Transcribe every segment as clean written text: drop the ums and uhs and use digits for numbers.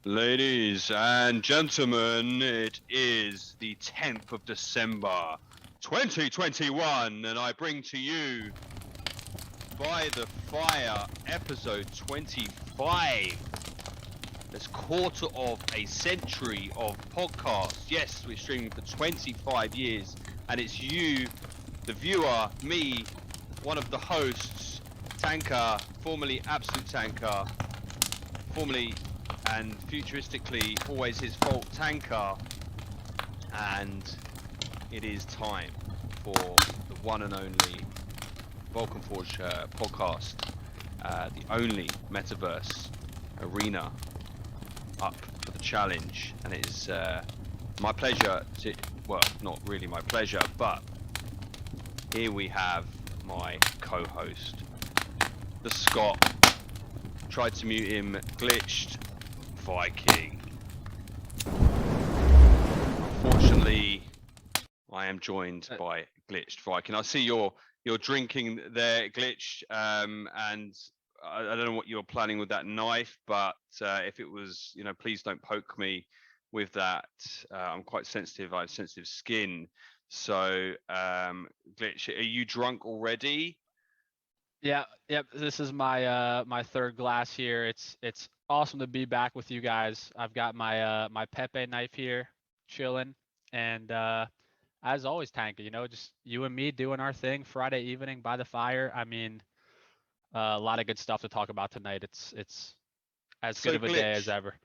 Ladies and gentlemen, it is the 10th of December, 2021, and I bring to you By the Fire, episode 25. This quarter of a century of podcasts. Yes, we're streaming for 25 years, and it's you, the viewer, me, one of the hosts, Tanker, formerly Absolute Tanker, formerly and futuristically always his fault, Tanker, and it is time for the one and only Vulcan Forged Podcast, the only metaverse arena up for the challenge, and it is my pleasure to, well, not really my pleasure, but here we have my co-host, the Scot. Tried to mute him, glitched Viking. Unfortunately, I am joined by glitched Viking. I see you're drinking there, glitched, and I don't know what you're planning with that knife, but if it was, please don't poke me with that. I'm quite sensitive. I have sensitive skin. So, glitch, are you drunk already? Yeah, yep. This is my my third glass here. It's awesome to be back with you guys. I've got my my Pepe knife here, chilling, and as always, Tanka, just you and me doing our thing Friday evening by the fire. I mean, a lot of good stuff to talk about tonight. It's as good So of a day glitch. as ever.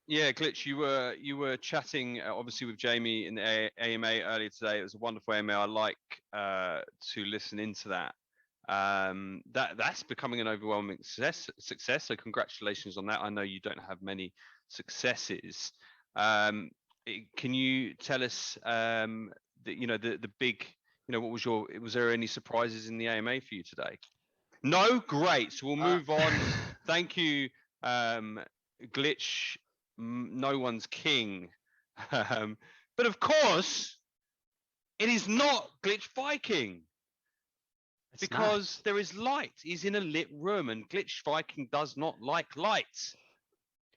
Yeah, Glitch, you were chatting obviously with Jamie in the AMA earlier today. It was a wonderful AMA. I like to listen into that. That's becoming an overwhelming success. So congratulations on that. I know you don't have many successes. Can you tell us the big, what was there any surprises in the AMA for you today? No, great. So we'll move on. Thank you, Glitch. No one's king. But of course, it is not Glitch Viking. It's because there is light. He's in a lit room, and Glitch Viking does not like light.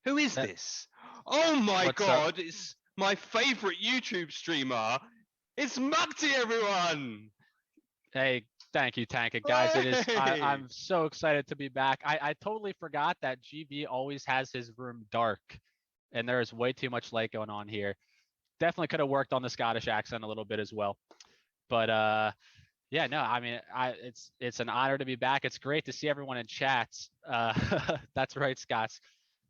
Who is this? Oh my god, it's my favorite YouTube streamer. It's Mugty, everyone! Hey, thank you, Tanka, guys. It is. I'm so excited to be back. I totally forgot that GB always has his room dark, and there is way too much light going on here. Definitely could have worked on the Scottish accent a little bit as well, but yeah, no, I mean, it's an honor to be back. It's great to see everyone in chats. That's right, Scots.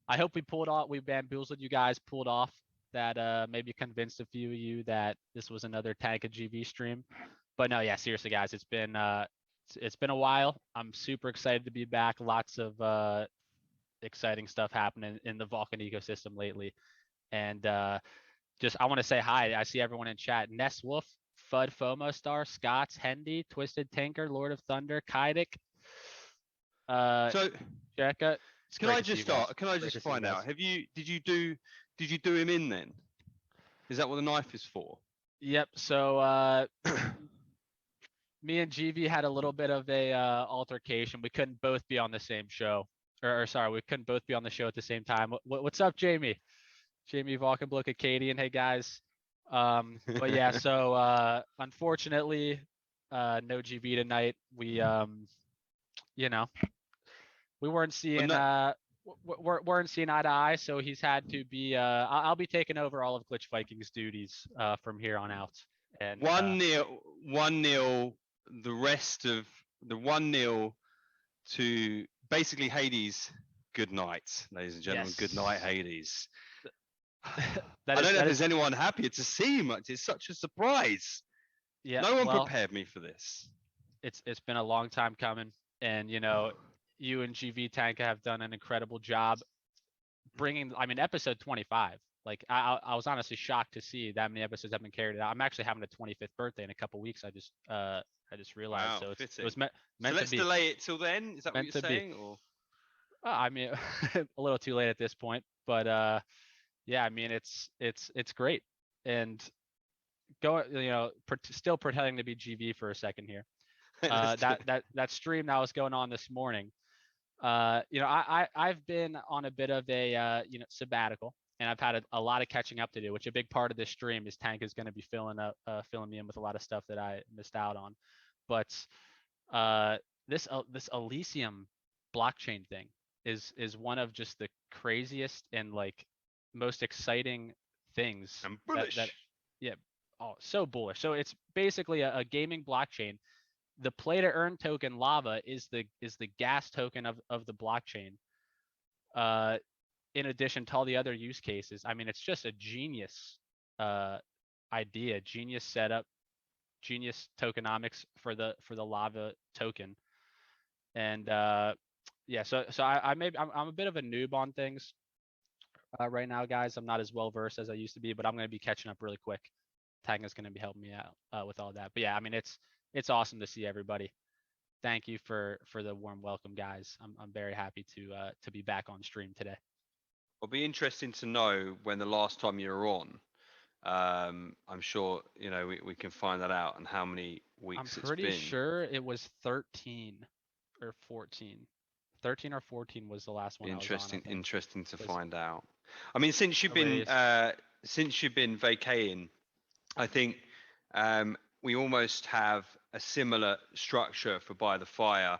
I hope we bamboozled you guys, pulled off that, maybe convinced a few of you that this was another Tanka GB stream. But no, yeah, seriously, guys, it's been a while. I'm super excited to be back. Lots of exciting stuff happening in the Vulcan ecosystem lately, and just I want to say hi. I see everyone in chat. Ness Wolf, Fud FOMO Star, Scots, Hendy, Twisted Tinker, Lord of Thunder, Kaidik. So, Jekka. Can I just start? Can I just find out? Did you do him in then? Is that what the knife is for? Yep. So me and GV had a little bit of a altercation. We couldn't both be on the same show, or sorry, we couldn't both be on the show at the same time. What's up, Jamie? Jamie Vulcan Blook Acadian. Hey guys. But yeah, so unfortunately, no GV tonight. We we weren't seeing weren't seeing eye to eye, so he's had to be I'll be taking over all of Glitch Vikings duties from here on out. And 1-0, the rest of the 1-0 to basically Hades. Good night, ladies and gentlemen. Yes. Good night, Hades. I don't know if there's anyone happier to see much. It's such a surprise. Yeah, no one prepared me for this. It's been a long time coming, and you and GV Tanka have done an incredible job bringing. I mean, episode 25. Like I was honestly shocked to see that many episodes have been carried out. I'm actually having a 25th birthday in a couple weeks. I just realized. Wow, so it was meant so to let's be. delay it till then. Is that what you're saying? Or? I mean, a little too late at this point, but yeah, I mean, it's great, and still pretending to be GV for a second here. That stream that was going on this morning. I've been on a bit of a sabbatical and I've had a lot of catching up to do. Which a big part of this stream is Tank is going to be filling me in with a lot of stuff that I missed out on. But this Elysium blockchain thing is one of just the craziest and like most exciting things I'm bullish. that yeah, oh, so bullish. So it's basically a gaming blockchain. The play to earn token lava is the gas token of the blockchain. In addition to all the other use cases, I mean, it's just a genius idea, genius setup, genius tokenomics for the lava token. And yeah, so I'm a bit of a noob on things right now, guys. I'm not as well versed as I used to be, but I'm going to be catching up really quick. Tag is going to be helping me out with all that. But yeah, I mean, it's awesome to see everybody. Thank you for the warm welcome, guys. I'm very happy to be back on stream today. It'll be interesting to know when the last time you were on. I'm sure we can find that out and how many weeks it's been. I'm pretty sure it was 13 or 14. 13 or 14 was the last one. Interesting to find out. I mean, since you've been vacating, I think we almost have a similar structure for By the Fire,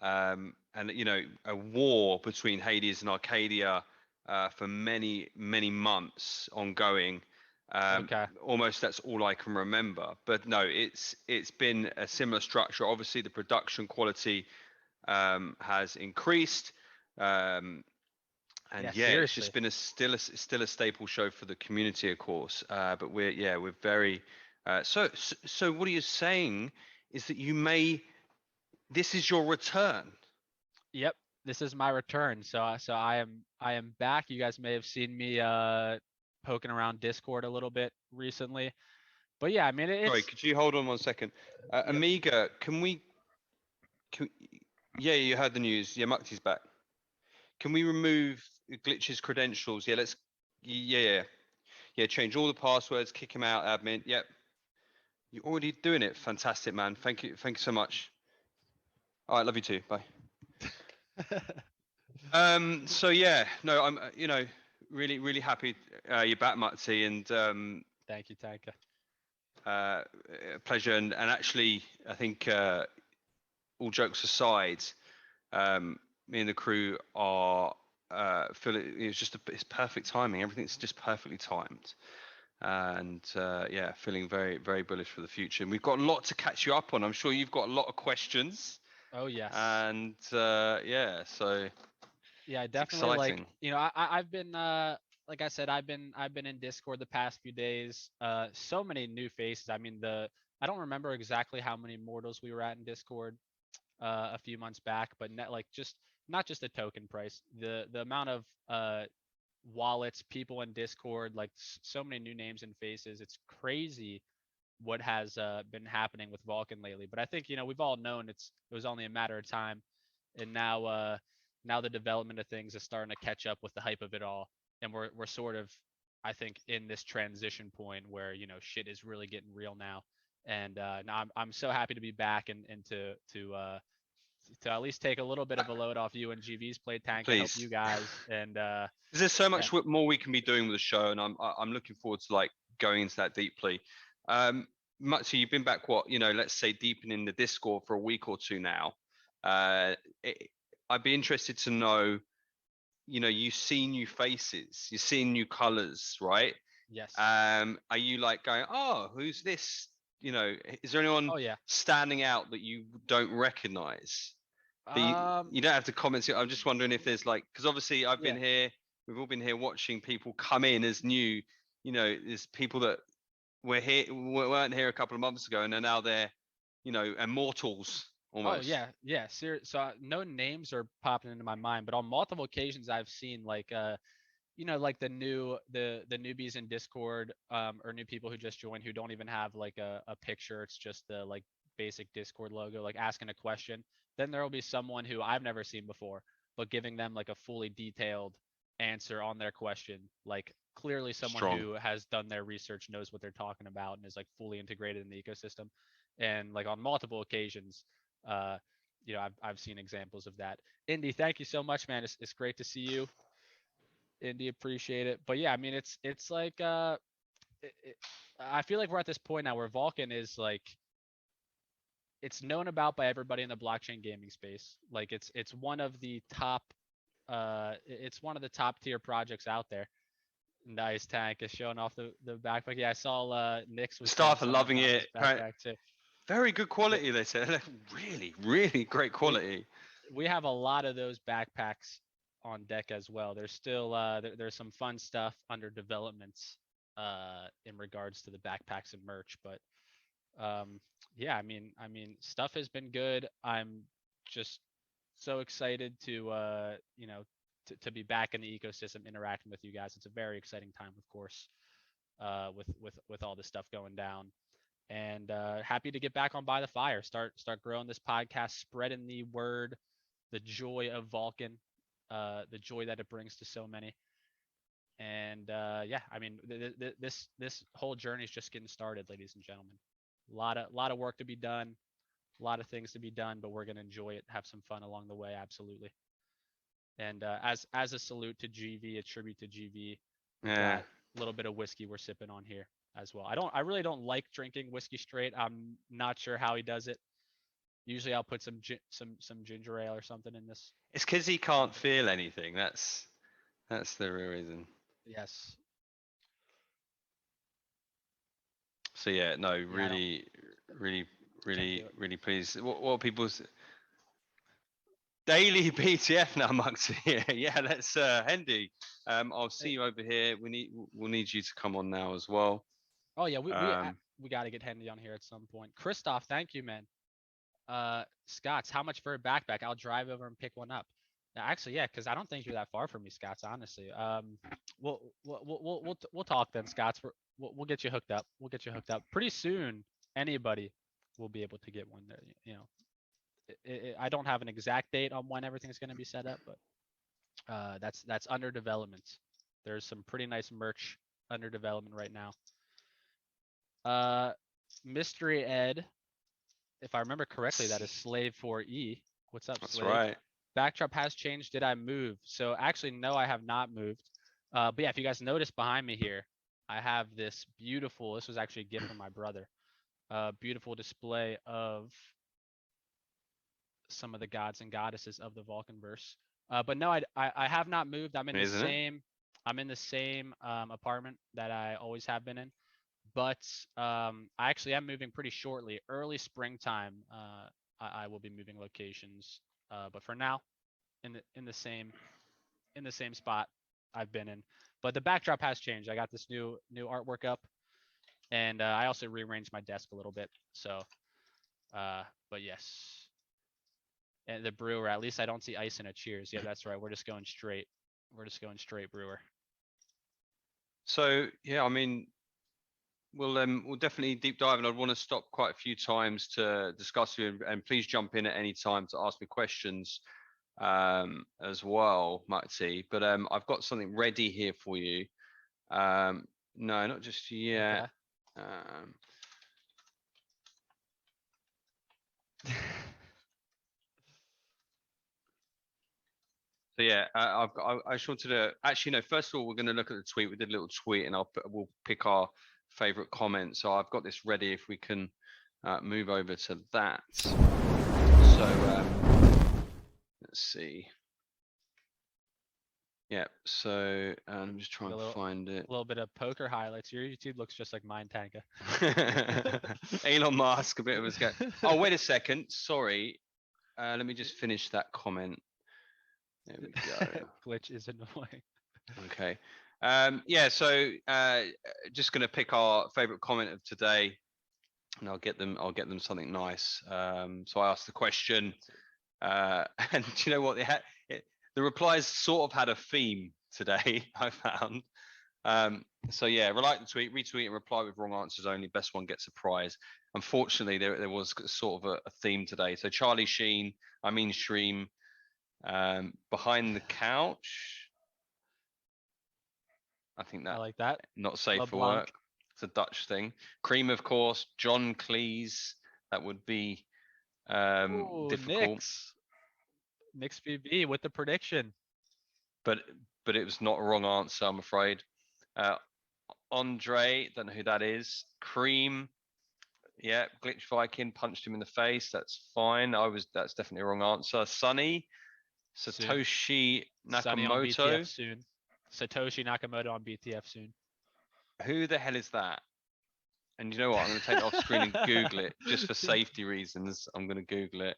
and a war between Hades and Arcadia for many months ongoing. Okay. Almost that's all I can remember. But no, it's been a similar structure. Obviously, the production quality has increased. And it's just been still a staple show for the community, of course. But we're very so what are you saying is that this is your return? Yep, this is my return. So I am back. You guys may have seen me poking around Discord a little bit recently. But yeah, I mean, Sorry, could you hold on 1 second? Yep. Amiga, yeah, you heard the news. Yeah, Mukti's back. Can we remove Glitch's credentials? Yeah, change all the passwords, kick him out, admin. Yep. You're already doing it. Fantastic, man. Thank you so much. All right, love you too. Bye. So yeah, no, I'm really happy you're back, Mukti, and thank you, Tanka. Pleasure, and actually, I think all jokes aside, me and the crew are feeling it's perfect timing. Everything's just perfectly timed, and feeling very bullish for the future. And we've got a lot to catch you up on. I'm sure you've got a lot of questions. Oh yes. And so yeah, I definitely I've been like I said, I've been in Discord the past few days. So many new faces. I mean, I don't remember exactly how many mortals we were at in Discord a few months back, but not just the token price, the amount of wallets, people in Discord, like so many new names and faces. It's crazy what has been happening with Vulcan lately. But I think we've all known it was only a matter of time, and now the development of things is starting to catch up with the hype of it all, and we're sort of, I think, in this transition point where shit is really getting real now. And now I'm so happy to be back and to at least take a little bit of a load off you and GV's play, Tank, and help you guys. And there's so much more we can be doing with the show, and I'm looking forward to going into that deeply. Mukti, you've been back let's say deepening the Discord for a week or two now. I'd be interested to know, you see new faces, you're seeing new colors, right? Yes. Are you going, oh, who's this? Is there anyone standing out that you don't recognize? You don't have to comment. I'm just wondering if there's because obviously I've been here, we've all been here watching people come in as new, there's people that weren't here a couple of months ago, and now they're, immortals almost. Oh yeah. So no names are popping into my mind, but on multiple occasions I've seen the newbies in Discord, or new people who just joined who don't even have a picture. It's just the basic Discord logo, asking a question. Then there will be someone who I've never seen before, but giving them a fully detailed answer on their question. Clearly someone who has done their research, knows what they're talking about, and is fully integrated in the ecosystem. And on multiple occasions, I've seen examples of that. Indy, thank you so much, man. It's great to see you. Indy, appreciate it. But yeah, I mean, it's like I feel like we're at this point now where Vulcan is like it's known about by everybody in the blockchain gaming space. Like it's one of the top it's one of the top tier projects out there. Nice. Tank is showing off the backpack. Yeah, I saw Nix was saying Staff are something loving about his it. backpack too. Very good Yeah, quality, they said. Really, really great we quality. we have a lot of those backpacks on deck as well. There's still there's some fun stuff under development in regards to the backpacks and merch, but yeah, I mean stuff has been good. I'm just so excited to to be back in the ecosystem interacting with you guys. It's a very exciting time, of course, with all this stuff going down, and happy to get back on By the Fire, start growing this podcast, spreading the word, the joy of Vulcan, the joy that it brings to so many. And yeah, I mean, this whole journey is just getting started, ladies and gentlemen. A lot of work to be done, a lot of things to be done, but we're gonna enjoy it, have some fun along the way, absolutely. And as a salute to GV, a tribute to GV, we Yeah. got a little bit of whiskey we're sipping on here as well. I really don't like drinking whiskey straight. I'm not sure how he does it. Usually I'll put some ginger ale or something in this. It's because he can't feel anything. That's the real reason. Yes. So yeah, no, Yeah, I don't really, really, can't really, do it. really pleased. What are people's daily BTF now, Muxy? Yeah, let's Hendy. I'll see you over here. We'll need you to come on now as well. Oh yeah, Um, we got to get Henry on here at some point. Christoph, thank you, man. Scott's, how much for a backpack? I'll drive over and pick one up. Actually, yeah, because I don't think you're that far from me, Scott's. Honestly, we'll talk then, Scott's. We'll get you hooked up. We'll get you hooked up pretty soon. Anybody will be able to get one there. You know, I don't have an exact date on when everything's going to be set up, but that's under development. There's some pretty nice merch under development right now. Mystery Ed, if I remember correctly, that is Slave 4E. What's up, that's Slave? right. Backdrop has changed. Did I move? So actually, no, I have not moved. But yeah, if you guys notice behind me here, I have this beautiful, this was actually a gift from my brother. Beautiful display of some of the gods and goddesses of the Vulcanverse. But no, I have not moved. Isn't it? I'm in the same apartment that I always have been in. But I actually am moving pretty shortly. Early springtime, I will be moving locations. But for now, in the same spot I've been in. But the backdrop has changed. I got this new artwork up, and I also rearranged my desk a little bit. So, but yes, and the brewer. At least I don't see ice in it. Cheers. Yeah, that's right. We're just going straight. We're just going straight brewer. So yeah, I mean, we'll definitely deep dive, and I'd want to stop quite a few times to discuss with you, and please jump in at any time to ask me questions as well, Maxi. But I've got something ready here for you. No, not just yet. Okay. So yeah, I just wanted to actually no. First of all, we're going to look at the tweet. We did a little tweet, and we'll pick our favorite comment. So I've got this ready. If we can move over to that. So let's see. Yeah. So I'm just trying to find it. A little bit of poker highlights. Your YouTube looks just like mine, Tanka. Elon Musk, a bit of a scare. Oh, wait a second. Sorry. Let me just finish that comment. There we go. Glitch is annoying. Okay. Yeah, so just gonna pick our favorite comment of today, and I'll get them something nice. So I asked the question, and do you know what the replies sort of had a theme today, I found. So yeah, like the tweet, retweet and reply with wrong answers only. Best one gets a prize. Unfortunately, there was sort of a theme today. So Charlie Sheen, Stream, behind the couch. I think that I like that. not safe LeBlanc. for work. It's a Dutch thing. Cream, of course. John Cleese. That would be difficult. Nix BB with the prediction. But but it was not a wrong answer, I'm afraid. Andre, don't know who that is. Cream, yeah, Glitch Viking punched him in the face. That's fine. That's definitely a wrong answer. Sunny, Soon. Satoshi Sunny on BTF Nakamoto. soon. Satoshi Nakamoto on BTF soon. Who the hell is that? And you know what? I'm going to take it off screen and Google it just for safety reasons. I'm going to Google it.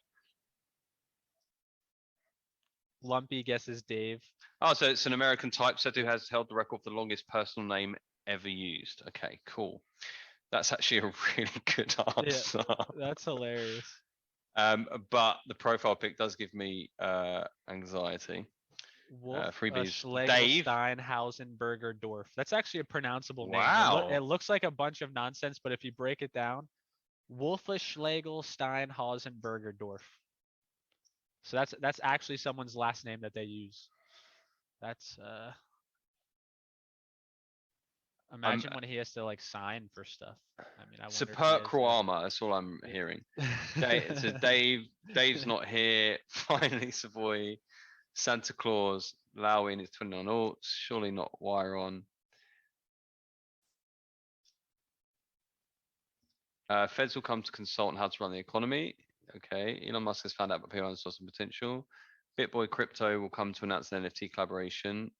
Lumpy guesses Dave. Oh, so it's an American typesetter who has held the record for the longest personal name ever used. Okay, cool. That's actually a really good answer. Yeah, that's hilarious. But the profile pic does give me anxiety. Wolf Freebies. Schlegel Steinhausenberger Dorf. That's actually a pronounceable name. Wow. It looks like a bunch of nonsense, but if you break it down, Wolf Schlegel Steinhausenberger Dorf. So that's actually someone's last name that they use. That's imagine when he has to like sign for stuff. I mean, I wonder. Sepulchral armor. That's all I'm hearing. So Dave's not here. Finally, Savoy, Santa Claus, Lowy in his 29 alts. Surely not Wire on. Feds will come to consult on how to run the economy. Okay. Elon Musk has found out about PayPal and saw some potential. Bitboy Crypto will come to announce an NFT collaboration.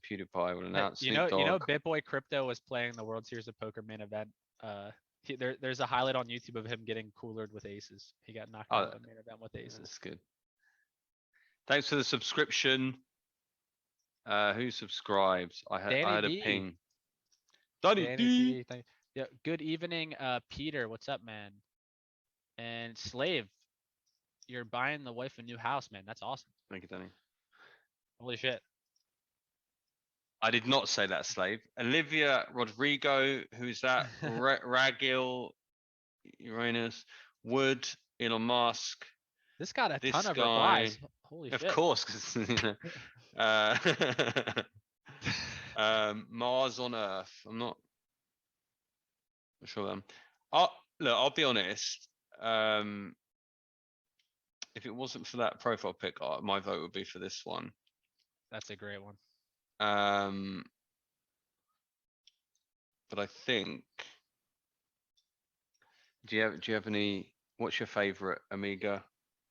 PewDiePie will announce. You know, Bitboy Crypto was playing the World Series of Poker main event. There's a highlight on YouTube of him getting coolered with aces. He got knocked out of the main event with aces. That's good. Thanks for the subscription. Who subscribes? I had a ping. Danny D. Yeah. Good evening, Peter. What's up, man? And Slave, you're buying the wife a new house, man. That's awesome. Thank you, Danny. Holy shit. I did not say that, Slave. Olivia Rodrigo, who's that? Ragil, Uranus, Wood, Elon Musk. This got a ton of replies. Holy shit. Of course, because Mars on Earth. I'm not sure them. I'll be honest. If it wasn't for that profile pic, my vote would be for this one. That's a great one. But I think. Do you have any? What's your favorite Amiga?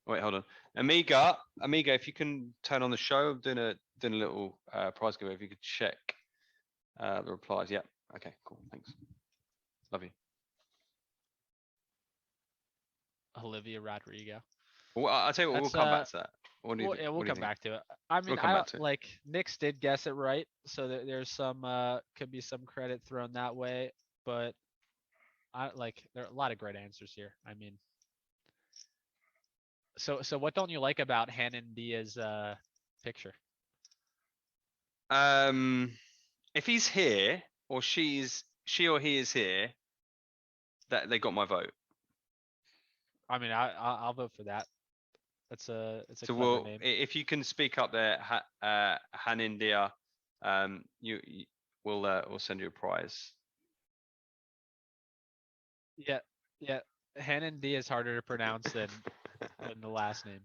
Wait, hold on. Amiga, if you can turn on the show, I'm doing a little prize giveaway. If you could check the replies. Yeah. Okay. Cool. Thanks. Love you. Olivia Rodrigo. Well, I'll tell you what. We'll come back to that. We'll come back to it. I mean, like Nix did guess it right, so there's some could be some credit thrown that way, but there are a lot of great answers here. I mean, so what don't you like about Hanan Dia's picture? If he's here or she or he is here, that they got my vote. I mean, I'll vote for that. It's a so clever name. If you can speak up there, Hanan Dia, we'll send you a prize. Yeah. Hanan Dia is harder to pronounce than the last name.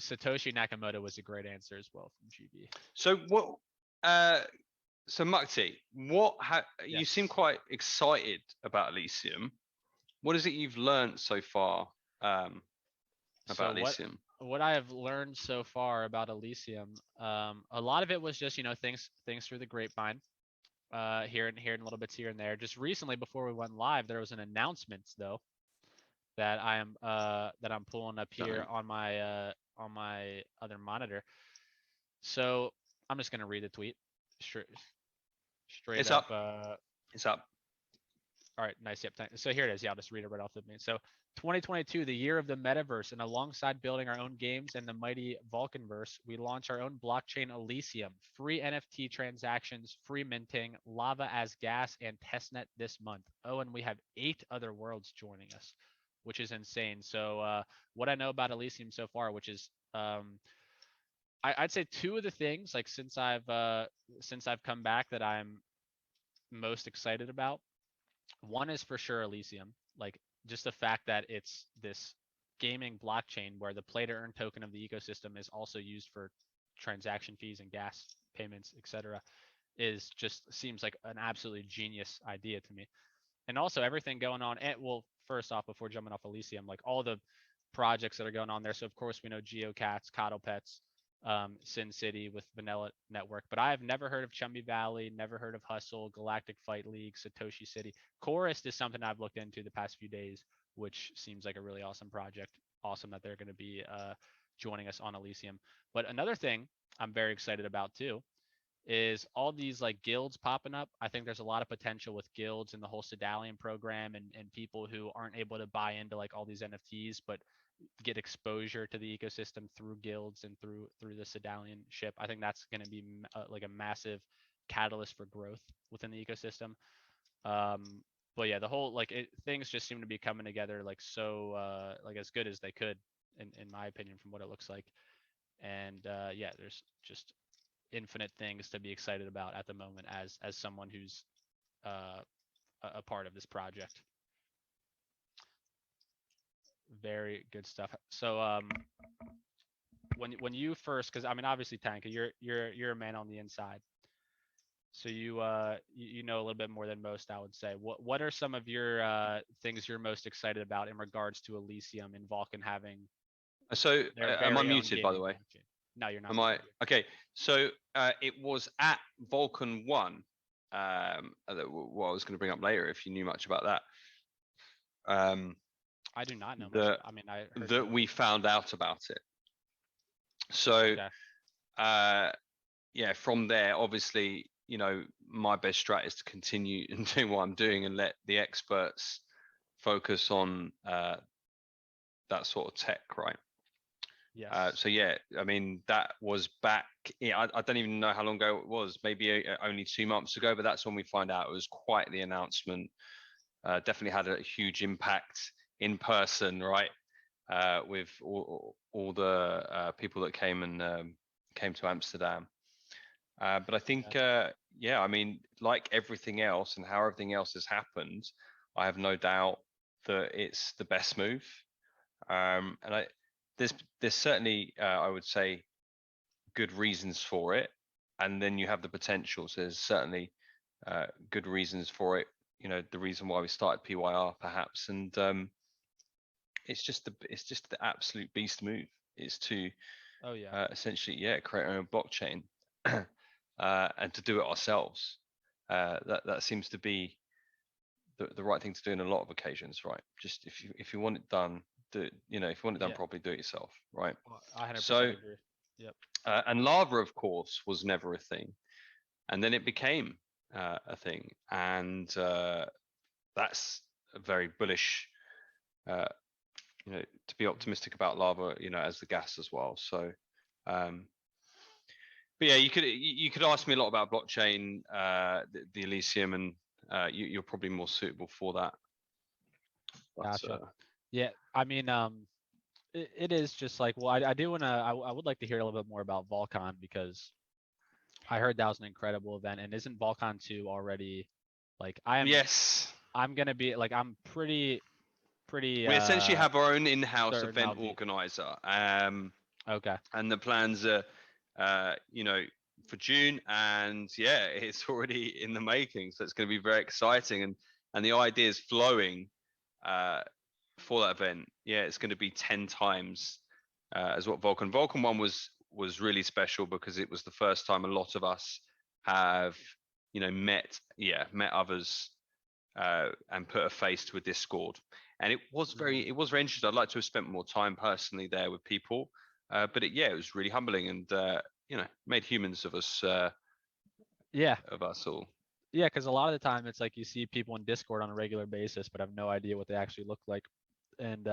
Satoshi Nakamoto was a great answer as well from GB. So what? So Mukti, you seem quite excited about Elysium. What is it you've learned so far about Elysium? What I have learned so far about Elysium, a lot of it was just things through the grapevine, hearing little bits here and there. Just recently, before we went live, there was an announcement though that I'm pulling up here on my other monitor. So I'm just gonna read the tweet. Straight it's up. It's up. All right, nice. Yep. So here it is. Yeah, I'll just read it right off the me. So 2022, the year of the metaverse, and alongside building our own games and the mighty Vulcanverse, we launch our own blockchain Elysium, free NFT transactions, free minting, lava as gas, and testnet this month. Oh, and we have 8 other worlds joining us, which is insane. So what I know about Elysium so far, which is I'd say 2 of the things like since I've come back that I'm most excited about. One is for sure Elysium, like just the fact that it's this gaming blockchain where the play to earn token of the ecosystem is also used for transaction fees and gas payments, etc., is just seems like an absolutely genius idea to me. And also everything going on. And well, first off, before jumping off Elysium, like all the projects that are going on there. So of course we know GeoCats, Coddle Pets, Sin City with Vanilla Network, but I have never heard of Chumby Valley, never heard of Hustle, Galactic Fight League, Satoshi City. Chorus is something I've looked into the past few days, which seems like a really awesome project. Awesome that they're going to be joining us on Elysium. But another thing I'm very excited about too is all these like guilds popping up. I think there's a lot of potential with guilds and the whole Sedalian program and people who aren't able to buy into like all these NFTs, but get exposure to the ecosystem through guilds and through the Sedalian ship. I think that's going to be like a massive catalyst for growth within the ecosystem. But yeah, the whole like things just seem to be coming together like so like as good as they could in my opinion from what it looks like. And yeah, there's just infinite things to be excited about at the moment as someone who's a part of this project. Very good stuff. So when you first, because I mean obviously Tanka, you're a man on the inside, so you know a little bit more than most, I would say. What are some of your things you're most excited about in regards to Elysium and Vulcan having? So am I very own muted, by the gaming way? blockchain? No, you're not. Am I? Okay. So it was at Vulcan 1, what I was going to bring up later, if you knew much about that. I do not know much. that I mean, I heard that we found out about it. So, Okay. yeah, from there, obviously, you know, my best strat is to continue and doing what I'm doing and let the experts focus on that sort of tech, right? Yes. So yeah, I mean, that was back. Yeah, I don't even know how long ago it was. Maybe only 2 months ago, but that's when we find out. It was quite the announcement. Definitely had a huge impact in person, right? With all the people that came to Amsterdam. But I think, yeah, I mean, like everything else and how everything else has happened, I have no doubt that it's the best move. And there's certainly, I would say, good reasons for it. And then you have the potential. So there's certainly good reasons for it. You know, the reason why we started PYR perhaps, and it's just the absolute beast move. Is to essentially create our own blockchain and to do it ourselves. That seems to be the right thing to do in a lot of occasions, right? Just if you want it done, if you want it done properly, do it yourself, right? I 100% So, agree. Yep. And lava, of course, was never a thing, and then it became a thing, and that's a very bullish. To be optimistic about lava, as the gas as well. So, but yeah, you could ask me a lot about blockchain, the Elysium, and you're probably more suitable for that. But, Gotcha. Yeah, I mean, it is just like, well, I do want to, I would like to hear a little bit more about Vulcan because I heard that was an incredible event, and isn't Vulcan 2 already, like, Yes. I'm gonna be like, I'm pretty. We essentially have our own in-house certain event I'll be- organizer. Okay. And the plans are, for June, and yeah, it's already in the making. So it's going to be very exciting, and the idea is flowing for that event. Yeah, it's going to be 10 times as what Vulcan 1 was really special because it was the first time a lot of us have met others and put a face to a Discord. And it was very interesting. I'd like to have spent more time personally there with people, but it was really humbling and made humans of us. Of us all. Yeah, because a lot of the time it's like you see people in Discord on a regular basis, but have no idea what they actually look like. And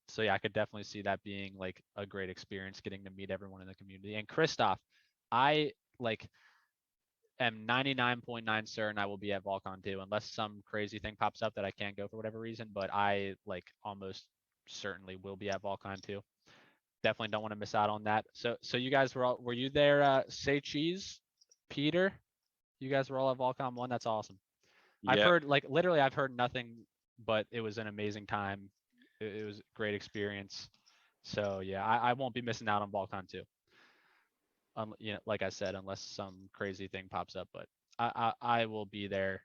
so yeah, I could definitely see that being like a great experience, getting to meet everyone in the community. And Christoph, I am 99.9 certain I will be at Vulcan 2 unless some crazy thing pops up that I can't go for whatever reason, but I almost certainly will be at Vulcan 2. Definitely don't want to miss out on that. So you guys were you there, Say Cheese, Peter? You guys were all at Vulcan 1? That's awesome. I've heard literally I've heard nothing but it was an amazing time. It was a great experience. So yeah, I won't be missing out on Vulcan 2. You know, like I said, unless some crazy thing pops up, but I will be there.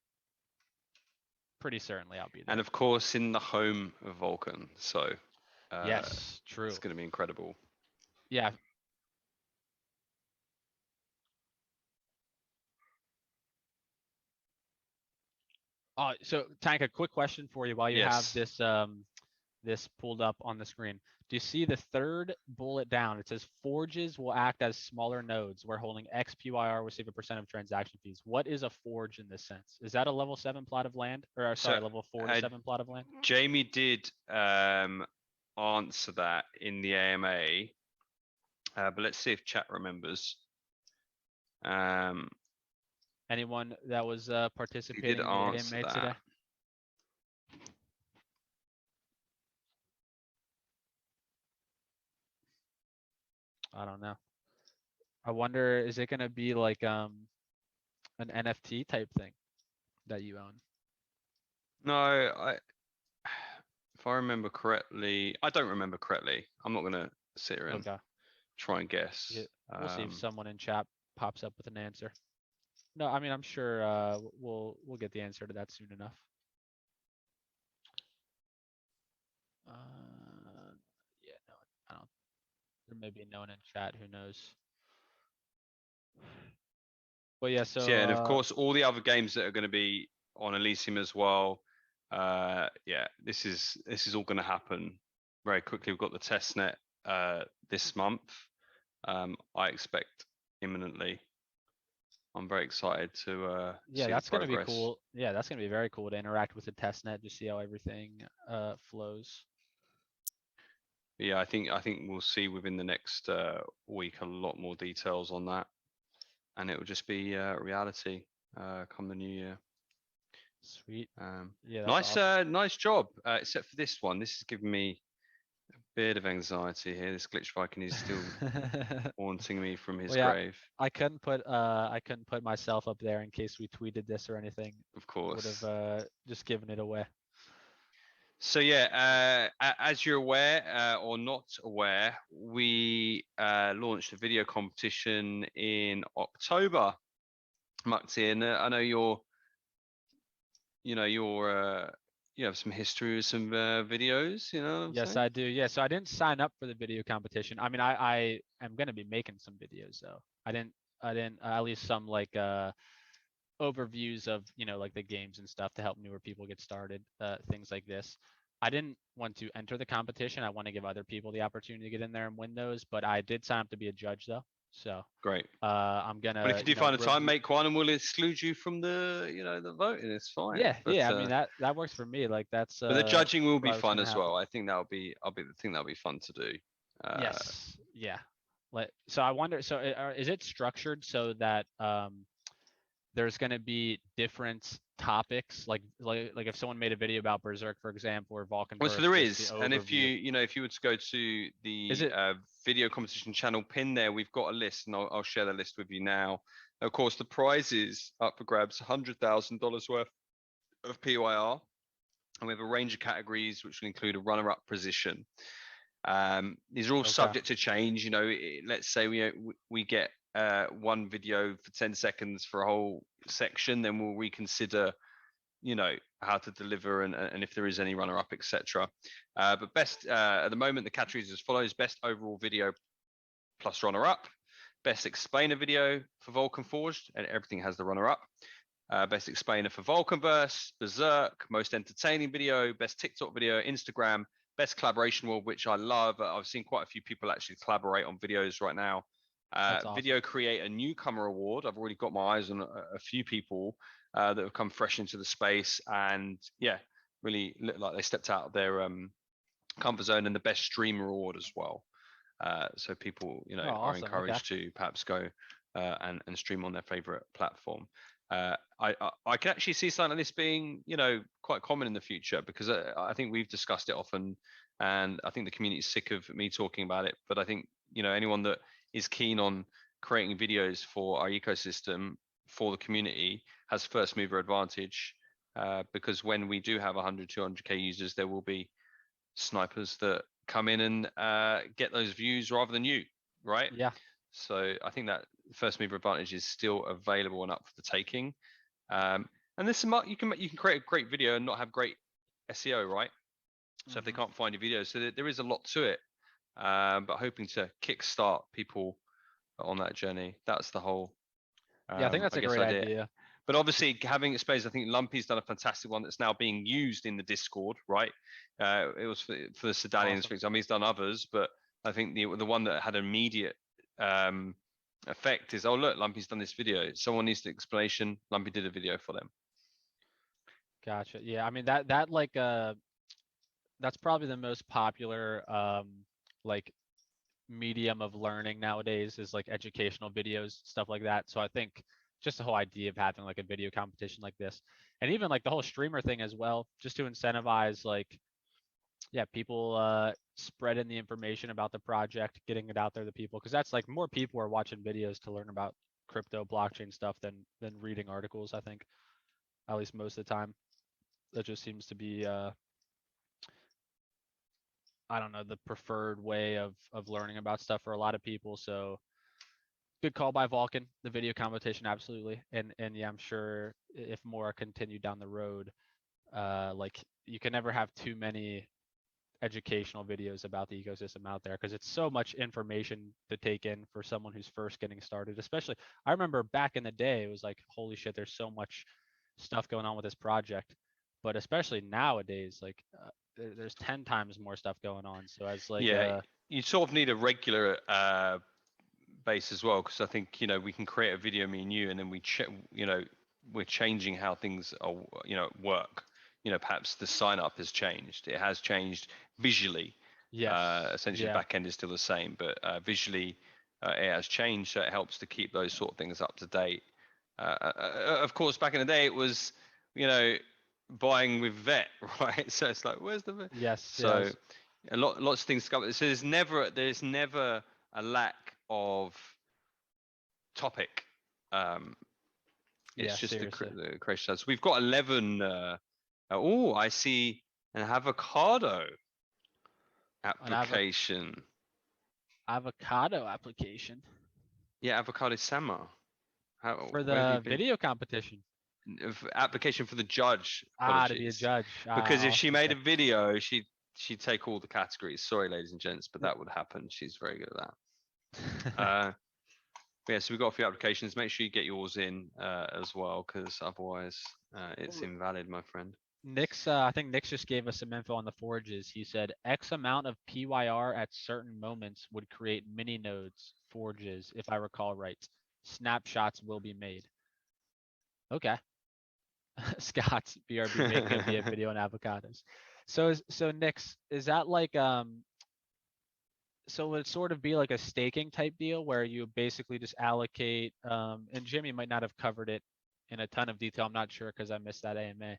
Pretty certainly, I'll be there. And of course, in the home of Vulcan. So Yes, true. it's going to be incredible. Yeah. So Tank, a quick question for you while you have Yes. this pulled up on the screen. Do you see the third bullet down? It says forges will act as smaller nodes where holding XPYR will receive a percent of transaction fees. What is a forge in this sense? Is that a level 7 plot of land? Or sorry, So, level 4 to 7 plot of land? Jamie did answer that in the AMA, but let's see if chat remembers. Anyone that was participating in the answer AMA today? that. I don't know. I wonder, is it gonna be like an NFT type thing that you own? No, if I remember correctly, I don't remember correctly. I'm not gonna sit here and Okay. try and guess. Yeah, we'll see if someone in chat pops up with an answer. No, I mean, I'm sure we'll get the answer to that soon enough. Yeah, no, I don't. There may be no one in chat. Who knows? But yeah, so yeah, and of course, all the other games that are going to be on Elysium as well. Yeah, this is all going to happen very quickly. We've got the testnet this month. I expect imminently. I'm very excited to yeah, see that's the gonna be progress. cool. Yeah, that's gonna be very cool to interact with the testnet, just see how everything flows. Yeah, I think we'll see within the next week a lot more details on that, and it will just be reality come the new year. Sweet. Yeah, Nice, that's awesome. nice job. Except for this one, this is giving me a bit of anxiety here. This glitch Viking is still haunting me from his Well, yeah, grave. I couldn't put myself up there in case we tweeted this or anything. Of course. Would have just given it away. So yeah, as you're aware or not aware, we launched a video competition in October. Mukti, and I know you have some history with some videos, you know what I'm Yes, saying? I do. Yeah, so I didn't sign up for the video competition. I mean, I am gonna be making some videos though. I didn't at least some like overviews of like the games and stuff to help newer people get started, things like this. I didn't want to enter the competition. I want to give other people the opportunity to get in there and win those, but I did sign up to be a judge though. So Great. I'm gonna. But if you do find a time, make one, and we'll exclude you from the voting. It's fine. Yeah, but, yeah. I mean that works for me. Like that's. But the judging will be fun as happen. well. I think that'll be the thing that'll be fun to do. Yes. Yeah. So I wonder. So is it structured so that there's going to be different topics, like if someone made a video about Berserk, for example, or Vulcan Well, Burst, so there just is, the and if overview. if you were to go to the video competition channel pin there, we've got a list, and I'll share the list with you now. Of course, the prizes up for grabs: $100,000 worth of PYR, and we have a range of categories which will include a runner-up position. These are all subject to change. Let's say we get one video for 10 seconds for a whole section, then we'll reconsider how to deliver and if there is any runner-up, etc. But best at the moment, the categories as follows: best overall video plus runner-up, best explainer video for Vulcan Forged, and everything has the runner-up. Best explainer for Vulcanverse, Berserk, most entertaining video, best TikTok video, Instagram, best collaboration award, which I love. I've seen quite a few people actually collaborate on videos right now. Awesome. Video creator newcomer award. I've already got my eyes on a few people that have come fresh into the space, and yeah, really look like they stepped out of their comfort zone. And the best streamer award as well. So people are encouraged to perhaps go and stream on their favorite platform. I can actually see something like this being quite common in the future, because I think we've discussed it often, and I think the community is sick of me talking about it. But I think anyone that is keen on creating videos for our ecosystem for the community has first mover advantage, because when we do have 100 200k users, there will be snipers that come in and get those views rather than you, right? Yeah. So I think that first mover advantage is still available and up for the taking. And there's some you can create a great video and not have great SEO, right? So if they can't find your video, so there is a lot to it. But hoping to kickstart people on that journey. That's the whole. Yeah, I think that's a great idea. But obviously, having it spaced, I think Lumpy's done a fantastic one that's now being used in the Discord, right? It was for the Sedalians, Awesome. for example. He's done others, but I think the one that had immediate effect is, oh look, Lumpy's done this video. Someone needs the explanation. Lumpy did a video for them. Gotcha. Yeah, I mean that like that's probably the most popular like medium of learning nowadays is like educational videos, stuff like that. So I think just the whole idea of having like a video competition like this, and even like the whole streamer thing as well, just to incentivize like, yeah, people spreading the information about the project, getting it out there to people, because that's like more people are watching videos to learn about crypto blockchain stuff than reading articles. I think, at least most of the time, that just seems to be I don't know, the preferred way of learning about stuff for a lot of people. So good call by Vulcan, the video competition, absolutely. And yeah, I'm sure if more continue down the road, like you can never have too many educational videos about the ecosystem out there, because it's so much information to take in for someone who's first getting started. Especially, I remember back in the day, it was like, holy shit, there's so much stuff going on with this project. But especially nowadays, like there's 10 times more stuff going on. So as like you sort of need a regular base as well, because I think we can create a video, me and you, and then we're changing how things are work. Perhaps the sign up has changed. It has changed visually. yes, Essentially, yeah. the back end is still the same, but visually it has changed. So it helps to keep those sort of things up to date. Of course, back in the day, it was buying with vet, right? So it's like, where's the vet? Yes. So yes. lots of things come. So there's never a lack of topic. It's just seriously. the creation. So we've got 11. Oh, I see an avocado application. Avocado application Yeah, avocado sama. for the video competition. Application for the judge. To be a judge. Because if Awesome. she made a video, she'd take all the categories. Sorry, ladies and gents, but that would happen. She's very good at that. Yeah, so we've got a few applications. Make sure you get yours in as well, because otherwise it's invalid, my friend. Nick's, I think Nick's just gave us some info on the forges. He said X amount of PYR at certain moments would create mini nodes forges, if I recall right. Snapshots will be made. Okay. Scott's BRB making a video on avocados. So Nick's, is that like so would it sort of be like a staking type deal where you basically just allocate and Jimmy might not have covered it in a ton of detail, I'm not sure because I missed that AMA.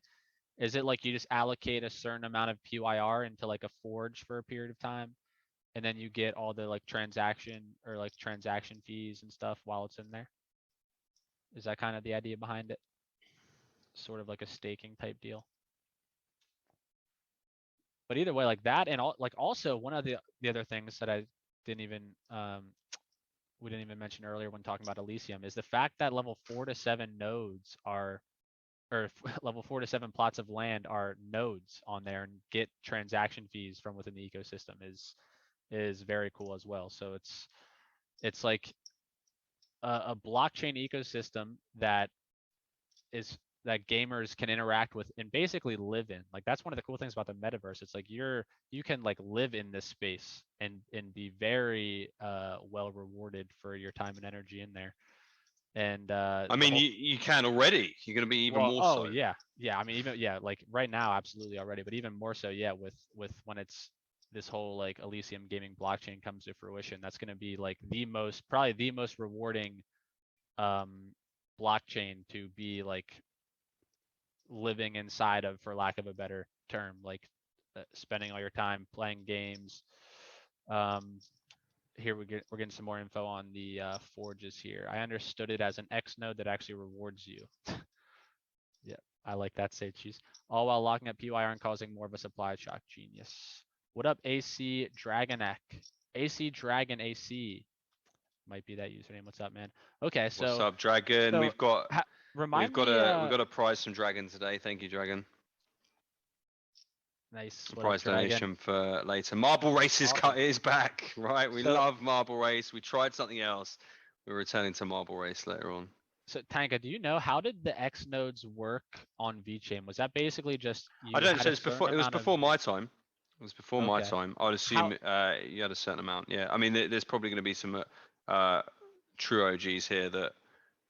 Is it like you just allocate a certain amount of PYR into like a forge for a period of time, and then you get all the like transaction fees and stuff while it's in there? Is that kind of the idea behind it? Sort of like a staking type deal. But either way, like that, and also one of the other things that I didn't even we didn't even mention earlier when talking about Elysium is the fact that level 4 to 7 nodes are, or level 4 to 7 plots of land are nodes on there and get transaction fees from within the ecosystem is very cool as well. So it's like a blockchain ecosystem that gamers can interact with and basically live in. Like that's one of the cool things about the metaverse. It's like you can like live in this space and be very well rewarded for your time and energy in there. And I mean, you can already. You're going to be even more so. Oh yeah. I mean, even like right now, absolutely already, but even more so, yeah. With when it's this whole like Elysium gaming blockchain comes to fruition, that's going to be like probably the most rewarding blockchain to be like living inside of, for lack of a better term, like spending all your time playing games. Here we're getting some more info on the forges here. I understood it as an X node that actually rewards you. Yeah, I like that, say cheese. All while locking up PYR and causing more of a supply shock. Genius. What up, AC Dragonek? AC Dragon AC might be that username. What's up, man? Okay, so What's up, Dragon? so We've got remind we've me. got a prize from Dragon today. Thank you, Dragon. Nice. A What up, prize Dragon? donation for later. Marble Race Awesome. is back, right? We So- love Marble Race. We tried something else. We're returning to Marble Race later on. So Tanka, do you know how did the X nodes work on VChain? Was that basically just you I don't had know. a It's certain before. It was amount of- before my time. It was before my Okay. time. I would assume you had a certain amount. Yeah. I mean, there's probably going to be some true OGs here that.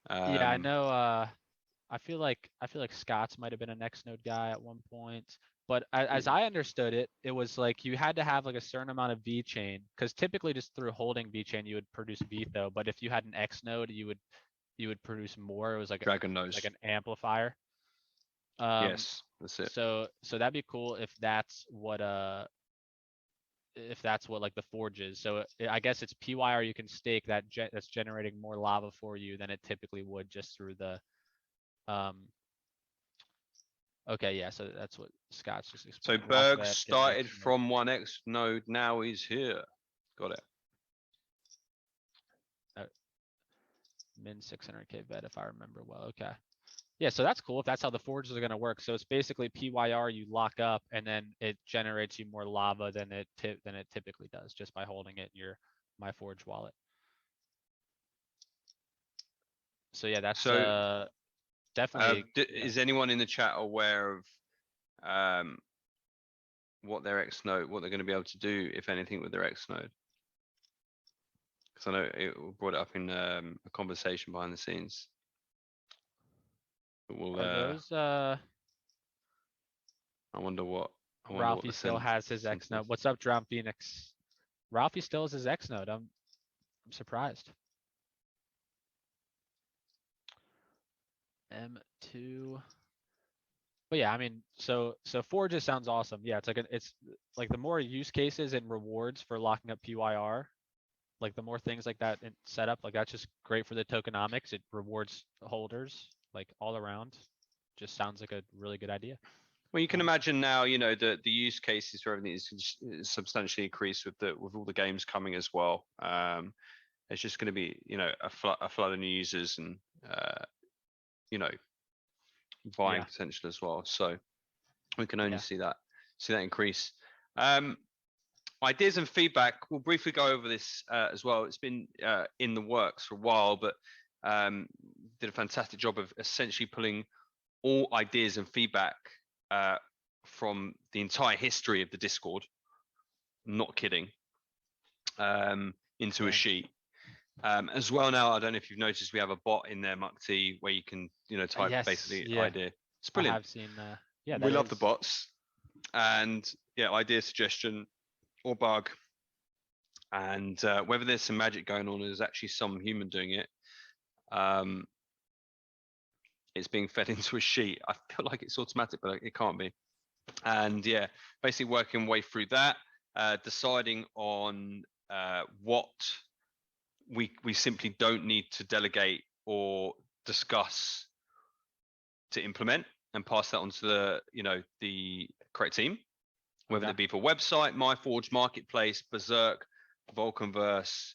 Yeah, I know. I feel like Scott's might have been an X node guy at one point. But as I understood it, it was like you had to have like a certain amount of VChain, because typically just through holding VChain you would produce VTHO. But if you had an X node, you would produce more. It was like Dragon knows. like an amplifier. Yes, that's it. So that'd be cool if that's what like the forge is. So I guess it's PYR you can stake that's generating more lava for you than it typically would just through the okay, yeah, so that's what Scott's just So explaining. Berg Rockbet, started Connection. from 1x node. Now he's here. Got it. Min 600k bet if I remember well. Okay. Yeah, so that's cool if that's how the forges are going to work. So it's basically PYR you lock up and then it generates you more lava than it typically does just by holding it in your MyForge wallet. So yeah, that's definitely. Is anyone in the chat aware of what their X node, what they're going to be able to do, if anything, with their X node? Because I know it brought it up in a conversation behind the scenes. We'll, Are those I wonder what. Ralphie still has his X node. What's up, Drown Phoenix? Ralphie still has his X node. I'm surprised. M2. But yeah, I mean, so Forge just sounds awesome. Yeah, it's like the more use cases and rewards for locking up PYR, like the more things like that set up, like that's just great for the tokenomics. It rewards holders like all around. Just sounds like a really good idea. Well, you can imagine now, you know, the use cases for everything is substantially increased with all the games coming as well. It's just going to be, you know, a flood of new users and you know, buying potential as well. So we can only see that increase. Ideas and feedback. We'll briefly go over this as well. It's been in the works for a while, but did a fantastic job of essentially pulling all ideas and feedback from the entire history of the Discord. Not kidding. Into a sheet. As well now, I don't know if you've noticed, we have a bot in there, Mukti, where you can, you know, type basically idea. It's brilliant. I've seen we love the bots. And yeah, idea, suggestion, or bug. And whether there's some magic going on, there's actually some human doing it. It's being fed into a sheet. I feel like it's automatic, but it can't be. And yeah, basically working way through that, deciding on what we simply don't need to delegate or discuss to implement, and pass that on to the, you know, the correct team, whether it be for website, MyForge Marketplace, Berserk, Vulcanverse,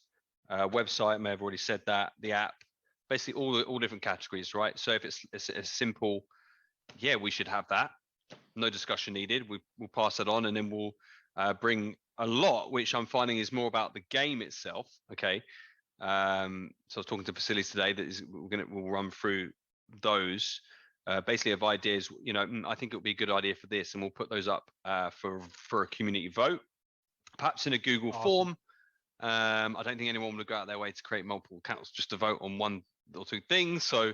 website, I may have already said that, the app, basically all different categories, right? So if it's a simple, yeah, we should have that, no discussion needed, we'll pass it on, and then we'll bring a lot, which I'm finding is more about the game itself, okay? So I was talking to Vasilis today we'll run through those basically of ideas, you know, I think it would be a good idea for this, and we'll put those up for a community vote, perhaps in a Google form. I don't think anyone would go out their way to create multiple accounts just to vote on one or two things, so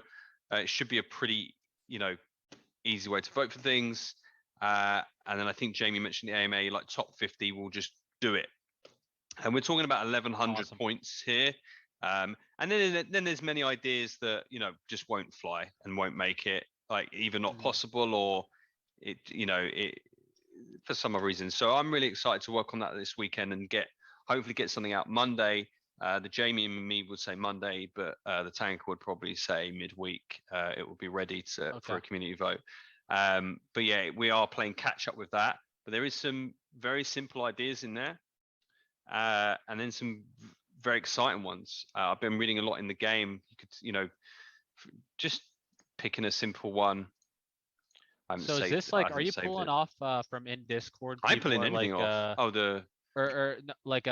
it should be a pretty, you know, easy way to vote for things. And then I think Jamie mentioned the AMA, like top 50, we'll just do it. And we're talking about 1,100 points here. And then there's many ideas that, you know, just won't fly and won't make it, like either not possible or it, you know, it for some other reason. So I'm really excited to work on that this weekend and hopefully get something out Monday. The Jamie and me would say Monday, but the tank would probably say midweek. It will be ready for a community vote. But yeah, we are playing catch up with that. but there is some very simple ideas in there, and then some very exciting ones. I've been reading a lot in the game. You could, just picking a simple one. So is this like, are you pulling off from in Discord? I'm people pulling are anything like, off. like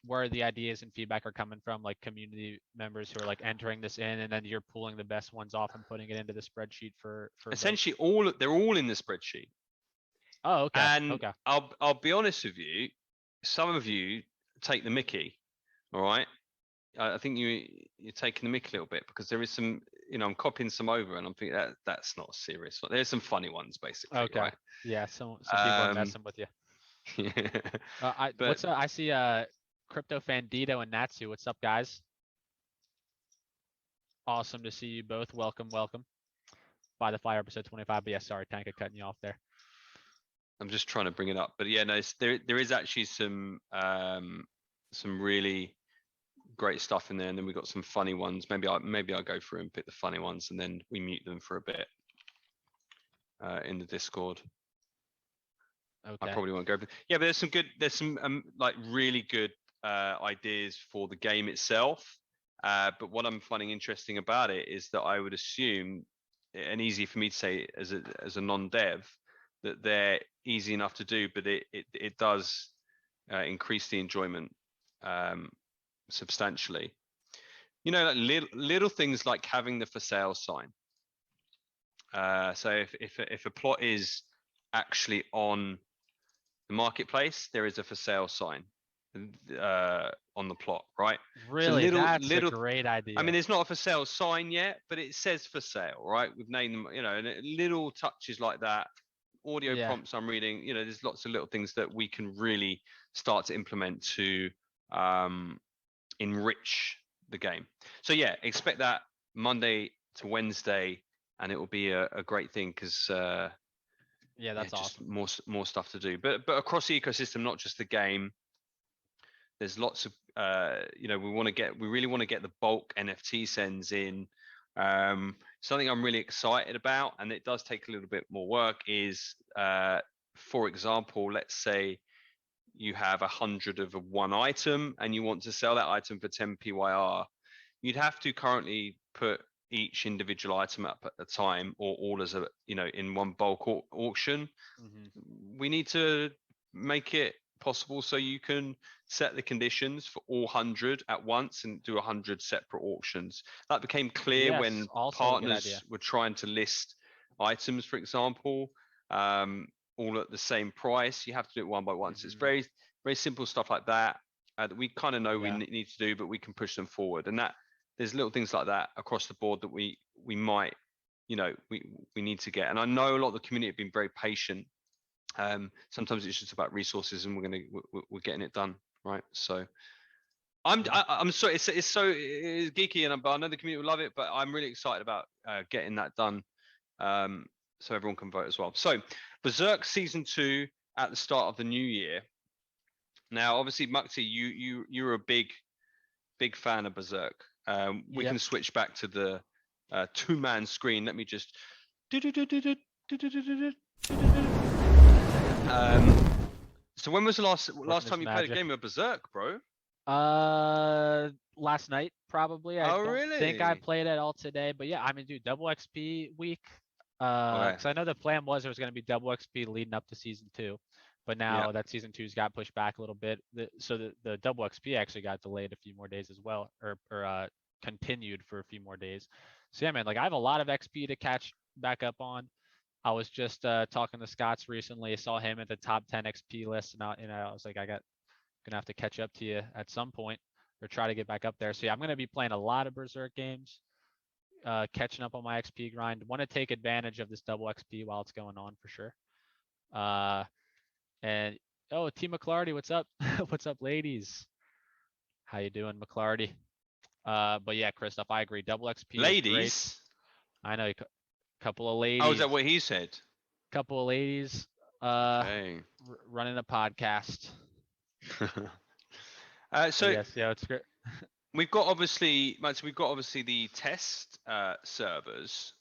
where the ideas and feedback are coming from, like community members who are like entering this in, and then you're pulling the best ones off and putting it into the spreadsheet for essentially votes? they're all in the spreadsheet. Oh, okay. And Okay. I'll be honest with you, some of you take the mickey. All right. I think you're taking the mickey a little bit, because there is some, I'm copying some over, and I'm thinking that's not serious. There's some funny ones, basically. Okay. Right? Yeah. Some people are messing with you. Yeah. I see Crypto Fandito and Natsu. What's up, guys? Awesome to see you both. Welcome. By the Fire episode 25. But yeah, sorry, Tanka, cutting you off there. I'm just trying to bring it up, but yeah, no, there is actually some really great stuff in there, and then we got some funny ones. Maybe I'll go through and pick the funny ones, and then we mute them for a bit in the Discord. Okay. I probably won't go. Yeah, but there's some like really good ideas for the game itself. But what I'm finding interesting about it is that I would assume, and easy for me to say as a non-dev, that they're easy enough to do, but it does increase the enjoyment substantially. Like little things like having the for sale sign. So if a plot is actually on the marketplace, there is a for sale sign on the plot, right? Really, that's a great idea. I mean, it's not a for sale sign yet, but it says for sale, right? We've named them, and little touches like that. Audio prompts I'm reading, there's lots of little things that we can really start to implement to enrich the game. So yeah, expect that Monday to Wednesday, and it will be a great thing, because that's awesome. More stuff to do, but across the ecosystem, not just the game. There's lots of we really want to get the bulk NFT sends in. Something I'm really excited about, and it does take a little bit more work, is for example, let's say you have 100 of one item and you want to sell that item for 10 PYR. You'd have to currently put each individual item up at a time, or all as in one bulk auction. Mm-hmm. We need to make it possible so you can set the conditions for all 100 at once and do 100 separate auctions. That became clear when partners were trying to list items, for example, all at the same price. You have to do it one by one. So it's very, very simple stuff like that that we kind of know we need to do, but we can push them forward. And that there's little things like that across the board that we might, we need to get. And I know a lot of the community have been very patient. Sometimes it's just about resources, and we're getting it done, right? So I'm sorry, it's so geeky, and I know the community will love it, but I'm really excited about getting that done, so everyone can vote as well. So Berserk Season 2 at the start of the new year. Now, obviously, Mukti, you're a big fan of Berserk. We can switch back to the 2-man screen. Let me just. So when was the last time you played a game of Berserk, bro? Last night probably. I don't think I played it all today, but yeah, I mean, dude, double XP week. Because I know the plan was there was going to be double XP leading up to Season 2, but now that Season 2's got pushed back a little bit, so the double XP actually got delayed a few more days as well, or continued for a few more days. So yeah, man, like I have a lot of XP to catch back up on. I was just talking to Scott's recently. I saw him at the top 10 XP list, and I was like, gonna have to catch up to you at some point, or try to get back up there. So yeah, I'm gonna be playing a lot of Berserk games, catching up on my XP grind. Want to take advantage of this double XP while it's going on for sure. And T McClarty, what's up? What's up, ladies? How you doing, McClarty? But yeah, Christoph, I agree. Double XP. Ladies. I know. Couple of ladies. Oh, is that what he said? Couple of ladies running a podcast. So yes, it's great. we've got obviously the test servers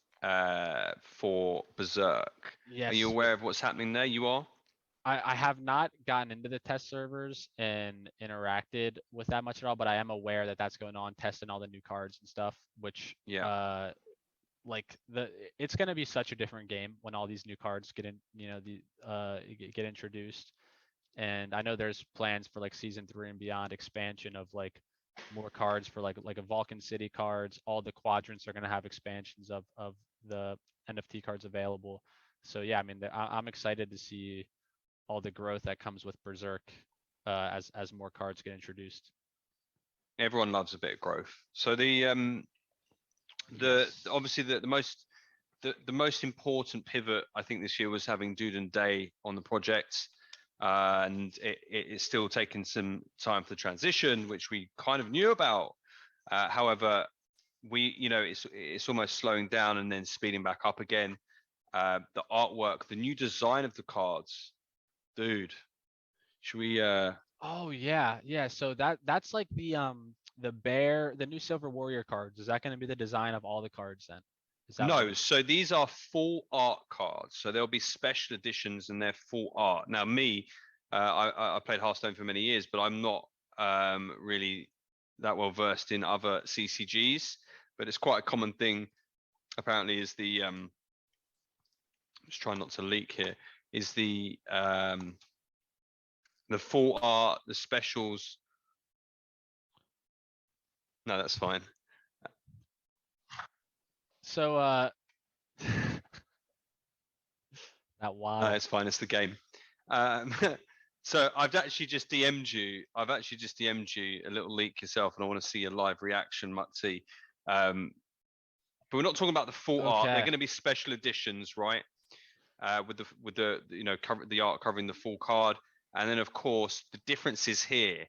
for Berserk. Yes. Are you aware of what's happening there? You are? I have not gotten into the test servers and interacted with that much at all, but I am aware that that's going on, testing all the new cards and stuff, which Yeah. like it's going to be such a different game when all these new cards get in, get introduced. And I know there's plans for like season 3 and beyond expansion of like more cards for like a Vulcan City cards. All the quadrants are going to have expansions of the NFT cards available. So yeah, I mean, I'm excited to see all the growth that comes with Berserk as more cards get introduced. Everyone loves a bit of growth. So the Yes. obviously the most important pivot I think this year was having Dude and Day on the project. And it's still taking some time for the transition, which we kind of knew about. However, it's almost slowing down and then speeding back up again. The artwork, the new design of the cards, dude. Should we? Oh yeah. So that's like the new Silver Warrior cards. Is that going to be the design of all the cards then? Is that No. So these are full art cards. So there'll be special editions and they're full art. Now, I played Hearthstone for many years, but I'm not really that well versed in other CCGs. But it's quite a common thing. Apparently, is the just trying not to leak here. Is the full art, the specials. No, that's fine. So that wow. No, it's fine. It's the game. So I've actually just DM'd you. A little leak yourself, and I want to see a live reaction, Mutsy. But we're not talking about the full art. They're Okay. going to be special editions, right? With the art covering the full card, and then of course the differences here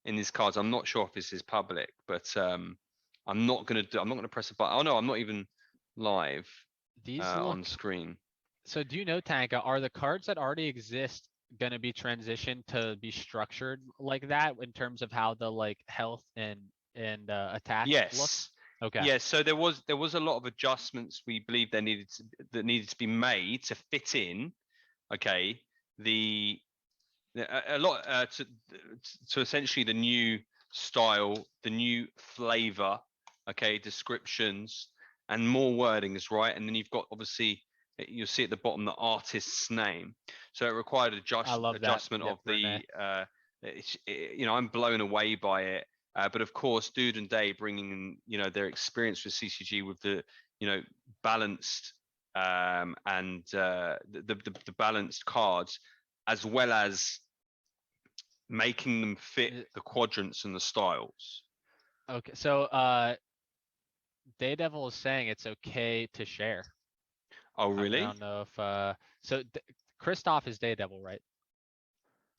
in these cards. I'm not sure if this is public, but I'm not going to press a button. Oh no, I'm not even live These on screen. So do you know, Tanka, are the cards that already exist going to be transitioned to be structured like that in terms of how the like health and attack Yes. looks? Okay. Yeah, so there was a lot of adjustments we believe that needed to be made to fit in. Okay, a lot to essentially the new style, the new flavor. Okay, descriptions and more wordings, right? And then you've got obviously you'll see at the bottom the artist's name. So it required adjustment of the. I'm blown away by it. But of course, Dude and Day bringing in, their experience with CCG with the, balanced and the balanced cards, as well as making them fit the quadrants and the styles. Okay, so Daredevil is saying it's okay to share. Oh, really? I don't know if so. Kristoff is Daredevil, right?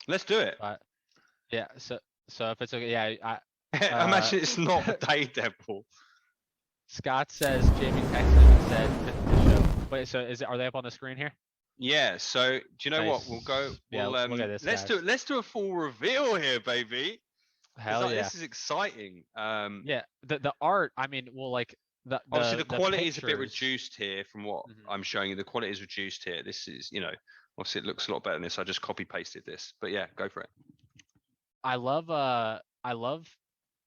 Let's do it. Yeah. So if it's okay, yeah. Imagine it's not Daredevil. Scott says Jamie texted and said the show. Wait, so are they up on the screen here? Yeah. So do you know Nice. what? We'll go. Yeah, look at this, let's do a full reveal here, baby. Hell yeah! This is exciting. Yeah. The art. I mean, well, like obviously the quality is a bit pictures. reduced here from what I'm showing you. The quality is reduced here. This is, obviously it looks a lot better than this. I just copy pasted this, but yeah, go for it. I love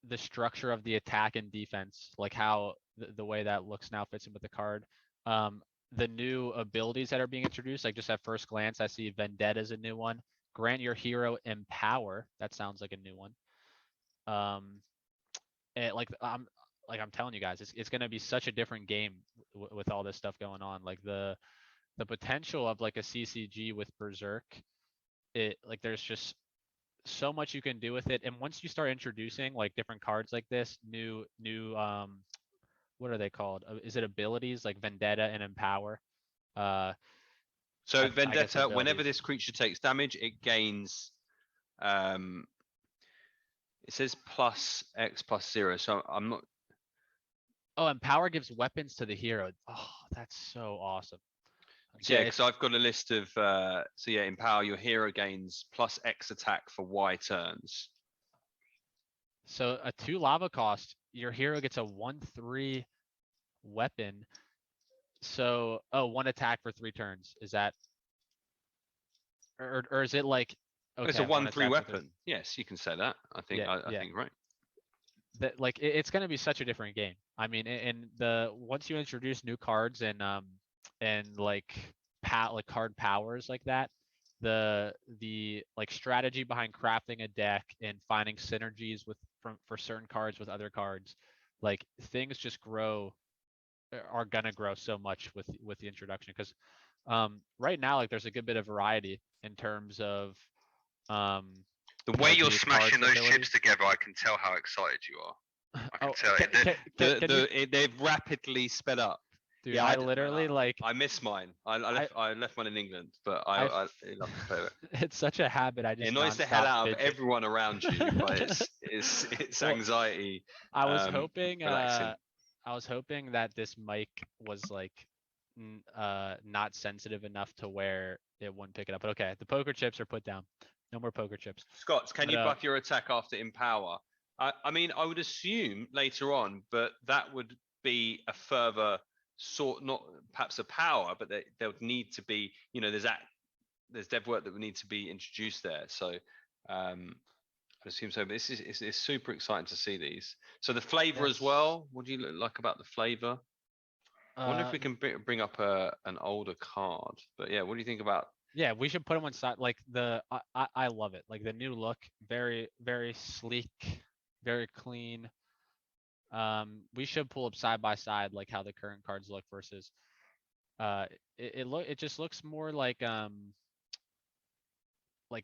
the structure of the attack and defense, like how the way that looks now fits in with the card. The new abilities that are being introduced, like just at first glance, I see Vendetta is a new one. Grant your hero Empower. That sounds like a new one. And I'm telling you guys, it's gonna be such a different game with all this stuff going on. Like the potential of like a CCG with Berserk, there's just so much you can do with it. And once you start introducing like different cards like this, new what are they called? Is it abilities like Vendetta and Empower? So Vendetta, whenever this creature takes damage, it gains it says plus X plus 0, so I'm not. Oh, Empower gives weapons to the hero. Oh, that's so awesome. Yeah, because I've got a list of Empower, your hero gains plus X attack for Y turns. So a 2 lava cost, your hero gets a 1/3 weapon. So 1 attack for 3 turns. Is that? or is it like? Okay, It's a one 1/3 attack for three. weapon. Yes, you can say that. I think Yeah, I yeah. think right. That like it's gonna be such a different game. I mean, in the once you introduce new cards and like like card powers like that, the like strategy behind crafting a deck and finding synergies with for certain cards with other cards, like things just are gonna grow so much with the introduction because right now like there's a good bit of variety in terms of um The way you're the smashing cards those abilities. chips together, I can tell how excited you are. I can Oh, tell can you- they've rapidly sped up. dude, Yeah, I d- literally like I miss mine. I left mine in England, but I love to play with it. it's such a habit. I It just annoys the hell nonstop out of fidget. everyone around you, but it's Well, anxiety. I was hoping relaxing. I was hoping that this mic was like not sensitive enough to where it wouldn't pick it up. But okay, the poker chips are put down. No more poker chips. Scott, can But, you buff your attack after empower? I mean, I would assume later on, but that would be a further sort, not perhaps a power, but there would need to be, there's dev work that would need to be introduced there. So I assume so. But it's super exciting to see these. So the flavor as well. What do you like about the flavor? I wonder if we can bring up an older card. But yeah, what do you think about? Yeah, we should put them on side. Like I love it. Like the new look, very very sleek, very clean. We should pull up side by side like how the current cards look versus. It just looks more like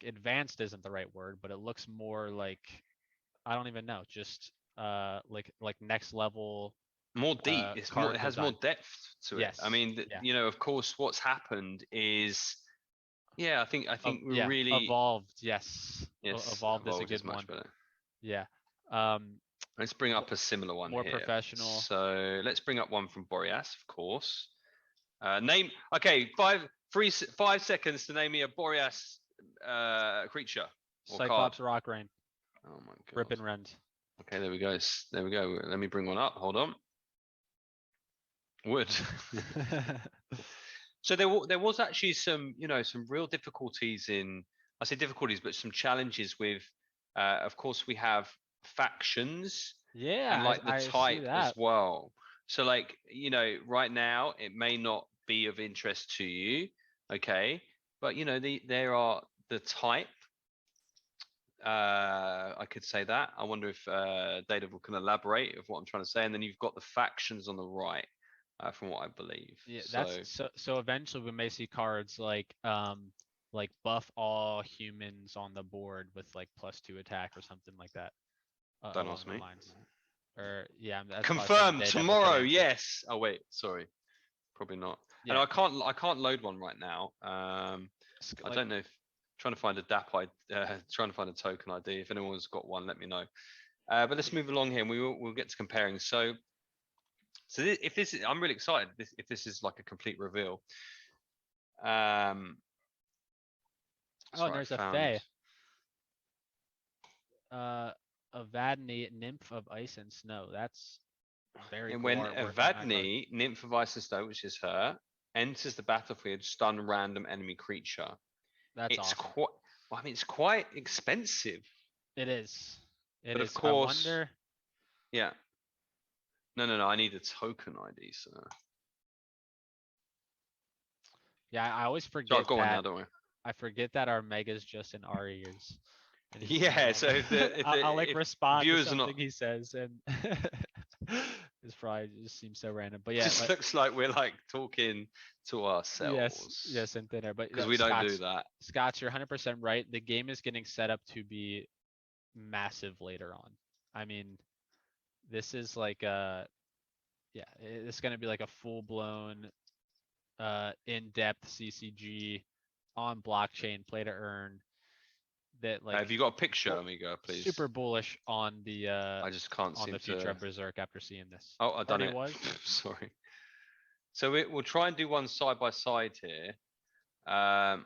advanced isn't the right word, but it looks more like I don't even know, just like next level. More deep. It's more. It has more depth to it. Yes. I mean, of course, what's happened is, I think we're really evolved. Yes. Yes, Evolved is a good much one. better. Yeah. Let's bring up a similar one more here. professional. So let's bring up one from Boreas, of course. Name. Okay, 5 seconds to name me a Boreas creature. Or Cyclops card. Rock Rain. Oh my god. Rip and Rend. Okay, there we go. There we go. Let me bring one up. Hold on. Wood. So there was actually some real difficulties I say difficulties, but some challenges with. Of course, we have factions. Yeah, and like the type as that. well. So like right now it may not be of interest to you, okay? But there are the type. I could say that. I wonder if Daredevil can elaborate of what I'm trying to say. And then you've got the factions on the right, from what I believe. Yeah, so eventually we may see cards like buff all humans on the board with like +2 attack or something like that. Don't ask me. Or that's confirmed tomorrow. Yes. Oh wait, sorry, probably not. Yeah. And I can't load one right now. I don't know if trying to find a trying to find a token ID. If anyone's got one, let me know. But let's move along here, and we'll get to comparing. So if this is, I'm really excited. If this is like a complete reveal. There's a Fae. Evadne, Nymph of Ice and Snow. That's very. And cool when artwork Evadne, Nymph of Ice and Snow, which is her, enters the battlefield, stun random enemy creature. That's awesome. It's quite expensive. It is. But of course. I wonder... Yeah. No. I need a token ID, sir. Yeah, I always forget. So I've got one now, don't we? I forget that our mega's just in our ears. Yeah, so I'll respond to something he says, and it's probably just seems so random. But yeah, just looks like we're like talking to ourselves. Yes, in thin air. But because we don't do that. Scott, you're 100% right. The game is getting set up to be massive later on. I mean, this is like it's gonna be like a full-blown, in-depth CCG on blockchain, play to earn. That like have you got a picture, amigo, please? Super bullish on the I just can't on seem the future of Berserk after seeing this. Oh, I done it. Was? Sorry. So we'll try and do one side by side here. I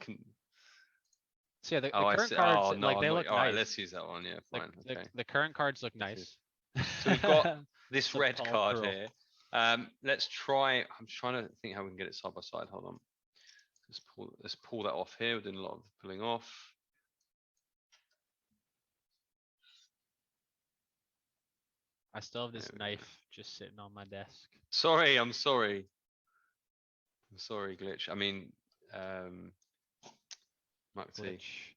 can. So yeah, the current cards they look nice. All right, let's use that one. Yeah, fine. The current cards look nice. So we've got this red card here. Let's try. I'm trying to think how we can get it side by side. Hold on. Let's pull that off here. We're doing a lot of pulling off. I still have this knife just sitting on my desk. Sorry, I'm sorry. I'm sorry, glitch. I mean, Glitch.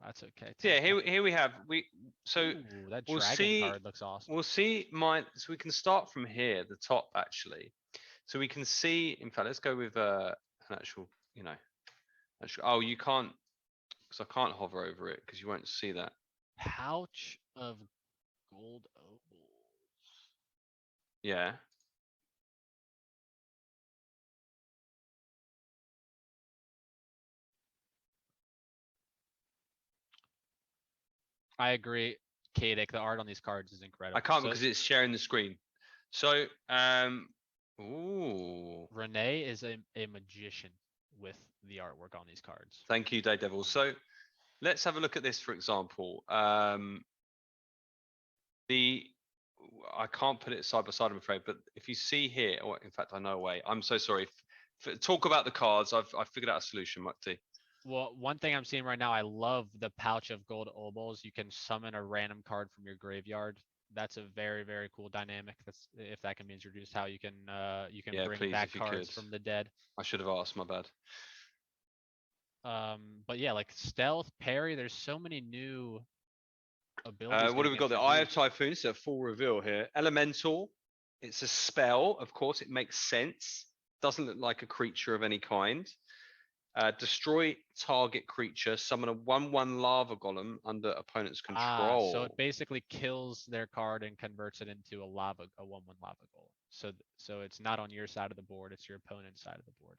That's okay. So yeah, here we have Ooh, that we'll dragon see. card looks awesome. We'll see so we can start from here, the top actually. So we can see. In fact, let's go with an actual. Oh, you can't, because I can't hover over it because you won't see that. Pouch of gold opals. Yeah. I agree, Kadek. The art on these cards is incredible. I can't because it's sharing the screen. So, ooh. Renee is a magician with the artwork on these cards. Thank you, Daredevil. So let's have a look at this, for example. I can't put it side by side, I'm afraid, but if you see here, or in fact, I know a way. I'm so sorry. Talk about the cards. I've figured out a solution, Mukti. Well, one thing I'm seeing right now, I love the pouch of gold opals. You can summon a random card from your graveyard. That's a very, very cool dynamic. That's if that can be introduced, how you can bring back cards from the dead. I should have asked, my bad. But yeah, like stealth, parry. There's so many new abilities. What have we got? The Eye of Typhoon. It's a full reveal here. Elemental. It's a spell. Of course, it makes sense. Doesn't look like a creature of any kind. Destroy target creature. Summon a 1/1 lava golem under opponent's control. So it basically kills their card and converts it into a 1/1 lava golem. So it's not on your side of the board. It's your opponent's side of the board.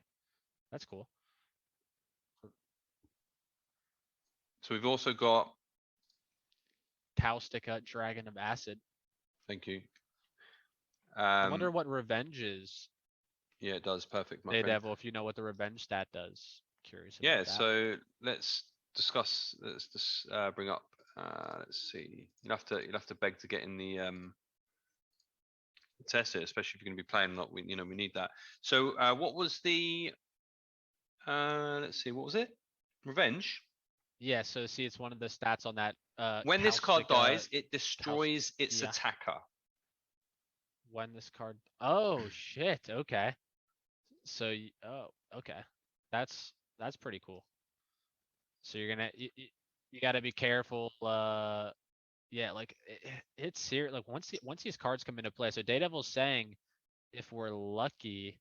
That's cool. So we've also got Caustica, Dragon of Acid. Thank you. I wonder what revenge is. Yeah, it does. Perfect, my Hey, friend. Devil, if you know what the revenge stat does. Curious about Yeah, that. so let's discuss. Let's just bring up. Let's see. You'll have to beg to get in the test it, especially if you're going to be playing a lot. We need that. So what was the? Let's see. What was it? Revenge. Yeah. So see, it's one of the stats on that. When this card dies, it destroys its attacker. When this card. Oh shit. Okay. So okay. That's pretty cool. So you're gonna you got to be careful. Yeah, like it's serious. Like once these cards come into play. So Daredevil's saying, if we're lucky,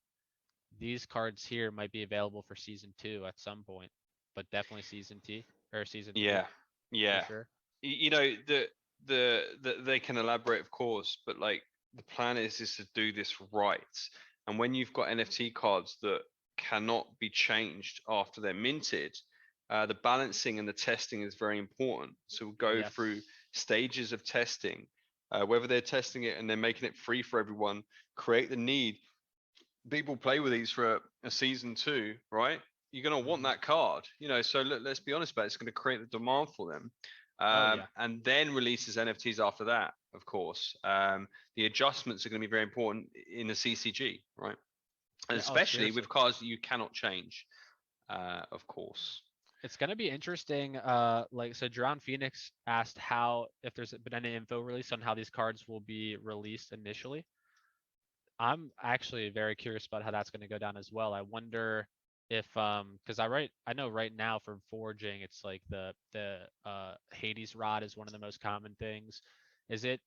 these cards here might be available for season 2 at some point, but definitely season T or season 3. Yeah. Sure. They can elaborate, of course, but like the plan is to do this right. And when you've got NFT cards that cannot be changed after they're minted, the balancing and the testing is very important. So we'll go through stages of testing, whether they're testing it and they're making it free for everyone, create the need. People play with these for a season 2, right? You're going to want that card, so let's be honest about it. It's going to create the demand for them. And then releases NFTs after that, of course. The adjustments are going to be very important in the CCG, right? And especially with cards that you cannot change, of course. It's going to be interesting. So Drown Phoenix asked if there's been any info released on how these cards will be released initially. I'm actually very curious about how that's going to go down as well. I wonder if because I know right now for forging, it's like the Hades rod is one of the most common things. Is it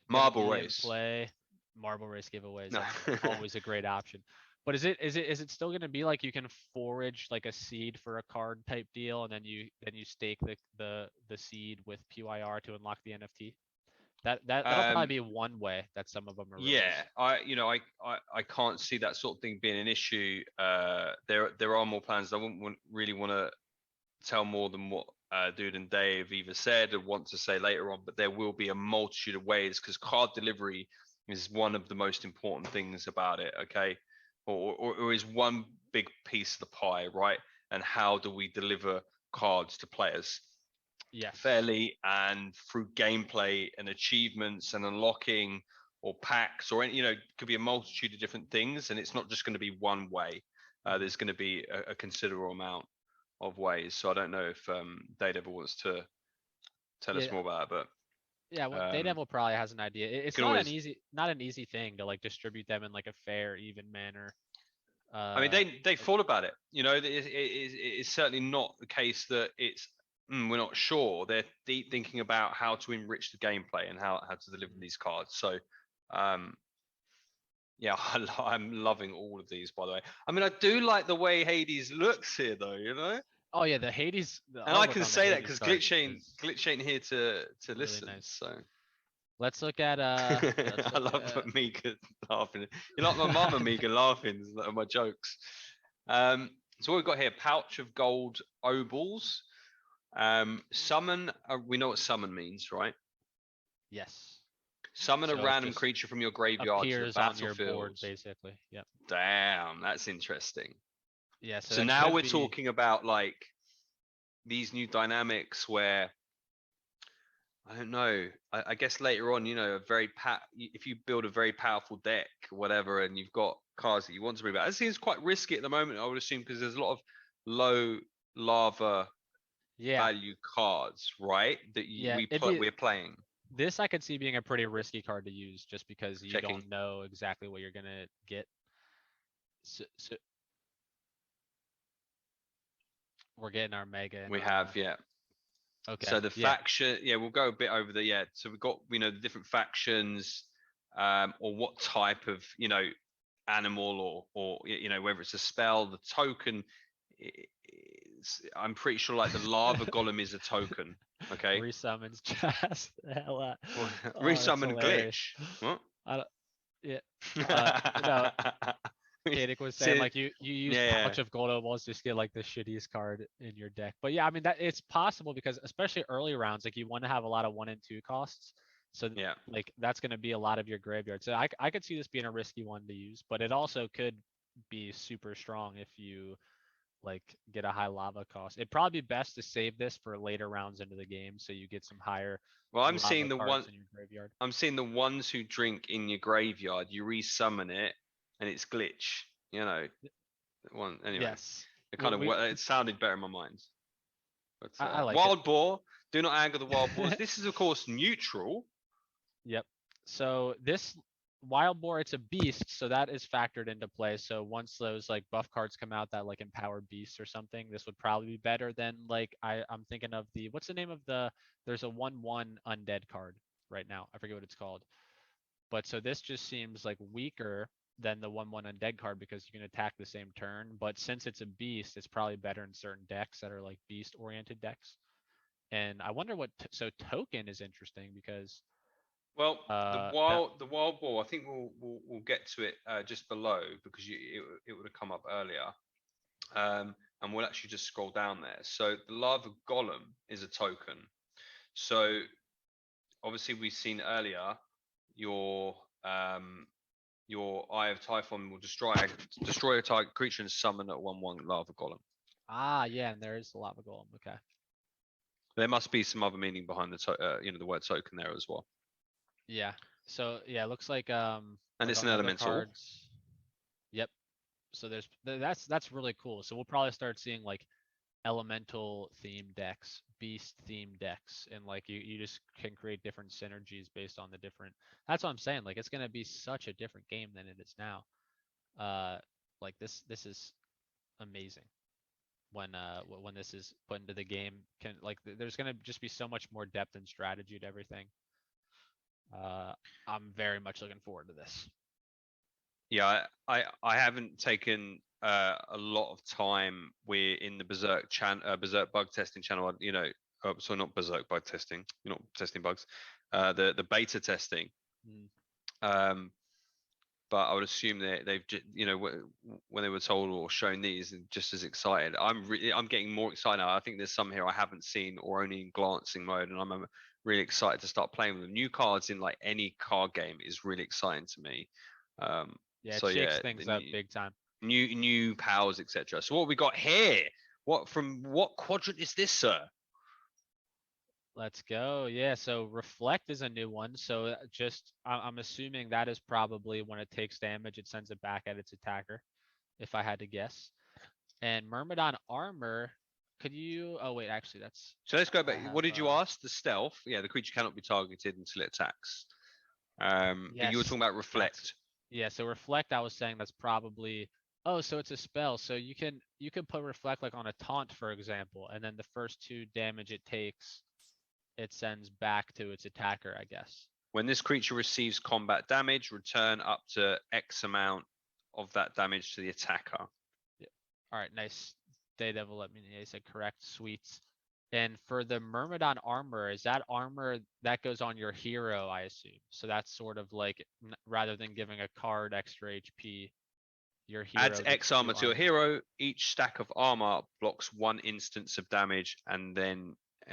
Marble race play? Marble race giveaways. No. Always a great option. But is it still going to be like you can forage like a seed for a card type deal, and then you stake the seed with PYR to unlock the NFT? That'll probably be one way that some of them are released. I can't see that sort of thing being an issue. There are more plans. I wouldn't really want to tell more than what Dude and Dave either said or want to say later on, but there will be a multitude of ways, because card delivery is one of the most important things about it. Okay. Or is one big piece of the pie, right? And how do we deliver cards to players? Yes. Fairly and through gameplay and achievements and unlocking packs or any, could be a multitude of different things, and it's not just going to be one way. There's going to be a considerable amount of ways. So I don't know if Daredevil wants to tell us more about it, but yeah, well, Daredevil probably has an idea. It's not an easy thing to like distribute them in like a fair, even manner. I mean, they thought about it. It's certainly not the case that it's we're not sure. They're deep thinking about how to enrich the gameplay and how to deliver these cards. So, yeah, I'm loving all of these. By the way, I mean, I do like the way Hades looks here, though. Oh yeah, the Hades. And I can say that because Glitch ain't here to really listen. Nice. So let's look at. I love Amiga laughing. You like my mum, Amiga, laughing at my jokes. So what we've got here: pouch of gold obols. Summon. We know what summon means, right? Yes. Summon a random creature from your graveyard to the battlefield. On your board, basically. Yep. Damn, that's interesting. Yeah. So now we're talking about like these new dynamics where I don't know. I guess later on, if you build a very powerful deck or whatever, and you've got cards that you want to bring back, it seems quite risky at the moment. I would assume because there's a lot of low lava value cards, right? That we're playing. This I could see being a pretty risky card to use just because you don't know exactly what you're gonna get. So we're getting our mega. We have, Okay. So the faction, we'll go a bit over the So we've got the different factions, or what type of animal or whether it's a spell, the token. I'm pretty sure like the lava golem is a token. Okay. Resummons just hell out. Resummon glitch. What? No. Kadik was saying like you use a bunch of gold obols just get like the shittiest card in your deck. But yeah, I mean that it's possible because especially early rounds, like you want to have a lot of 1 and 2 costs. So like that's going to be a lot of your graveyard. So I could see this being a risky one to use, but it also could be super strong if you like get a high lava cost. It'd probably be best to save this for later rounds into the game so you get some higher. Well, I'm seeing the one in your graveyard. I'm seeing the ones who drink in your graveyard. You resummon it, and it's glitch. One anyway. Yes. It kind of it sounded better in my mind. But I like wild boar. Do not anger the wild boars. This is of course neutral. Yep. So this wild boar, it's a beast, so that is factored into play. So once those like buff cards come out that like empower beasts or something, this would probably be better than like I'm thinking of what's the name of there's a 1/1 undead card right now. I forget what it's called. But so this just seems like weaker than the 1/1 undead card because you can attack the same turn. But since it's a beast, it's probably better in certain decks that are like beast oriented decks. And I wonder what so token is interesting because well, the wild boar. I think we'll get to it just below because it would have come up earlier, and we'll actually just scroll down there. So the lava golem is a token. So obviously we've seen earlier your Eye of Typhon will destroy a target creature and summon a 1/1 lava golem. Yeah, and there is the lava golem. Okay. There must be some other meaning behind the word token there as well. Yeah. So yeah, it looks like and it's an elemental. Cards. Yep. So that's really cool. So we'll probably start seeing like elemental themed decks, beast themed decks, and like you just can create different synergies based on the different. That's what I'm saying. Like it's gonna be such a different game than it is now. Like this is amazing. When this is put into the game, there's gonna just be so much more depth and strategy to everything. I'm very much looking forward to this. Yeah, I haven't taken a lot of time. We're in the Berserk bug testing channel. So not Berserk bug testing. You're not testing bugs. The beta testing. But I would assume they've just, when they were told or shown these, just as excited. I'm getting more excited now. I think there's some here I haven't seen or only in glancing mode, and I'm really excited to start playing with them. New cards in like any card game is really exciting to me. It shakes things up big time. New powers, etc. So what we got here? What quadrant is this, sir? Let's go. Yeah, so reflect is a new one. So I'm assuming that is probably when it takes damage, it sends it back at its attacker, if I had to guess. And Myrmidon Armor, could you? Oh wait, actually that's. So let's go I back. have, What did you ask? The stealth? Yeah, the creature cannot be targeted until it attacks. But you were Yes, talking about that's reflect. yeah. So reflect, I was saying that's probably. Oh, so it's a spell. So you can put reflect like on a taunt, for example, and then the first 2 damage it takes, it sends back to its attacker, I guess. When this creature receives combat damage, return up to X amount of that damage to the attacker. Yeah. All right, nice. Daredevil let me know. He said correct. Sweet. And for the Myrmidon armor, is that armor that goes on your hero, I assume? So that's sort of like rather than giving a card extra HP, your hero Adds gets X 2 armor to your armor. hero. Each stack of armor blocks 1 instance of damage and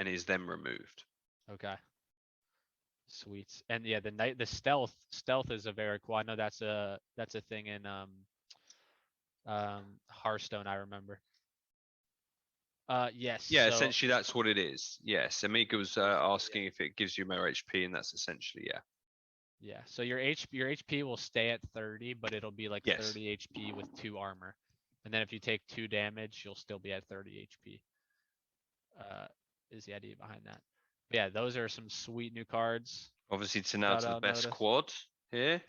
is then removed. Okay. Sweet. And yeah, the stealth is a very cool. I know that's a thing in Hearthstone, I remember. Yes. Yeah, So essentially that's what it is. Yes, Amiga was asking if it gives you more HP, and that's essentially yeah, so your HP will stay at 30, but it'll be like Yes. 30 HP with 2 armor. And then if you take 2 damage, you'll still be at 30 HP. Is the idea behind that. But yeah, those are some sweet new cards. Obviously, to now to the I'll best notice. quad here.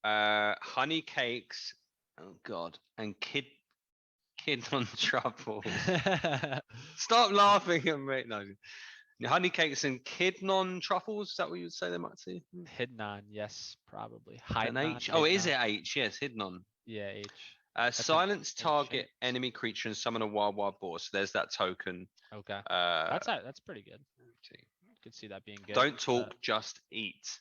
Honey cakes. Oh God, and kid on truffles. Stop laughing at me. No, honey cakes and kidnon truffles. Is that what you would say they might see? Hidnon, yes, probably. An Hidnon, H. Oh, is Hidnon. it H? Yes, hidnon. Yeah, H. Silence target enchant. enemy creature and summon a wild boar. So there's that token. Okay. Uh, That's pretty good. Could see that being good. Don't talk, just eat.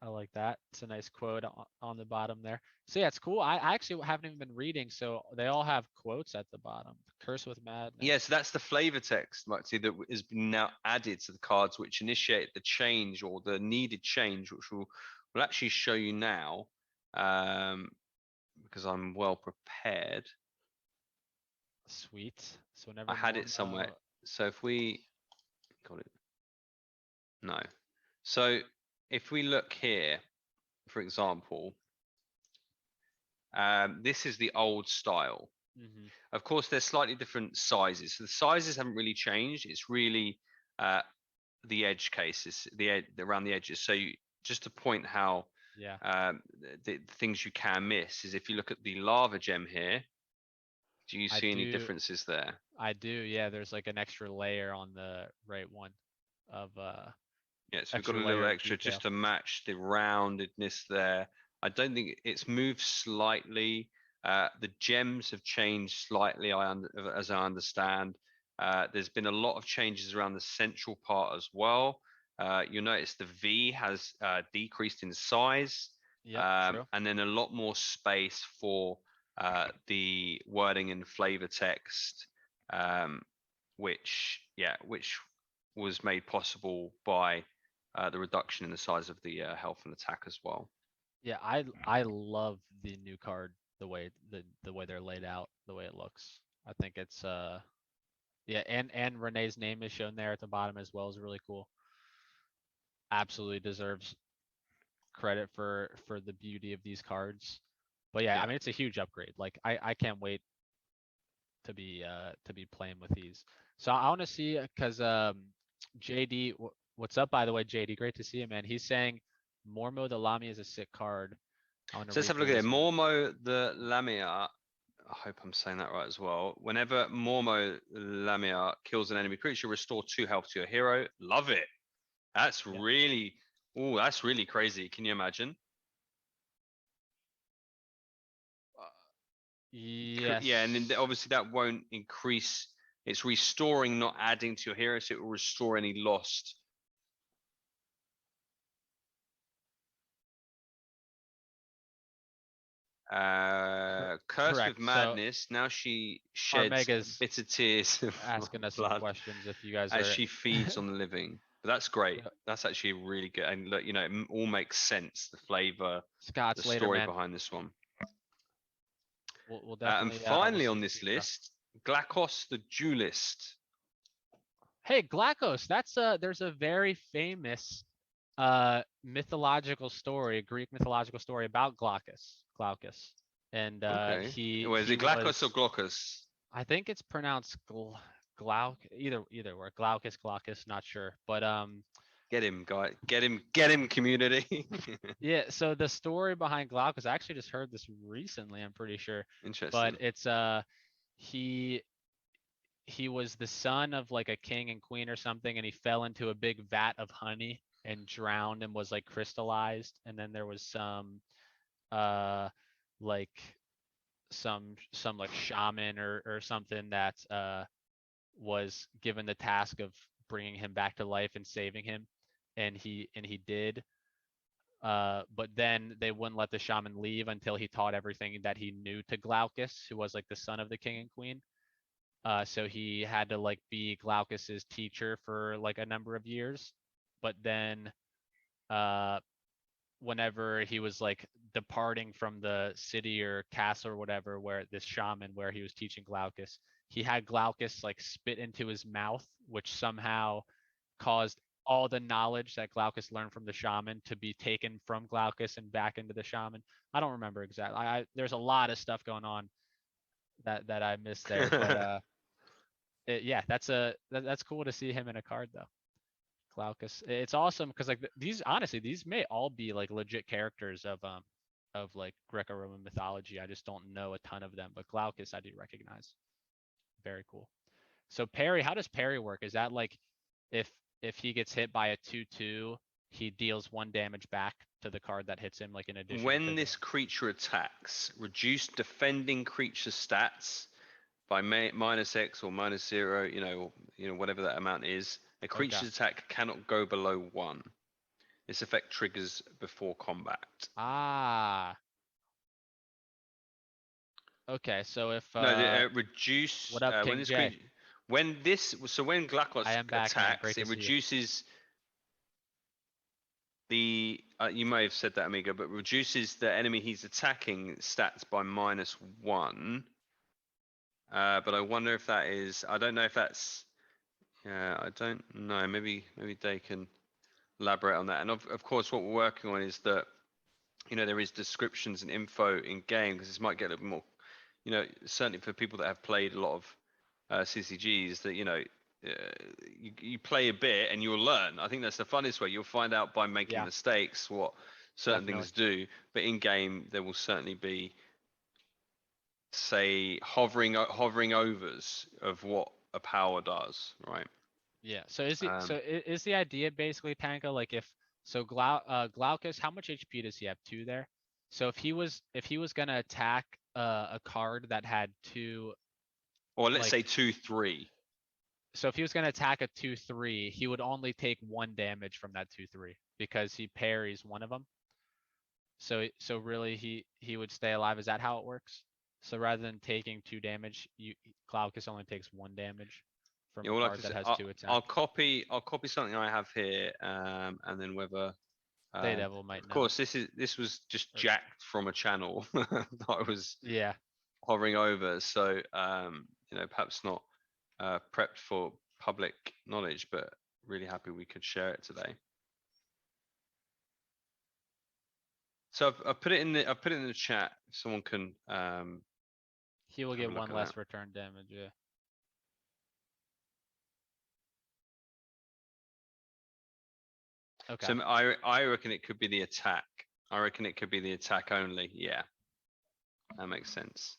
I like that. It's a nice quote on the bottom there. So yeah, it's cool. I actually haven't even been reading, so they all have quotes at the bottom. Curse with madness. Yes, that's the flavor text, Maxi, that has been now added to the cards, which initiate the change or the needed change, which we'll actually show you now, because I'm well prepared. Sweet. So whenever I had it somewhere. So if we got it, no. So if we look here, for example, this is the old style. Mm-hmm. Of course, there's slightly different sizes. So the sizes haven't really changed. It's really the edge cases, around the edges. So just to point how the things you can miss is if you look at the lava gem here. Do you see any differences there? I do. Yeah, there's like an extra layer on the right one of Yeah, so we've got a little extra just to match the roundedness there. I don't think it's moved slightly. The gems have changed slightly, as I understand. There's been a lot of changes around the central part as well. You'll notice the V has decreased in size. True. And then a lot more space for the wording and flavor text, which was made possible by the reduction in the size of the health and attack as well. Yeah, I love the new card, the way they're laid out, the way it looks. I think it's and Renee's name is shown there at the bottom as well, is really cool. Absolutely deserves credit for the beauty of these cards. But yeah, I mean it's a huge upgrade. Like I can't wait to be playing with these. So I want to see, because JD, what's up, by the way, JD? Great to see you, man. He's saying Mormo the Lamia is a sick card. So let's have a look at it. Mormo the Lamia. I hope I'm saying that right as well. Whenever Mormo Lamia kills an enemy creature, restore 2 health to your hero. Love it. That's really crazy. Can you imagine? Yes. Yeah, and then obviously that won't increase. It's restoring, not adding to your hero, so it will restore any lost. Curse with madness. So now she sheds bitter tears. Asking us some questions if you guys as she feeds on the living. But that's great. That's actually really good. And look, it all makes sense. The flavor, the story behind this one. We'll definitely, and finally on this list, Glacos the Duelist. Hey, Glacos, there's a very famous mythological story, Greek mythological story about Glaucus. And Okay. he Well, is he it Glacos or was, Glaucus? I think it's pronounced either word, Glaucus, not sure. But Get him, guy. Get him, community. yeah, so the story behind Glaucus, I actually just heard this recently, I'm pretty sure. But Interesting. it's he he was the son of like a king and queen or something, and he fell into a big vat of honey and drowned and was like crystallized. And then there was some uh like some like shaman or something that was given the task of bringing him back to life and saving him, and he did. But then they wouldn't let the shaman leave until he taught everything that he knew to Glaucus, who was like the son of the king and queen. So he had to like be Glaucus's teacher for like a number of years. But then uh whenever he was like departing from the city or castle or whatever, where this shaman where he was teaching Glaucus, he had Glaucus like spit into his mouth, which somehow caused all the knowledge that Glaucus learned from the shaman to be taken from Glaucus and back into the shaman. I don't remember exactly. There's a lot of stuff going on that I missed there, but yeah, that's cool to see him in a card though. Glaucus. It's awesome because like these honestly these may all be like legit characters of like Greco-Roman mythology. I just don't know a ton of them, but Glaucus I do recognize. Very cool. So parry, how does parry work? Is that like if if he gets hit by a 2/2, he deals 1 damage back to the card that hits him, like in addition to When this creature attacks, reduce defending creature stats by -X or -0. Whatever that amount is. A creature's attack cannot go below 1. This effect triggers before combat. Ah. Okay, so if reduce what up, when King this J? creature when Glacos I am back, man. attacks, Great to it see you. reduces the you may have said that, Amigo, but reduces the enemy he's attacking stats by -1. But I wonder if that is. I don't know if that's. Yeah, I don't know. Maybe they can elaborate on that. And of course, what we're working on is that there is descriptions and info in game, because this might get a little more. Certainly for people that have played a lot of CCGs, that you play a bit and you'll learn. I think that's the funnest way. You'll find out by making Yeah. mistakes what certain things do. But in game, there will certainly be, say, hovering overs of what a power does, right? Yeah. So is the idea basically, Panka, like if so Glaucus, how much HP does he have? 2 there. So if he was gonna attack a card that had 2, or let's say like 2/3. so if he was gonna attack a 2/3, he would only take 1 damage from that 2/3 because he parries one of them. So really he would stay alive. Is that how it works? So rather than taking 2 damage, Glaucus only takes 1 damage from Yeah, a well, like card I that said, has 2 attacks. I'll copy something I have here, and then whether. Daredevil might Of know. course, this was just jacked from a channel that I was Yeah. hovering over, so perhaps not prepped for public knowledge, but really happy we could share it today. So I've put it in the chat. If someone can. He will have a get look 1 at less that. return damage. Yeah. Okay. So I reckon it could be the attack. I reckon it could be the attack only. Yeah, that makes sense.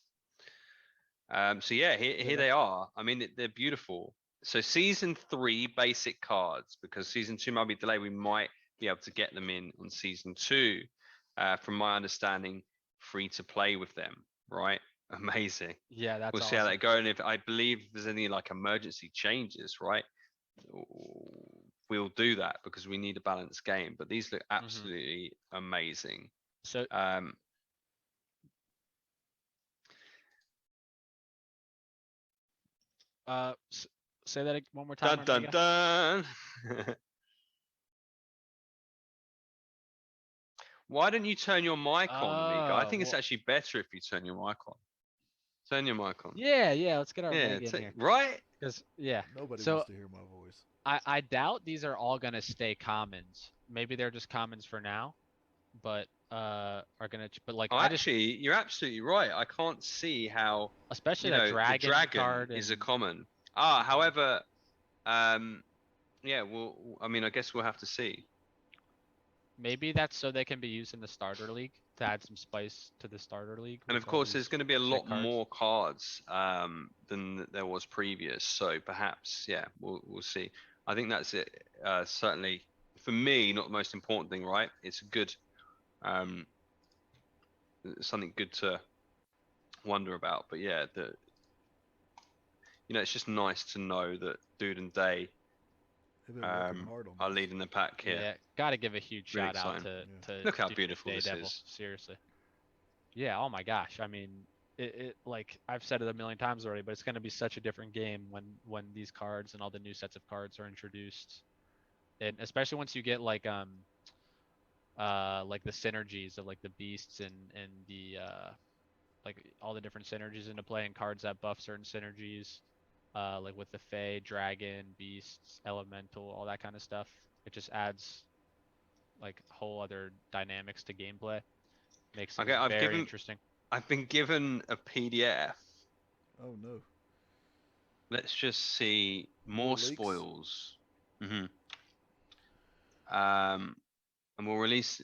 So yeah, here they are. I mean, they're beautiful. So season 3 basic cards, because season 2 might be delayed. We might be able to get them in on season 2. From my understanding, free to play with them. Right? Amazing. Yeah, that's We'll see how that go. And if I believe there's any like emergency changes, right? We'll do that, because we need a balanced game. But these look absolutely amazing. So say that one more time. Dun dun dun. Why don't you turn your mic on, Amigo? I think it's actually better if you turn your mic on. Turn your mic on. Yeah, let's get our mic in here. Right? Because yeah, Nobody so wants to hear my voice. I doubt these are all gonna stay commons. Maybe they're just commons for now, but are gonna. But like Oh, I just, actually, you're absolutely right. I can't see how, especially you that know, the dragon dragon card is a and common. However, yeah, I mean, I guess we'll have to see. maybe that's so they can be used in the starter league to add some spice to the starter league. And with of all course, there's these going to be a sick lot cards. more cards than there was previous. So perhaps, yeah, we'll see. I think that's it. Certainly, for me, not the most important thing, right? It's good, um, something good to wonder about. But yeah, it's just nice to know that Dude and Day They've been working hard on are this. leading the pack here. Yeah, gotta give a huge Really shout out exciting. to Look how Dude beautiful this Daredevil. is. Seriously. Yeah. Oh my gosh. I mean, it like I've said it a million times already, but it's gonna be such a different game when these cards and all the new sets of cards are introduced, and especially once you get like the synergies of like the beasts and the like all the different synergies into play and cards that buff certain synergies, like with the Fae, Dragon, Beasts, Elemental, all that kind of stuff. It just adds like whole other dynamics to gameplay. Makes Okay, things very interesting. I've been given a PDF. Oh no. Let's just see More more leaks? spoils. And we'll release.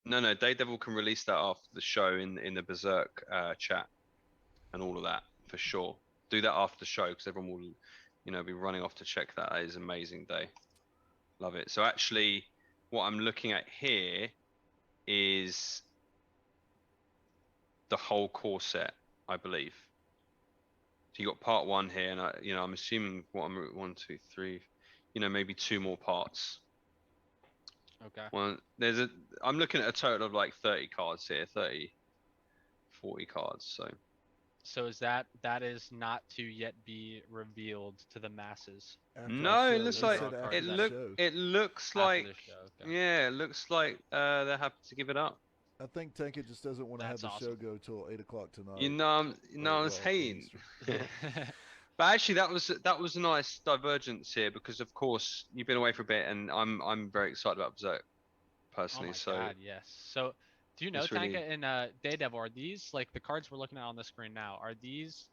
No, Daredevil can release that after the show in the Berserk chat and all of that for sure. Do that after the show because everyone will, be running off to check that. That is amazing day. Love it. So actually, what I'm looking at here is the whole core set, I believe. So you got part one here, and I'm assuming one, two, three, maybe two more parts. Okay. Well, I'm looking at a total of like 30 cards here, 30, 40 cards. So is that is not to yet be revealed to the masses After No, the it show. looks They like said after it the look- show. it looks after like the show? Okay. yeah, it looks like they're happy to give it up. I think Tankett just doesn't want to have That's the show awesome. go till 8 o'clock tonight. I'm well, hating. Eastern. But actually, that was a nice divergence here because of course you've been away for a bit, and I'm very excited about Berserk Oh personally. my So god, yes. So, do you know, it's really- Tanka and Daredevil, are these like the cards we're looking at on the screen now? Are these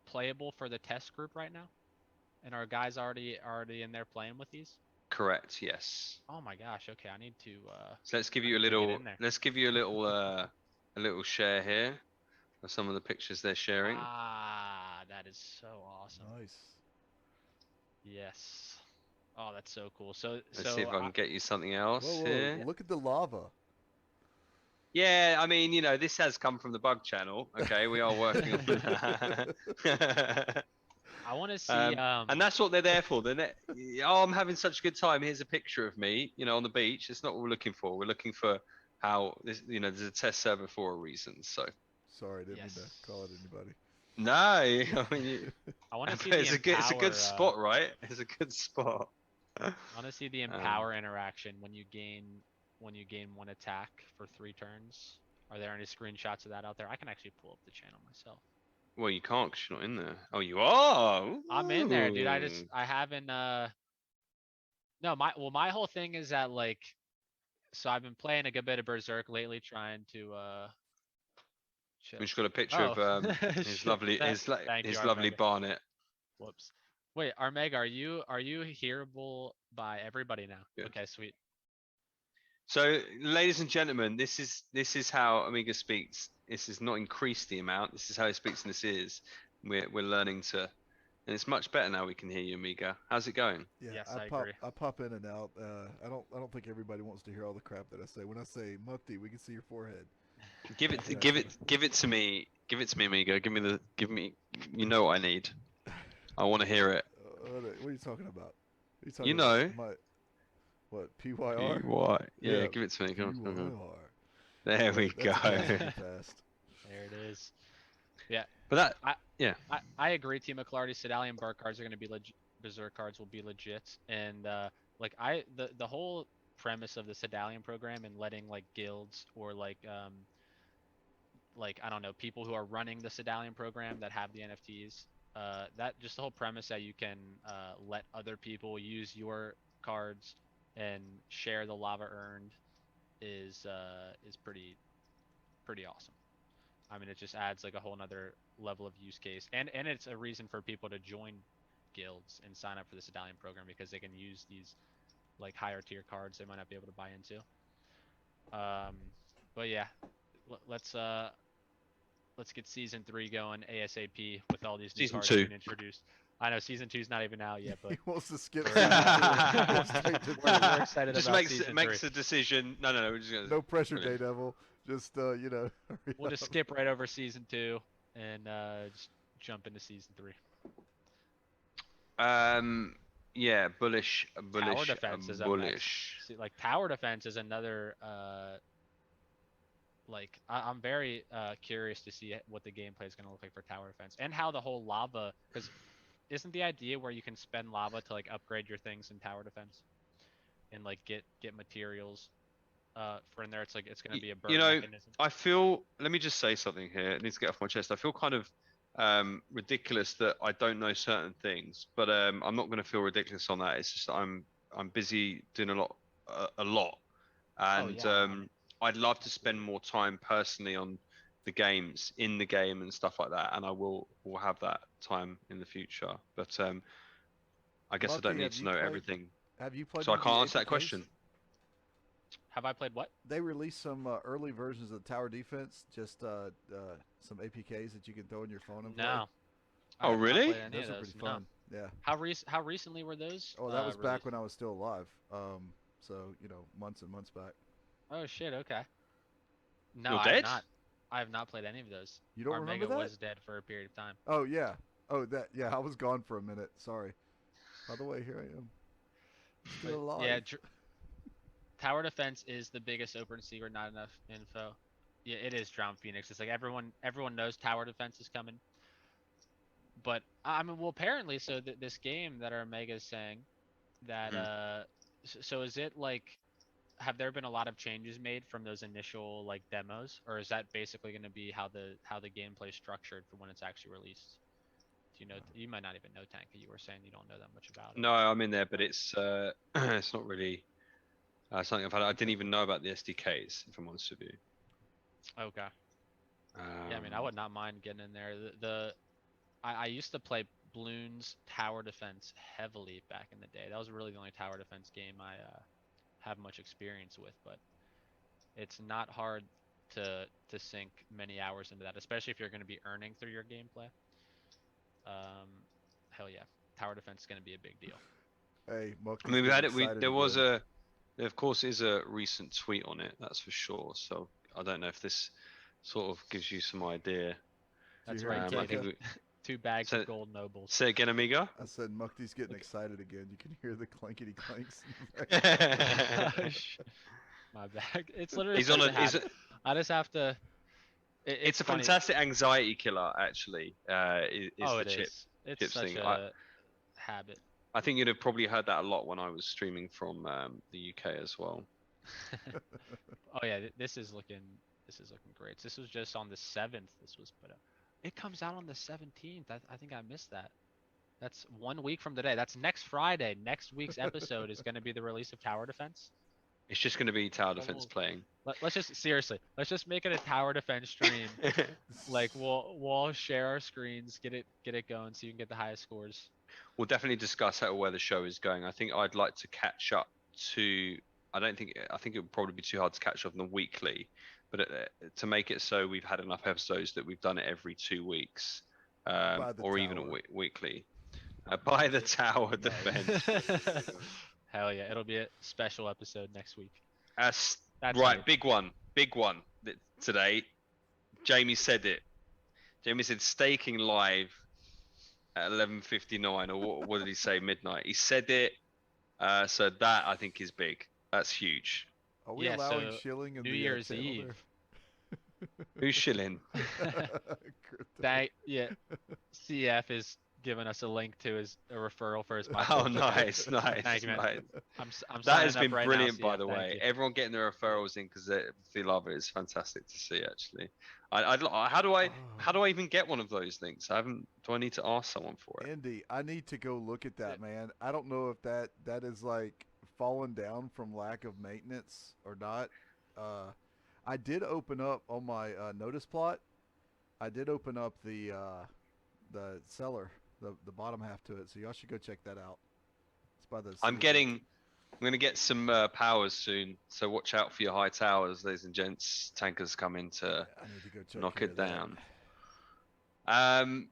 playable for the test group right now? And are guys already in there playing with these? correct, yes. Oh my gosh. Okay, I need to. So let's give I you a need to get little in there. let's give you a little share here of some of the pictures they're sharing. Ah, that is so awesome. Nice. Yes. Oh, that's so cool. So, Let's see if I can get you something else Whoa, here. look at the lava. Yeah, I mean, this has come from the bug channel. Okay, we are working on that. I want to see. And that's what they're there for. Oh, I'm having such a good time. Here's a picture of me, on the beach. It's not what we're looking for. We're looking for how this, there's a test server for a reason. So Sorry, didn't mean Yes. to call it anybody. no, I mean, I want to see it's the it's a good Empower, spot, right? It's a good spot. I want to see the Empower interaction when you gain one attack for 3 turns. Are there any screenshots of that out there? I can actually pull up the channel myself. Well, you can't because you're not in there. Oh, you are. I'm in there, dude. I Ooh. haven't no, my whole thing is that like, so I've been playing a good bit of Berserk lately, trying to chill. We just got a picture of his Shit. lovely Thank you, lovely Armega. Barnet. Whoops. Wait, Armega, are you hearable by everybody now? Good. Okay, sweet. So, ladies and gentlemen, this is how Amiga speaks. This is not increased the amount. This is how he speaks in this ears. We're learning to, and it's much better now. We can hear you, Amiga. How's it going? Yeah, Yes, I I pop agree. I pop in and out. I don't think everybody wants to hear all the crap that I say. When I say Mufti, we can see your forehead. Give Yeah. it to me. Give it to me, Amiga. Give me. You know what I need. I want to hear it. What are you talking about? Are you You talking know. about what PYR? What? Yeah, Yeah, give it to me. Come on. PYR. There we go. That's fast. There it is. But that I agree, Team McClarty. Sedalian Bark cards are going to be legit. Berserk cards will be legit, and like the whole premise of the Sedalian program and letting like guilds or like I don't know, people who are running the Sedalian program that have the NFTs that just the whole premise that you can let other people use your cards and share the lava earned is pretty awesome. I mean, it just adds like a whole nother level of use case, and it's a reason for people to join guilds and sign up for the Stallion program because they can use these like higher tier cards they might not be able to buy into. But yeah, let's get season 3 going ASAP with all these new Season cards 2. being introduced. I know season 2's not even out yet, but He wants to skip we're, season two. He wants straight to we're two. excited Just about makes season 3. makes a decision. No, we're just gonna. No pressure, Brilliant. Daredevil. Just you know. hurry We'll just up. skip right over season 2 and just jump into season 3. Yeah, bullish, Tower defense is up next. bullish. See, like tower defense is another like I'm very curious to see what the gameplay is going to look like for tower defense and how the whole lava, because isn't the idea where you can spend lava to like upgrade your things in tower defense and like get materials for in there? It's like it's going to be a burn You know, mechanism. I feel. Let me just say something here. It needs to get off my chest. I feel kind of ridiculous that I don't know certain things, but I'm not going to feel ridiculous on that. It's just I'm busy doing a lot, and yeah, I mean, I'd love to spend more time personally on the games in the game and stuff like that, and I will have that time in the future. But I guess I Mufti, don't need have to you know played- everything, Have you played? so I any of can't the answer that APKs? question. have I played what? They released some early versions of tower defense, just some APKs that you can throw on your phone and play. No. I Oh, have not really? played any Those of are those. pretty No. fun. Yeah. How recently were those? Oh, that was back released? when I was still alive. So months and months back. Oh shit. Okay. No, You're I dead? have not. I have not played any of those. You don't remember Armega that? was dead for a period of time. Oh yeah. Oh that. Yeah, I was gone for a minute. Sorry. By the way, here I am. Still alive. Yeah, tower defense is the biggest open secret. Not enough info. Yeah, it is Drown Phoenix. It's like everyone knows tower defense is coming. But I mean, well, apparently, so this game that Armega is saying that so is it like, have there been a lot of changes made from those initial like demos, or is that basically going to be how the gameplay is structured for when it's actually released? Do you know? You might not even know, Tanka. You were saying you don't know that much about it. No, I'm in there, but it's it's not really something I've had. I didn't even know about the SDKs, if I'm honest with you. Okay. Yeah, I mean, I would not mind getting in there. I used to play Bloons tower defense heavily back in the day. That was really the only tower defense game I have much experience with, but it's not hard to sink many hours into that, especially if you're going to be earning through your gameplay. Hell yeah, tower defense is going to be a big deal. Hey, I mean, we had it. There of course is a recent tweet on it. That's for sure. So I don't know if this sort of gives you some idea. That's you right, hear I think Kato. 2 bags So- of gold nobles. Say again, Amiga. I said Mukti's getting Okay. excited again. You can hear the clankety clanks. My bag. It's literally He's such on a a. He's habit. I just have to. it's a funny. fantastic anxiety killer, actually. Is Oh, the it chip. is. It's chip such thing. a habit. I think you'd have probably heard that a lot when I was streaming from the UK as well. Oh yeah, this is looking great. This was just on the 7th. This was put up. It comes out on the 17th. I think I missed that. That's 1 week from today. That's next Friday. Next week's episode is going to be the release of Tower Defense. It's just going to be tower defense Oh. playing. Let's just make it a Tower Defense stream. Like we'll all share our screens, get it going, so you can get the highest scores. We'll definitely discuss how where the show is going. I think I'd like to catch up to. I think it would probably be too hard to catch up on the weekly, but to make it so we've had enough episodes that we've done it every 2 weeks, By the or even a tower. weekly. By the tower Nice. defense. Hell yeah, it'll be a special episode next week. That's That's right, hype. big one today. Jamie said it. Jamie said staking live at 11:59, or what did he say? Midnight. He said it. So that I think is big. That's huge. Are we Yeah, allowing so shilling in New the Year's channel Eve. Who's shilling? there? Crypto. Yeah, CF is giving us a link to a referral for his Oh, microphone. nice, nice, Thank you, man. nice. I'm That signing has up been right brilliant, now, so by yeah, the thank way. you. Everyone getting their referrals in because the lava is fantastic to see. Actually, how do I even get one of those links? I haven't. Do I need to ask someone for it? Andy, I need to go look at that, man. I don't know if that is like fallen down from lack of maintenance or not. I did open up on my notice plot. I did open up the cellar, the bottom half to it. So y'all should go check that out. It's by the. I'm going to get some powers soon, so watch out for your high towers, ladies and gents. Tankers coming to I need to go check knock care it of that. down.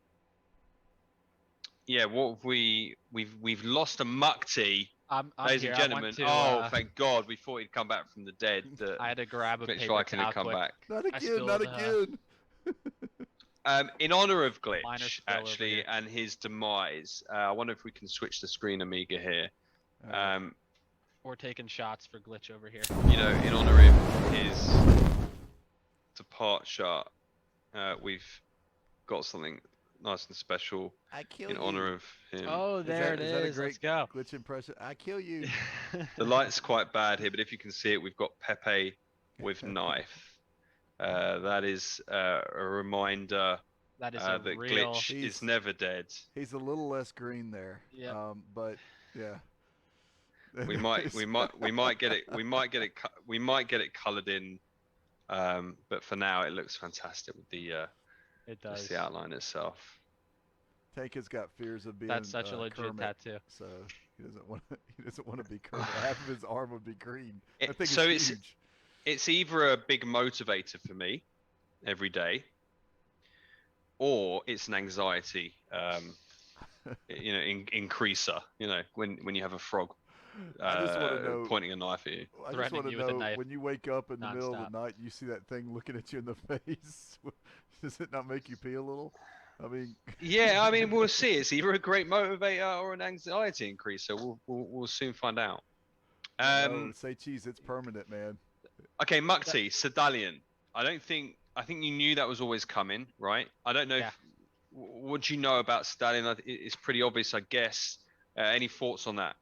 Yeah, what have we've lost a Mukti, I'm ladies here. and gentlemen. Thank God, we thought he'd come back from the dead. I had to grab a Glitch paper Viking towel had come quick. back. Not I again, not spilled, again. In honor of Minor Glitch, spill over actually, here. and his demise, I wonder if we can switch the screen, Amiga, here. We're taking shots for Glitch over here. You know, in honor of his departure, we've got something nice and special I kill in you. honor of him. Oh, there it Is that a is. great Let's go. glitch impression? I kill you. The light's quite bad here, but if you can see it, we've got Pepe with knife. That is a reminder That is that a real. Glitch He's- is never dead. He's a little less green there. Yep. But yeah. We might get it colored in, but for now it looks fantastic with It just does. the outline itself. Tank has got fears of being That's such a legit Kermit, tattoo. so he doesn't want to be Kermit. Half of his arm would be green. I think So it's huge. it's either a big motivator for me every day, or it's an anxiety, increaser. You know, when you have a frog I just want to know. pointing a knife at you. I just threatening want to you with a know knife when you wake up in the middle of nonstop. the night, and you see that thing looking at you in the face. Does it not make you pee a little? I mean. Yeah, I mean, we'll see. It's either a great motivator or an anxiety increaser. We'll soon find out. No, say cheese. It's permanent, man. Okay, Mukti, Sedalian. I think you knew that was always coming, right? I don't know. Yeah. What do you know about Sedalian? It's pretty obvious, I guess. Any thoughts on that?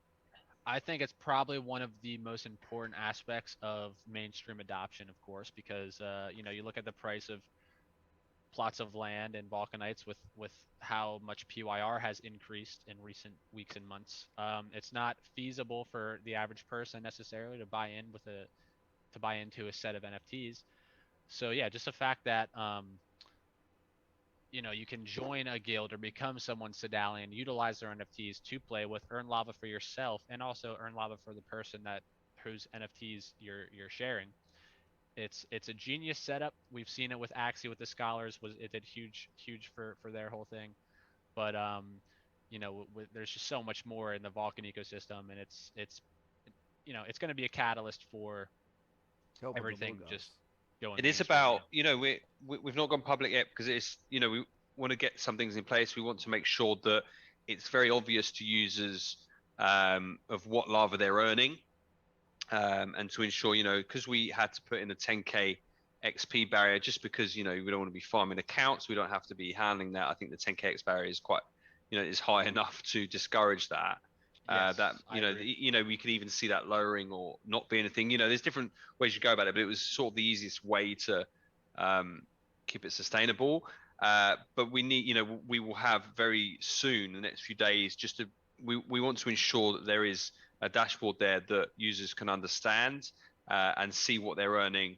I think it's probably one of the most important aspects of mainstream adoption, of course, because you look at the price of plots of land and Vulcanites with how much PYR has increased in recent weeks and months. It's not feasible for the average person necessarily to buy into a set of NFTs. So yeah, just the fact that you can join a guild or become someone's Sedalian, utilize their NFTs to play with, earn lava for yourself, and also earn lava for the person whose NFTs you're sharing. It's a genius setup. We've seen it with Axie with the scholars. It did huge for their whole thing, but there's just so much more in the Vulcan ecosystem, and it's going to be a catalyst for Helping the everything little just guys. going. It is mainstream, about, we've not gone public yet because it's, we want to get some things in place. We want to make sure that it's very obvious to users of what lava they're earning, and to ensure, because we had to put in a 10k XP barrier just because, we don't want to be farming accounts. We don't have to be handling that. I think the 10k X barrier is quite, is high enough to discourage that. Yes, I agree. We could even see that lowering or not being a thing. There's different ways you go about it, but it was sort of the easiest way to keep it sustainable. But we need, we will have very soon, the next few days, we want to ensure that there is a dashboard there that users can understand and see what they're earning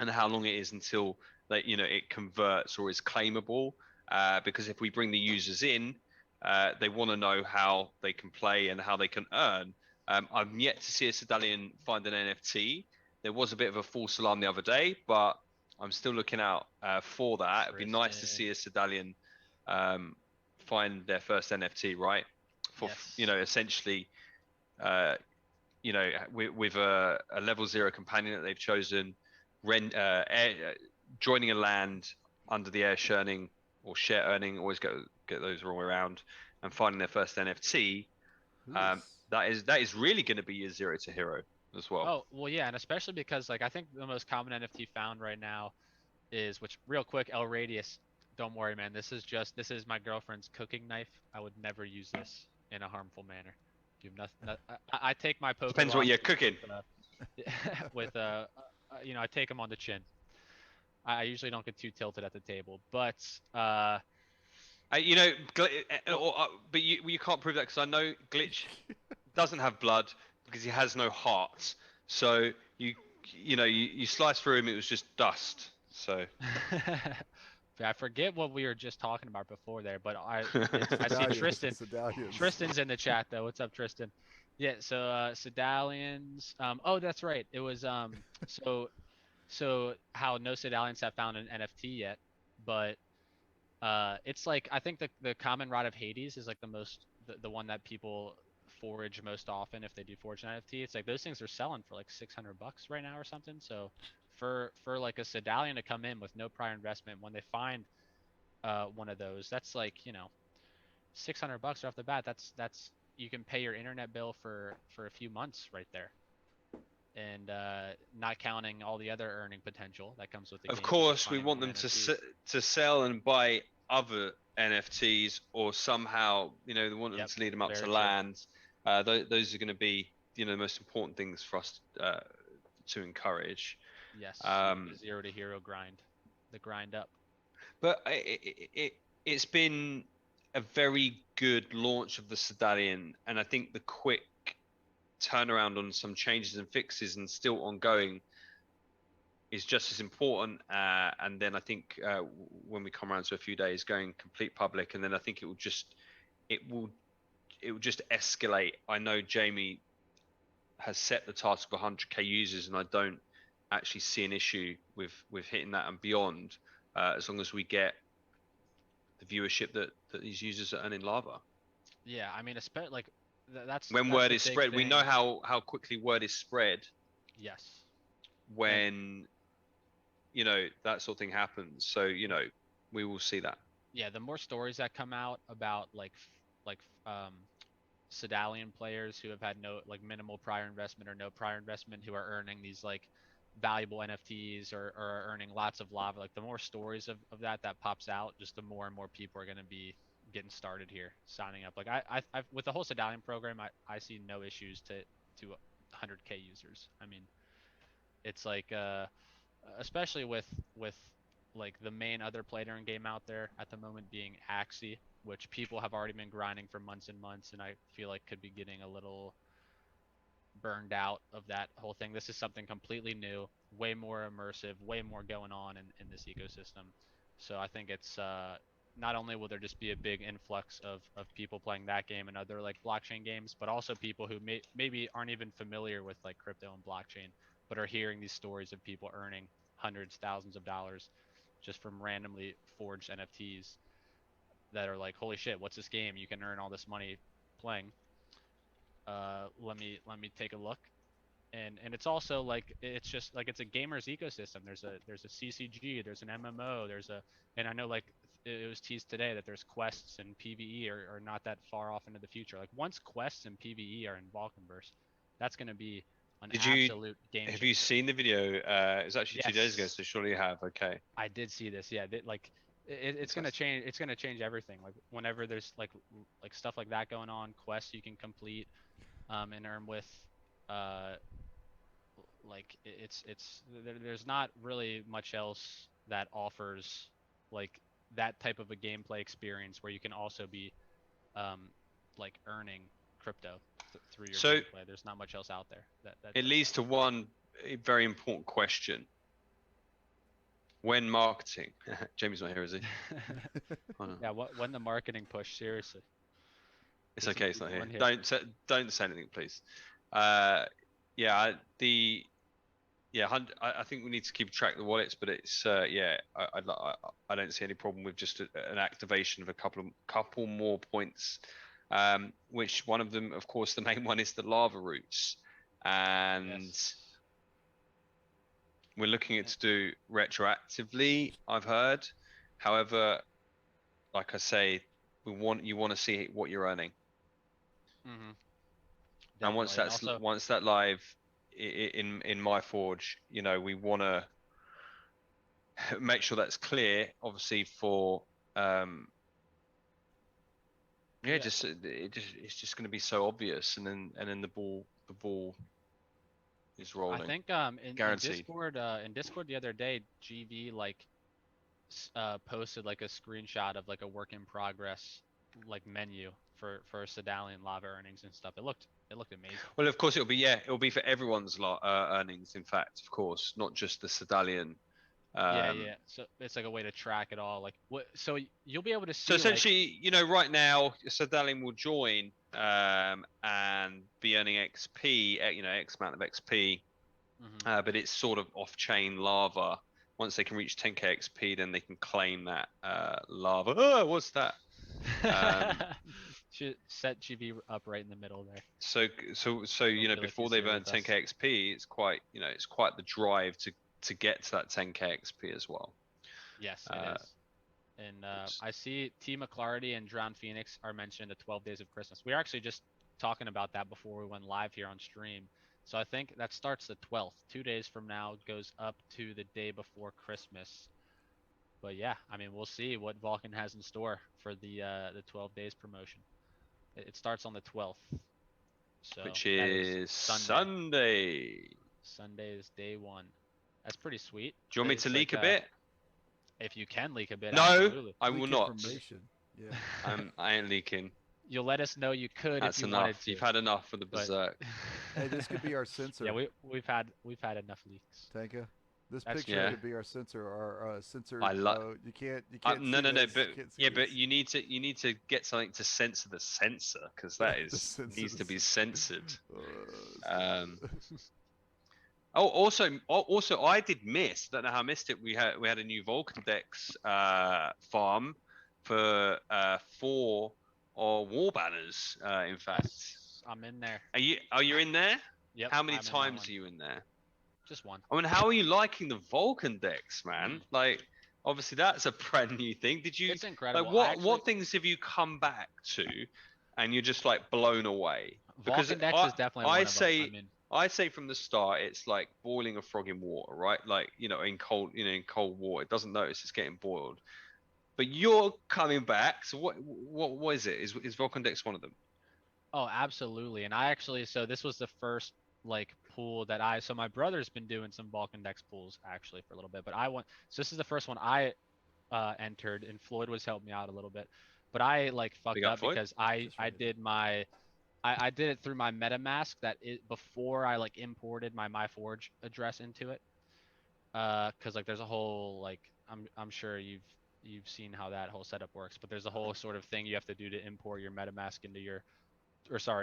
and how long it is until it converts or is claimable. Because if we bring the users in, they want to know how they can play and how they can earn. I've yet to see a Sedalian find an NFT. There was a bit of a false alarm the other day, but I'm still looking out for that. It'd be nice to see a Sedalian find their first NFT, right? For Yes. Essentially, with a level 0 companion that they've chosen, joining a land under the air churning or share earning, always get those wrong around, and finding their first NFT. That is really going to be your 0 to hero as well. Oh, well, yeah, and especially because I think the most common NFT found right now is, which real quick, El Radius Don't worry, man. This is my girlfriend's cooking knife. I would never use this in a harmful manner. Do nothing. I take my poker Depends what you're lobsters cooking. I take them on the chin. I usually don't get too tilted at the table, but You know, but you can't prove that because I know Glitch doesn't have blood because he has no heart. So you slice through him, it was just dust. So I forget what we were just talking about before there, but I see Sedalians, Tristan. Sedalians. Tristan's in the chat though. What's up, Tristan? Yeah, so Sedalians. Oh, that's right. It was so how no Sedalians have found an NFT yet, but it's like I think the common rod of Hades is like the one that people forage most often if they do forge an NFT. It's like those things are selling for like $600 right now or something. So for like a Sedalian to come in with no prior investment when they find one of those, that's like $600 right off the bat. That's you can pay your internet bill for a few months right there, and not counting all the other earning potential that comes with the game. of course we want them to sell and buy other NFTs or somehow we want them to lead them up to land. Those are going to be the most important things for us to encourage. Yes, the zero to hero grind, the grind up. But it's been a very good launch of the Sedalian, and I think the quick turnaround on some changes and fixes and still ongoing is just as important. And then I think when we come around to a few days, going complete public, and then I think it will just escalate. I know Jamie has set the task of 100k users, and I don't actually see an issue with hitting that and beyond, as long as we get the viewership that these users are earning lava. Yeah, I mean, especially like that's when word is spread. We know how quickly word is spread. Yes. When that sort of thing happens, so we will see that. Yeah, the more stories that come out about like Sedalian players who have had minimal prior investment or no prior investment who are earning these like valuable NFTs or are earning lots of lava, like the more stories of that pops out, just the more and more people are going to be getting started here, signing up. Like I with the whole Sedalian program, I see no issues to 100k users. I mean, it's like especially with like the main other player in game out there at the moment being Axie, which people have already been grinding for months and months, and I feel like could be getting a little burned out of that whole thing. This is something completely new, way more immersive, way more going on in this ecosystem. So I think it's not only will there just be a big influx of people playing that game and other like blockchain games, but also people who maybe aren't even familiar with like crypto and blockchain, but are hearing these stories of people earning hundreds, thousands of dollars just from randomly forged NFTs that are like, holy shit, what's this game? You can earn all this money playing. Let me take a look. And it's also like it's just like it's a gamer's ecosystem. There's a CCG, there's an MMO, and I know like it was teased today that there's quests and PvE are not that far off into the future. Like once quests and PvE are in Vulcanverse, that's going to be an absolute game changer. Have you seen the video? It was actually 2 days ago, so surely you have. Okay. I did see this. Yeah, it's going to change. It's going to change everything. Like whenever there's like stuff like that going on, quests you can complete and earn with. Like there's not really much else that offers like that type of a gameplay experience where you can also be like earning crypto through your gameplay. There's not much else out there. That leads to one very important question. When marketing, Jamie's not here, is he? Oh, no. Yeah, when the marketing push, seriously. It's okay, it's not here. Don't say anything, please. I think we need to keep track of the wallets, but it's I don't see any problem with just an activation of a couple more points, which one of them, of course, the main one is the lava routes, and we're looking at to do retroactively, I've heard. However, like I say, you want to see what you're earning. Mm-hmm. And once that live in my forge, we want to make sure that's clear, obviously for Yeah. it's just going to be so obvious, and then the ball is rolling. I think in Guaranteed. Discord the other day, GV like posted like a screenshot of like a work in progress like menu for Sedalian lava earnings and stuff. It looked amazing. Well, of course it'll be for everyone's earnings. In fact, of course, not just the Sedalian. Yeah. So it's like a way to track it all. Like what? So you'll be able to see. So essentially, right now, Sedalian will join and be earning XP, X amount of XP, but it's sort of off-chain lava. Once they can reach 10k XP, then they can claim that lava. Oh, what's that? Should set GV up right in the middle there. So before they've earned 10k XP, it's quite the drive to get to that 10k XP as well. Yes, it is. And I see T. McClarty and Drowned Phoenix are mentioned the 12 Days of Christmas. We were actually just talking about that before we went live here on stream. So I think that starts the 12th. 2 days from now goes up to the day before Christmas. But yeah, I mean, we'll see what Vulcan has in store for the 12 days promotion. It starts on the 12th. So which is Sunday. Sunday is day 1. That's pretty sweet. Do you want me to leak a bit? If you can leak a bit. No, absolutely. I will not. Yeah. I ain't leaking. You'll let us know you could. That's if you enough. wanted to. You've had enough for the berserk. Hey, this could be our censor. Yeah, we've had enough leaks. Tanka, this That's picture could be our censor. Our censor. I love. You can't. No. But yeah, but you need to get something to censor the censor, because that needs to be censored. Also, I did miss. Don't know how I missed it. We had a new Vulcan Dex farm for 4 war banners. In fact, I'm in there. Are you in there? Yep. How many times are you in there? Just one. I mean, how are you liking the Vulcan Dex, man? Like, obviously that's a brand new thing. Did you? It's incredible. Like, what things have you come back to, and you're just like blown away? Because Vulcan Dex is definitely one of them. I say from the start, it's like boiling a frog in water, right? Like, in cold water, it doesn't notice it's getting boiled. But you're coming back. So what is it? Is Vulcan Dex one of them? Oh, absolutely. And so this was the first like pool that so my brother's been doing some Vulcan Dex pools actually for a little bit, but so this is the first one I entered, and Floyd was helping me out a little bit, but I like fucked up because I did it through my MetaMask before I like imported my MyForge address into it, because like there's a whole like I'm sure you've seen how that whole setup works, but there's a whole sort of thing you have to do to import your MetaMask into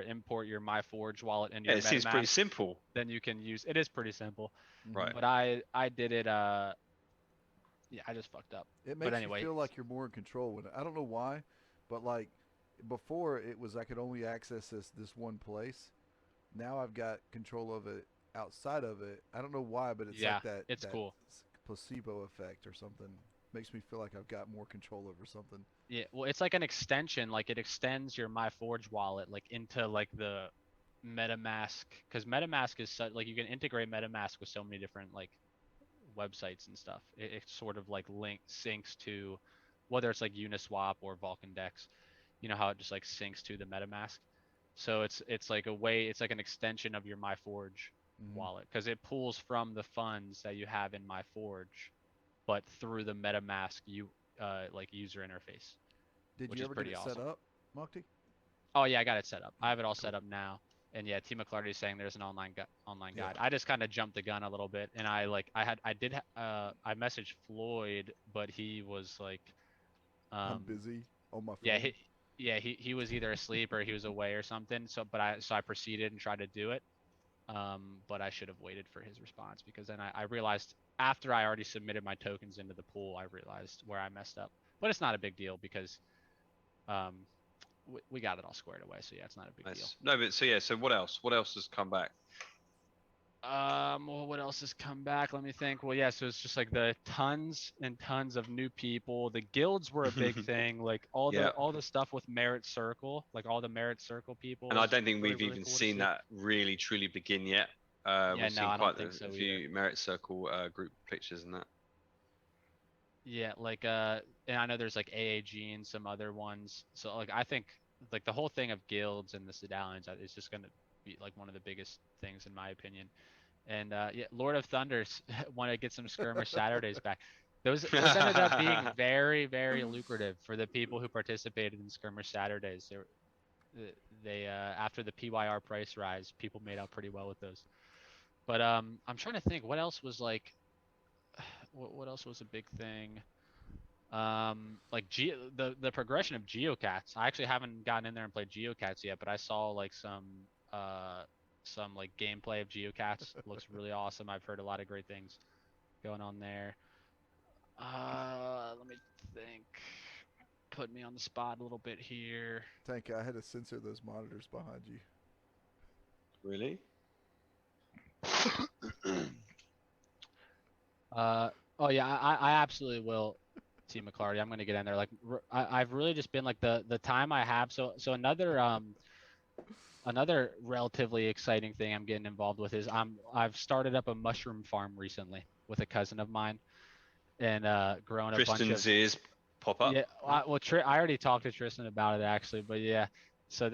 import your MyForge wallet into your MetaMask. It seems pretty simple. Then you can use it. Is pretty simple, right? But I did it. I just fucked up. It makes you feel like you're more in control with it. I don't know why, but like before it was I could only access this one place. Now I've got control of it outside of it. I don't know why, but it's like that. It's cool. Placebo effect or something. Makes me feel like I've got more control over something. Yeah, well, it's like an extension. Like it extends your MyForge wallet like into like the MetaMask, because MetaMask is such like you can integrate MetaMask with so many different like websites and stuff. It sort of like syncs to whether it's like Uniswap or Vulcan Dex. You know how it just like syncs to the MetaMask. So it's like a way. It's like an extension of your MyForge wallet, because it pulls from the funds that you have in MyForge, but through the MetaMask like user interface. Did you ever get it set up, Mukti? Oh yeah, I got it set up. I have it all set up now. And yeah, T. McClarty is saying there's an online guide. I just kind of jumped the gun a little bit, and I messaged Floyd, but he was like, I'm busy on my phone. He was either asleep or he was away or something. So I proceeded and tried to do it. But I should have waited for his response, because then I realized after I already submitted my tokens into the pool, I realized where I messed up. But it's not a big deal, because we got it all squared away. So yeah, it's not a big deal. No, but so what else? What else has come back? Well, what else has come back? Let me think. Well, yeah, so it's just like the tons and tons of new people. The guilds were a big thing. Like all the stuff with Merit Circle, like all the Merit Circle people. And I don't think we've even seen that really truly begin yet. We've seen quite a few Merit Circle group pictures and that. Yeah, like and I know there's like AAG and some other ones. So like I think like the whole thing of guilds and the Sedalians is just gonna be like one of the biggest things in my opinion. And yeah, Lord of Thunders want to get some skirmish Saturdays back. Those ended up being very very lucrative for the people who participated in skirmish Saturdays. They after the PYR price rise, people made out pretty well with those. But I'm trying to think what else was like what else was a big thing. Like the progression of geocats. I actually haven't gotten in there and played geocats yet, but I saw like some like gameplay of geocats. Looks really awesome. I've heard a lot of great things going on there. Let me think. Put me on the spot a little bit here. Tank, I had to censor those monitors behind you. Really? Oh yeah, I absolutely will. T McClarty, I'm gonna get in there. Like I've really just been like the time I have. So another relatively exciting thing I'm getting involved with is I've started up a mushroom farm recently with a cousin of mine, and grown a bunch Tristan's of ears pop up. yeah. Well, I already talked to Tristan about it actually, but yeah. So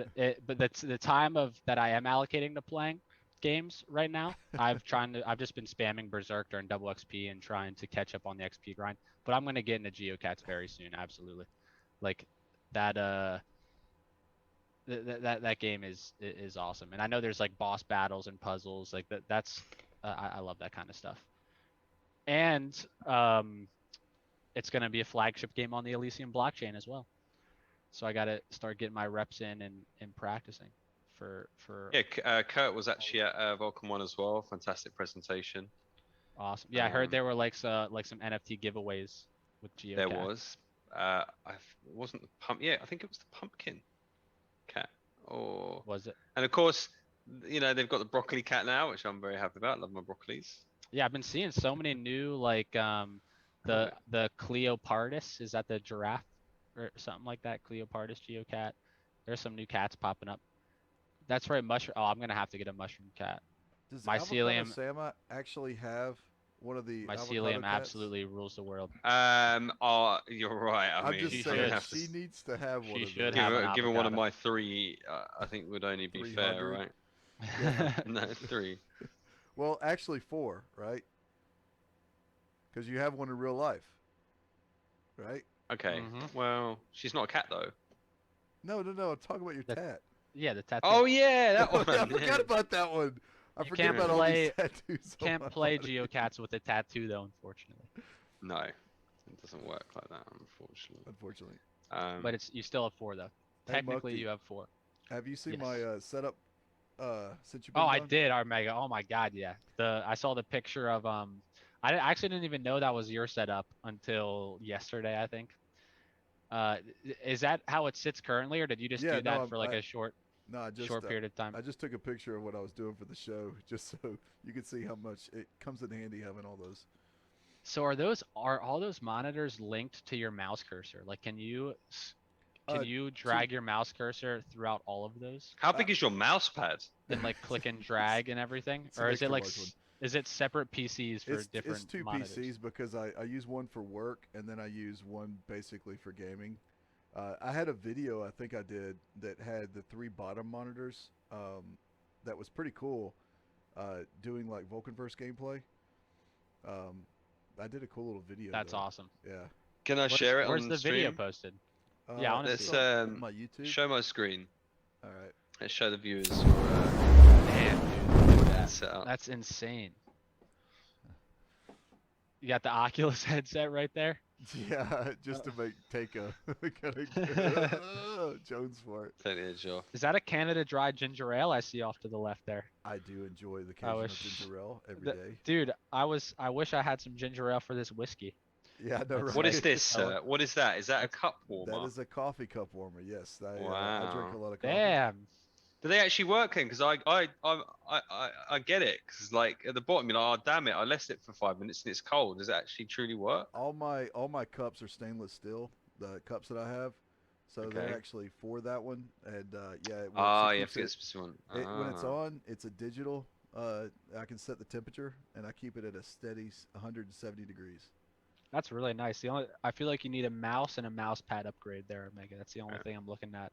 but that's the time of that I am allocating to playing games right now. I've just been spamming Berserk during double XP and trying to catch up on the XP grind. But I'm gonna get into Geocats very soon, absolutely. Like that that game is awesome, and I know there's like boss battles and puzzles like that's I love that kind of stuff. And it's gonna be a flagship game on the Elysium blockchain as well. So I gotta start getting my reps in and practicing for Yeah, Kurt was actually at Vulcan One as well. Fantastic presentation. awesome. Yeah, I heard there were like some NFT giveaways with Geocat. There was. It wasn't the pump. Yeah, I think it was the pumpkin cat. Or Was it? and of course, you know they've got the broccoli cat now, which I'm very happy about. Love my broccolis. Yeah, I've been seeing so many new like the Cleopardus, is that the giraffe or something like that? Cleopardus Geocat. There's some new cats popping up. That's right, mushroom. Oh, I'm gonna have to get a mushroom cat. Does Mycelium. Avocado Sama actually have one of the Mycelium avocado cats? absolutely rules the world. Oh, you're right. I I'm mean, just she saying should. she needs to have one She of should those. have an given one of avocado. my three, I think would only be fair, 300? right? Yeah. No, three. Well, actually 4, right? Because you have one in real life, right? Okay. Mhm. Well, she's not a cat though. No. I'm talking about your The- tat. Yeah, the tattoo. Oh yeah, that one. I forgot about that one. I You forget can't about all these play- tattoos. on Can't my play body. geocats with a tattoo though, unfortunately. No, it doesn't work like that, unfortunately. Unfortunately. But it's you still have 4 though. Hey, Technically, Monkey, you have 4. have you seen Yes. my setup since you've been Oh, I gone? did, Armega. Oh my God, yeah. I saw the picture of I actually didn't even know that was your setup until yesterday, I think. Is that how it sits currently, or did you just Yeah, do that no, for like I a short just period of time? I just took a picture of what I was doing for the show, just so you can see how much it comes in handy having all those. So are all those monitors linked to your mouse cursor? Like, can you Uh, drag your mouse cursor throughout all of those How big is your mouse pad? and like click and drag and everything, It's an or is it extra like large one. is it separate PCs for It's different 2 monitors? PCs because I use one for work and then I use one basically for gaming. I had a video I think I did that had the 3 bottom monitors. That was pretty cool. Doing like Vulcan Forged gameplay. I did a cool little video. That's though. awesome. Yeah. Can I share it Where's on the video stream? posted? Yeah, I wanna Let's see it. My YouTube. show my screen. All right. Let's show the viewers. Damn, dude, look at that. Set up. That's insane. You got the Oculus headset right there. Yeah, just to make take a Jones for it. Take the edge off. Is that a Canada Dry ginger ale I see off to the left there? I do enjoy the occasional wish- ginger ale every The- day. Dude, I wish I had some ginger ale for this whiskey. Yeah, no, That's What right. is this? What is that? Is that a cup That warmer? is a coffee cup warmer. Yes, I drink Wow. a lot of coffee. Damn. Do they actually work in? Because I get it. Because like at the bottom, you're like, oh damn it, I left it for 5 minutes and it's cold. Does it actually truly work? All my cups are stainless steel. The cups that I have, so they're Okay. actually for that one. And yeah, it works. Ah, It you have keeps to get a it- specific one. When it's Ah. on, it's a digital. I can set the temperature, and I keep it at a steady 170 degrees. That's really nice. I feel like you need a mouse and a mouse pad upgrade there, Omega. That's the only Yeah. thing I'm looking at.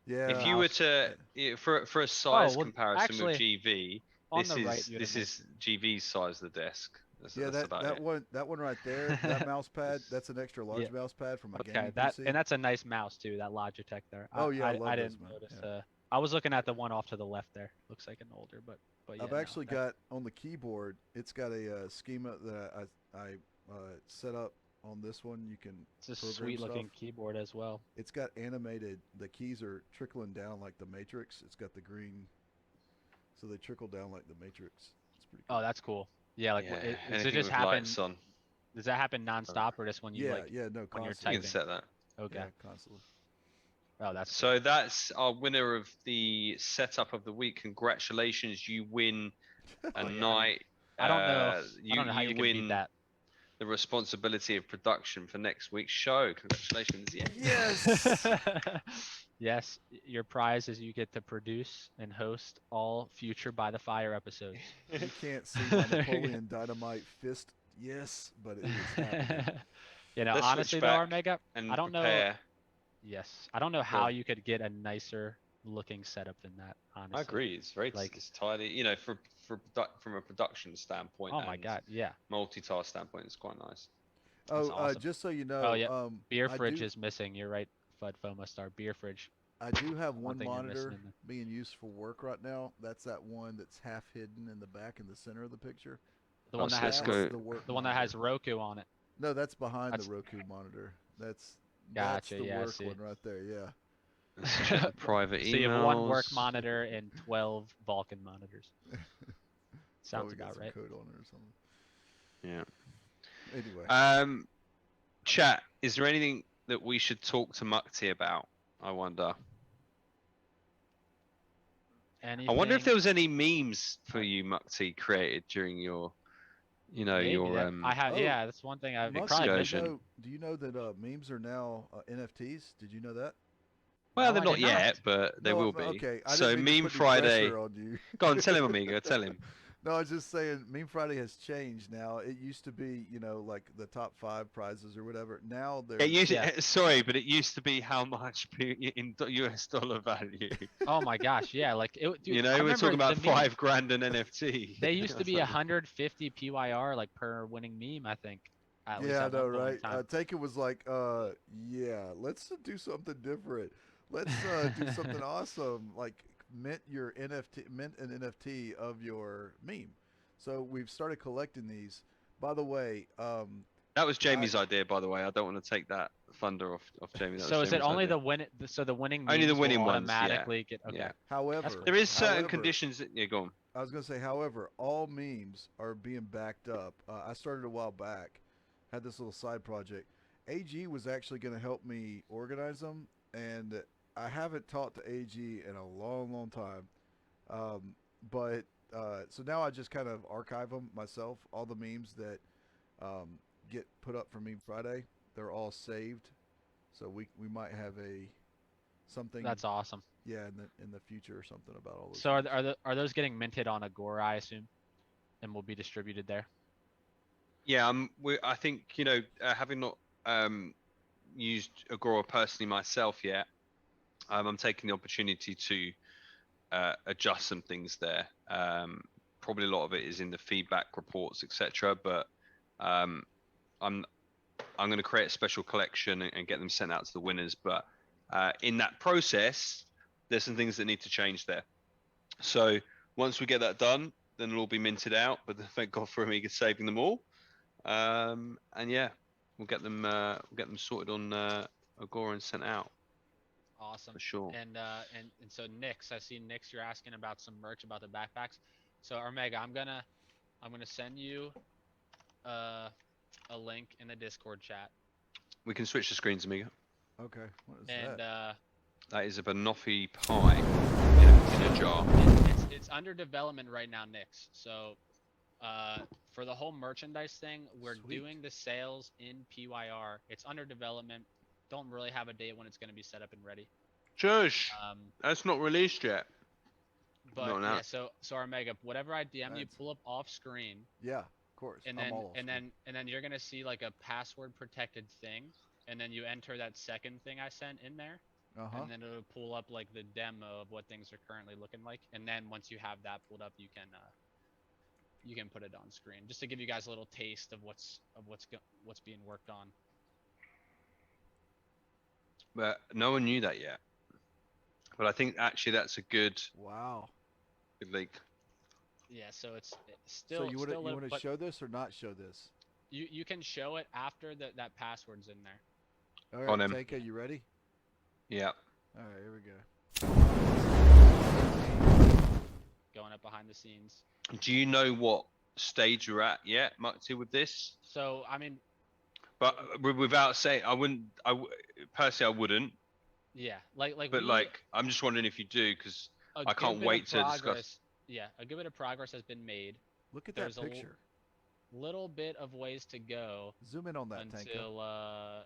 Yeah. If you were Mouse. to for a size well, comparison with actually, GV, On this the right, is you this had is GV's size of the desk. Yeah, That's about it. that one right there, that mouse pad, that's an extra large Yeah. mouse pad from a Okay, gaming that PC. and that's a nice mouse too. That Logitech there. Oh, yeah, I I love those, didn't man, notice. yeah. I was looking at the one off to the left there. Looks like an older, but yeah. I've no, actually that- got on the keyboard. It's got a schema that I set up on this one. You can It's a program sweet looking stuff. keyboard as well. It's got animated. The keys are trickling down like the Matrix. It's got the green, so they trickle down like the Matrix. It's pretty cool. Oh, that's cool. Yeah, like Yeah, does it anything just with happen? lights on, Does that happen nonstop or just when you yeah, like? yeah, no, when you're you constantly. can typing. set that. Okay. Yeah, constantly. Oh, that's So that's our winner of the setup of the week. Congratulations, you win a Oh, yeah. night. I don't know. You I don't know how you can win beat that. the responsibility of production for next week's show. Congratulations! Yeah. Yes. Yes, your prize is you get to produce and host all future By the Fire episodes. You can't see my Napoleon Dynamite fist. Yes, but it is happening. You know, Let's switch honestly though, back Armega, And I don't know. prepare. Yes, I don't know how on. you could get a nicer looking setup than that. Honestly, I agree. It's very Like- it's tidy. You know, from a production standpoint. Oh my and god, yeah. Multitask standpoint, it's quite nice. That's Oh, awesome. just so you know, Oh, yeah. Beer I fridge do, is missing. You're right, Fud FOMO Star. Beer fridge. I do have one one thing you're missing monitor in there. being used for work right now. That's that one that's half hidden in the back in the center of the picture. The Oh, one that so has let's That's go- the work the one that has monitor. Roku on it. No, that's behind That's- the Roku monitor. That's Gotcha, the yeah, I work see. one right there. Yeah. Let's check the private So emails. you have one work monitor and 12 Vulcan monitors. Sounds Probably got about some right. code on it or something. Yeah. Anyway, Chat. Is there anything that we should talk to Mukti about? I wonder. I wonder if Anything- there was any memes for you, Mukti, created during your, you know, Maybe your that- I have. Oh, Yeah, that's one thing I've Muggsy, probably do you excursion. know- do you know that memes are now NFTs? Did you know that? Well, No, they're I not did not. yet, but they No, will be. Okay. I So didn't mean to Meme put any Friday. pressure on you. Go on, tell him, amigo. Tell him. No, I was just saying, Meme Friday has changed now. It used to be, like the top 5 prizes or whatever. Now there's It used, Yeah. Sorry, but it used to be how much in US dollar value. Oh my gosh, yeah. Like it. Dude, You I know, we're remember talking about the meme- 5 grand an NFT. They used to be That's 150 PYR like per winning meme. I think. At least yeah, I at know, one point in right? time. Taken was like, yeah, let's do something different. Let's do something awesome, like mint an NFT of your meme. So we've started collecting these. By the way, That was Jamie's idea, by the way. I don't want to take that thunder off Jamie. That So was is it Jamie's only idea. the win? So the winning Only the memes will winning ones, yeah. automatically get. Okay. Yeah. however, There is certain however, conditions that yeah, go on. I was gonna say, however, all memes are being backed up. I started a while back, had this little side project. AG was actually gonna help me organize them, and I haven't talked to AG in a long, long time. But so now I just kind of archive them myself. All the memes that get put up for Meme Friday, they're all saved. So we might have something. That's awesome. Yeah, in the future or something about all those. So memes. are those getting minted on Agora? I assume, and will be distributed there. Yeah, I think having not used Agora personally myself yet, I'm taking the opportunity to adjust some things there. Probably a lot of it is in the feedback reports, etc. But I'm going to create a special collection and get them sent out to the winners. But in that process, there's some things that need to change there. So once we get that done, then it'll all be minted out. But thank God for Amiga saving them all. And yeah, we'll get them sorted on Agora and sent out Awesome. for sure. And so Nix, I see Nix, you're asking about some merch about the backpacks. So Omega, I'm gonna send you a link in the Discord chat. We can switch the screens, Amiga. Okay, what is And that? That is a banoffee pie in a jar. it's under development right now, Nix. So for the whole merchandise thing, we're Sweet. doing the sales in PYR. It's under development. Don't really have a date when it's going to be set up and ready. Shush! That's not released yet. But No, no. yeah, so Omega, whatever I DM you, Nice. pull up off screen. Yeah, course. And I'm then all and then you're gonna see like a password protected thing, and then you enter that second thing I sent in there, Uh-huh. and then it'll pull up like the demo of what things are currently looking like. And then once you have that pulled up, you can put it on screen just to give you guys a little taste of what's being worked on. But no one knew that yet. But I think actually that's a good Wow. leak. Yeah, so it's So still you still want to but show this or not show this? you can show it after that password's in there. All On right, him. Tanka, you ready? Yeah. All right, here we go. Going up behind the scenes. Do you know what stage you're at yet, Mukti, with this? So I mean, But without saying, personally, I wouldn't. yeah, like But like, I'm just wondering if you do, because a I can't good bit wait of to discuss. progress. Yeah, a good bit of progress has been made. Look at There's that picture. Little bit of ways to go Zoom in on that, Tanka.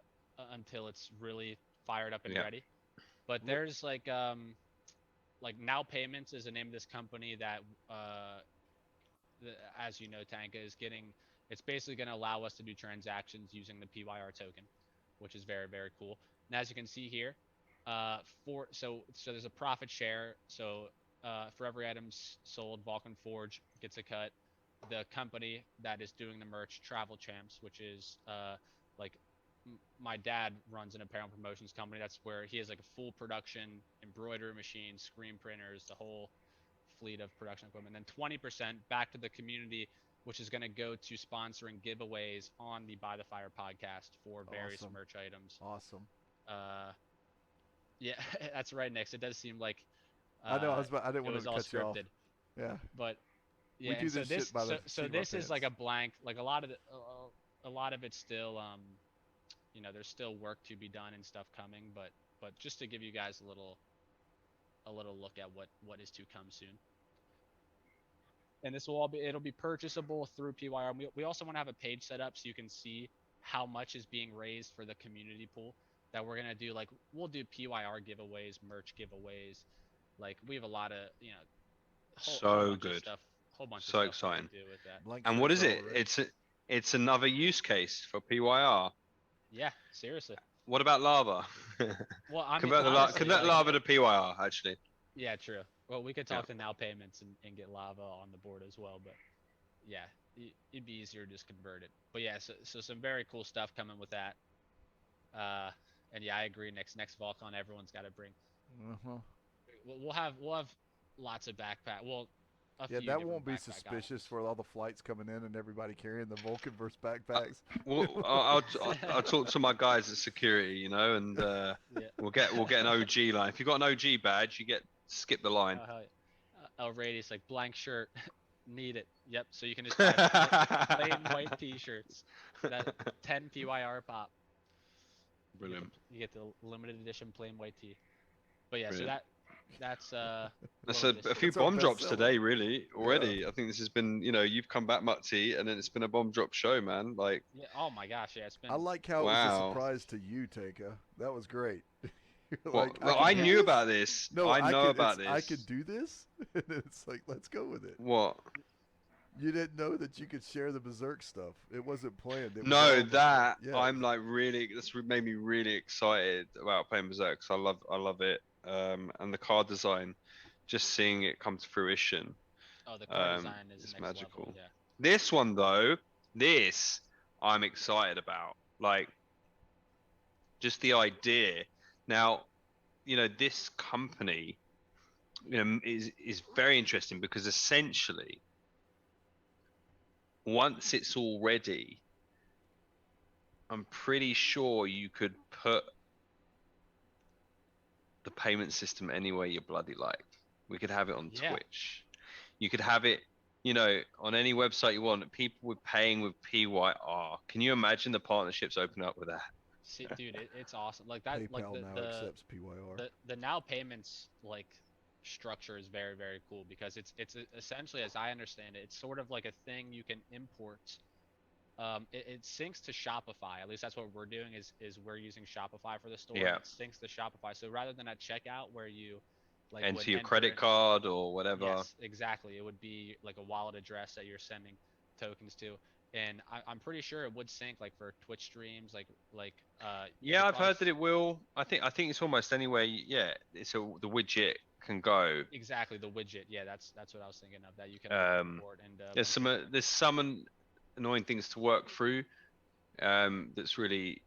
until it's really fired up and Yeah. ready. But there's like Now Payments is the name of this company that as you know, Tanka is getting. It's basically going to allow us to do transactions using the PYR token, which is very, very cool. And as you can see here, so there's a profit share. So for every item sold, Vulcan Forge gets a cut. The company that is doing the merch, Travel Champs, which is my dad runs an apparel promotions company. That's where he has like a full production embroidery machine, screen printers, the whole fleet of production equipment. And then 20% back to the community, which is going to go to sponsoring giveaways on the By the Fire podcast for various Awesome. merch items. Awesome. Yeah, that's right, Nix. It does seem like I know. I didn't it want was to all cut you off. scripted, Yeah. but yeah. We do and so this this shit by the so seat of our this is like a pants. blank. Like a lot of it's still there's still work to be done and stuff coming, but just to give you guys a little look at what is to come soon. And this will it'll be purchasable through PYR. And we also want to have a page set up so you can see how much is being raised for the community pool that we're gonna do. Like we'll do PYR giveaways, merch giveaways. Like we have a lot of whole bunch of stuff. Whole bunch So of stuff we exciting. can do with that. Blank And what shirts is are it? all right. It's another use case for PYR. Yeah, seriously. What about lava? Well, I mean, Convert honestly, convert like, lava to PYR, actually. yeah, true. Well, we could talk Yeah. to Now Payments and get lava on the board as well, but yeah, it'd be easier to just convert it. But yeah, so some very cool stuff coming with that. And yeah, I agree. Next Vulcan, everyone's got to bring. Uh-huh. We'll have lots of backpack. Well, a Yeah, few that different won't be backpack suspicious items. for all the flights coming in and everybody carrying the Vulcan versus backpacks. Well, I'll talk to my guys at security, and Yeah. we'll get an OG line. If you've got an OG badge, you get skip the line. Oh, hell yeah. Radius like blank shirt, need it. Yep. So you can just buy plain white T-shirts. That 10 PYR pop. Brilliant. You get the limited edition plain white tee. But yeah, Brilliant. so that's That's what a was few That's our bomb best drops seller. today, really, already. I think this has been, you've come back, Mutty, and then it's been a bomb drop show, man. Like, Yeah. Oh my gosh. Yeah. It's been. I like how it was Wow. a surprise to you, Tanka. That was great. You're well, like, well, can I do knew this? about this. No, I know about I this. could do this, and it's like, let's go with it. What? You didn't know that you could share the Berserk stuff. It wasn't planned. It was No, all that yeah. I'm like really. Made me really excited about playing Berserk. 'Cause I love it. And the card design, just seeing it come to fruition. Oh, the card design is It's next magical. level. Yeah. This one though, I'm excited about. Like, just the idea. Now, this company, is very interesting because essentially, once it's all ready, I'm pretty sure you could put the payment system anywhere you bloody like. We could have it on Yeah. Twitch. You could have it, on any website you want. People were paying with PYR. Can you imagine the partnerships open up with that? See, dude, it's awesome. Like that. Like PayPal now accepts PYR. the Now Payments like structure is very, very cool because it's essentially, as I understand it, it's sort of like a thing you can import. It syncs to Shopify. At least that's what we're doing. Is we're using Shopify for the store. Yeah. And it syncs to Shopify. So rather than at checkout where you like would Enter your enter credit in- card or whatever. Yes, exactly. It would be like a wallet address that you're sending tokens to. and I'm pretty sure it would sync like for Twitch streams, you Yeah, could I've probably heard that it will. I think it's almost anywhere. Yeah, it's the widget can go. exactly the widget. Yeah, that's what I was thinking of. That you can import and There's some annoying things to work through. That's really,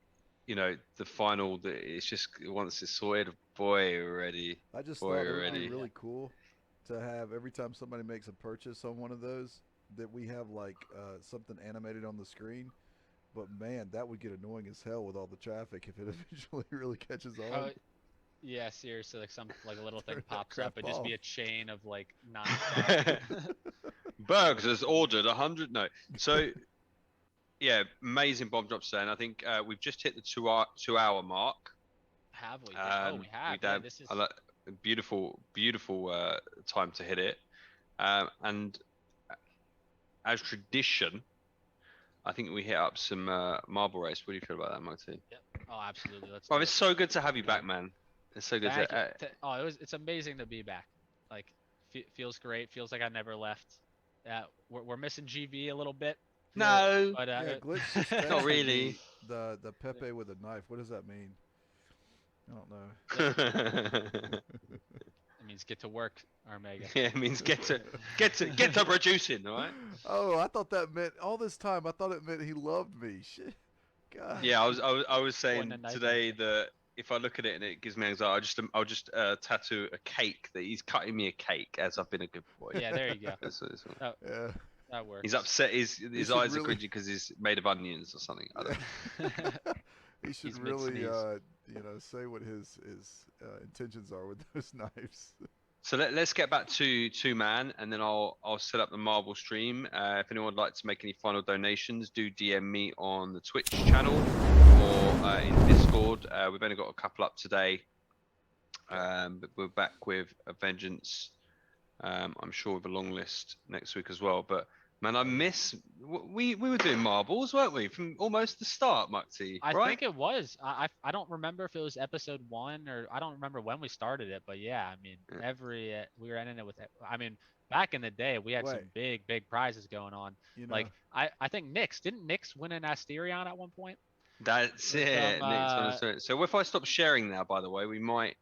the final. It's just once it's sorted, boy, already. I just Boy, thought it would be already. really cool to have every time somebody makes a purchase on one of those that we have like something animated on the screen. But man, that would get annoying as hell with all the traffic if it eventually really catches on. Oh, yeah, seriously, like a little thing Turn that pops crap up. It'd just be off. a chain of like non. Bergs has ordered 100. No, so yeah, amazing bomb drops there, and I think we've just hit the 2 hour mark. Have we? Oh, we have. Yeah, this is. I like beautiful time to hit it, and as tradition, I think we hit up some marble race. What do you feel about that, Marty? Yep. Oh, absolutely. Let's. Oh, do it's it. so good to have you back, man. It's so good. Thank you. Oh, it's amazing to be back. Like, feels great. Feels like I never left. We're missing GV a little bit, No, but Yeah, Glitch just not texted really. me the Pepe with a knife. What does that mean? I don't know. it means get to work, Omega. Yeah, it means get to producing, all right? Oh, I thought that meant all this time. I thought it meant he loved me. Shit. God. Yeah, I was saying Pointing a knife today at you. that if I look at it and it gives me anxiety, I'll just tattoo a cake that he's cutting me a cake as I've been a good boy. Yeah, there you go. That's what- Yeah. That works. He's upset. His should eyes are really- cringy because he's made of onions or something. I don't know. He should He's really, mid-sneeze. say what his intentions are with those knives. So let's get back to 2-man, and then I'll set up the marble stream. If anyone would like to make any final donations, do DM me on the Twitch channel or in Discord. We've only got a couple up today, but we're back with a vengeance. I'm sure with a long list next week as well. But man, I miss we were doing marbles, weren't we, from almost the start, Mukti? I right? think it was. I don't remember if it was episode 1 or I don't remember when we started it, but yeah, I mean, Yeah. we were ending it with. I mean, back in the day, we had some Wait. big prizes going on. You know, Like I think didn't Nyx win an Asterion at one point? That's With, it. So if I stop sharing now, by the way, we might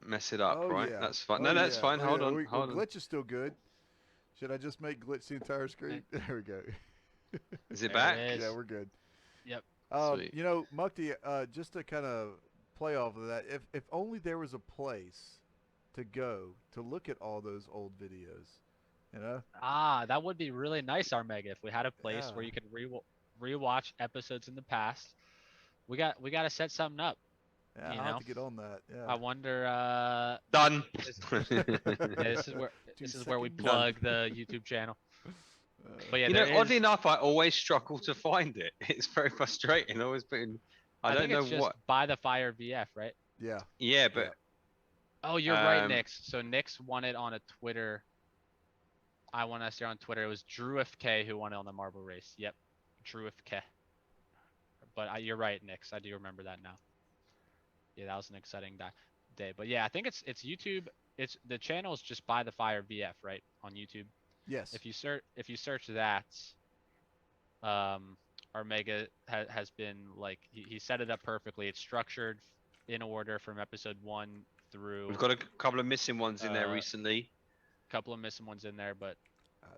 mess it up, oh, right? yeah. That's fine. Oh, No, that's yeah. fine. Oh, Hold yeah. on, hold on. Glitch is still good. Should I just make glitch the entire screen? There we go. Is it There back? it is. Yeah, we're good. Yep. Sweet. Mukti, just to kind of play off of that, if only there was a place to go to look at all those old videos, you know? Ah, that would be really nice, Armega, if we had a place where Yeah. you could rewatch episodes in the past. We got to set something up. Yeah, You I'll have know? to get on that. Yeah. I wonder. Done. This is where 2 this is where we seconds. plug the YouTube channel. But yeah, You know, there oddly is- enough, I always struggle to find it. It's very frustrating. Always putting. I don't think know it's just what. By the Fire VF, right? Yeah. Yeah, but Oh, you're right, Um, Nyx. So Nyx won it on a Twitter. I won us here on Twitter. It was Drew FK who won it on the marble race. Yep, Drew FK. But you're right, Nyx. I do remember that now. Yeah, that was an exciting day. But yeah, I think it's YouTube. It's the channel is just By the Fire VF, right, on YouTube. Yes. If you search that, Armega has been like he set it up perfectly. It's structured in order from episode 1 through. we've got a couple of missing ones in there recently. couple of missing ones in there, but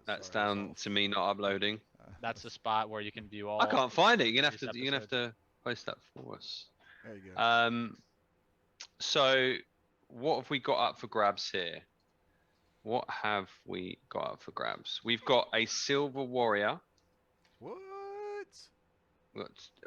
That's sorry, down to me not uploading. that's the spot where you can view all. I can't find it. You're gonna previous have to post that for us. There you go. So what have we got up for grabs here? What have we got up for grabs? We've got a silver warrior. What?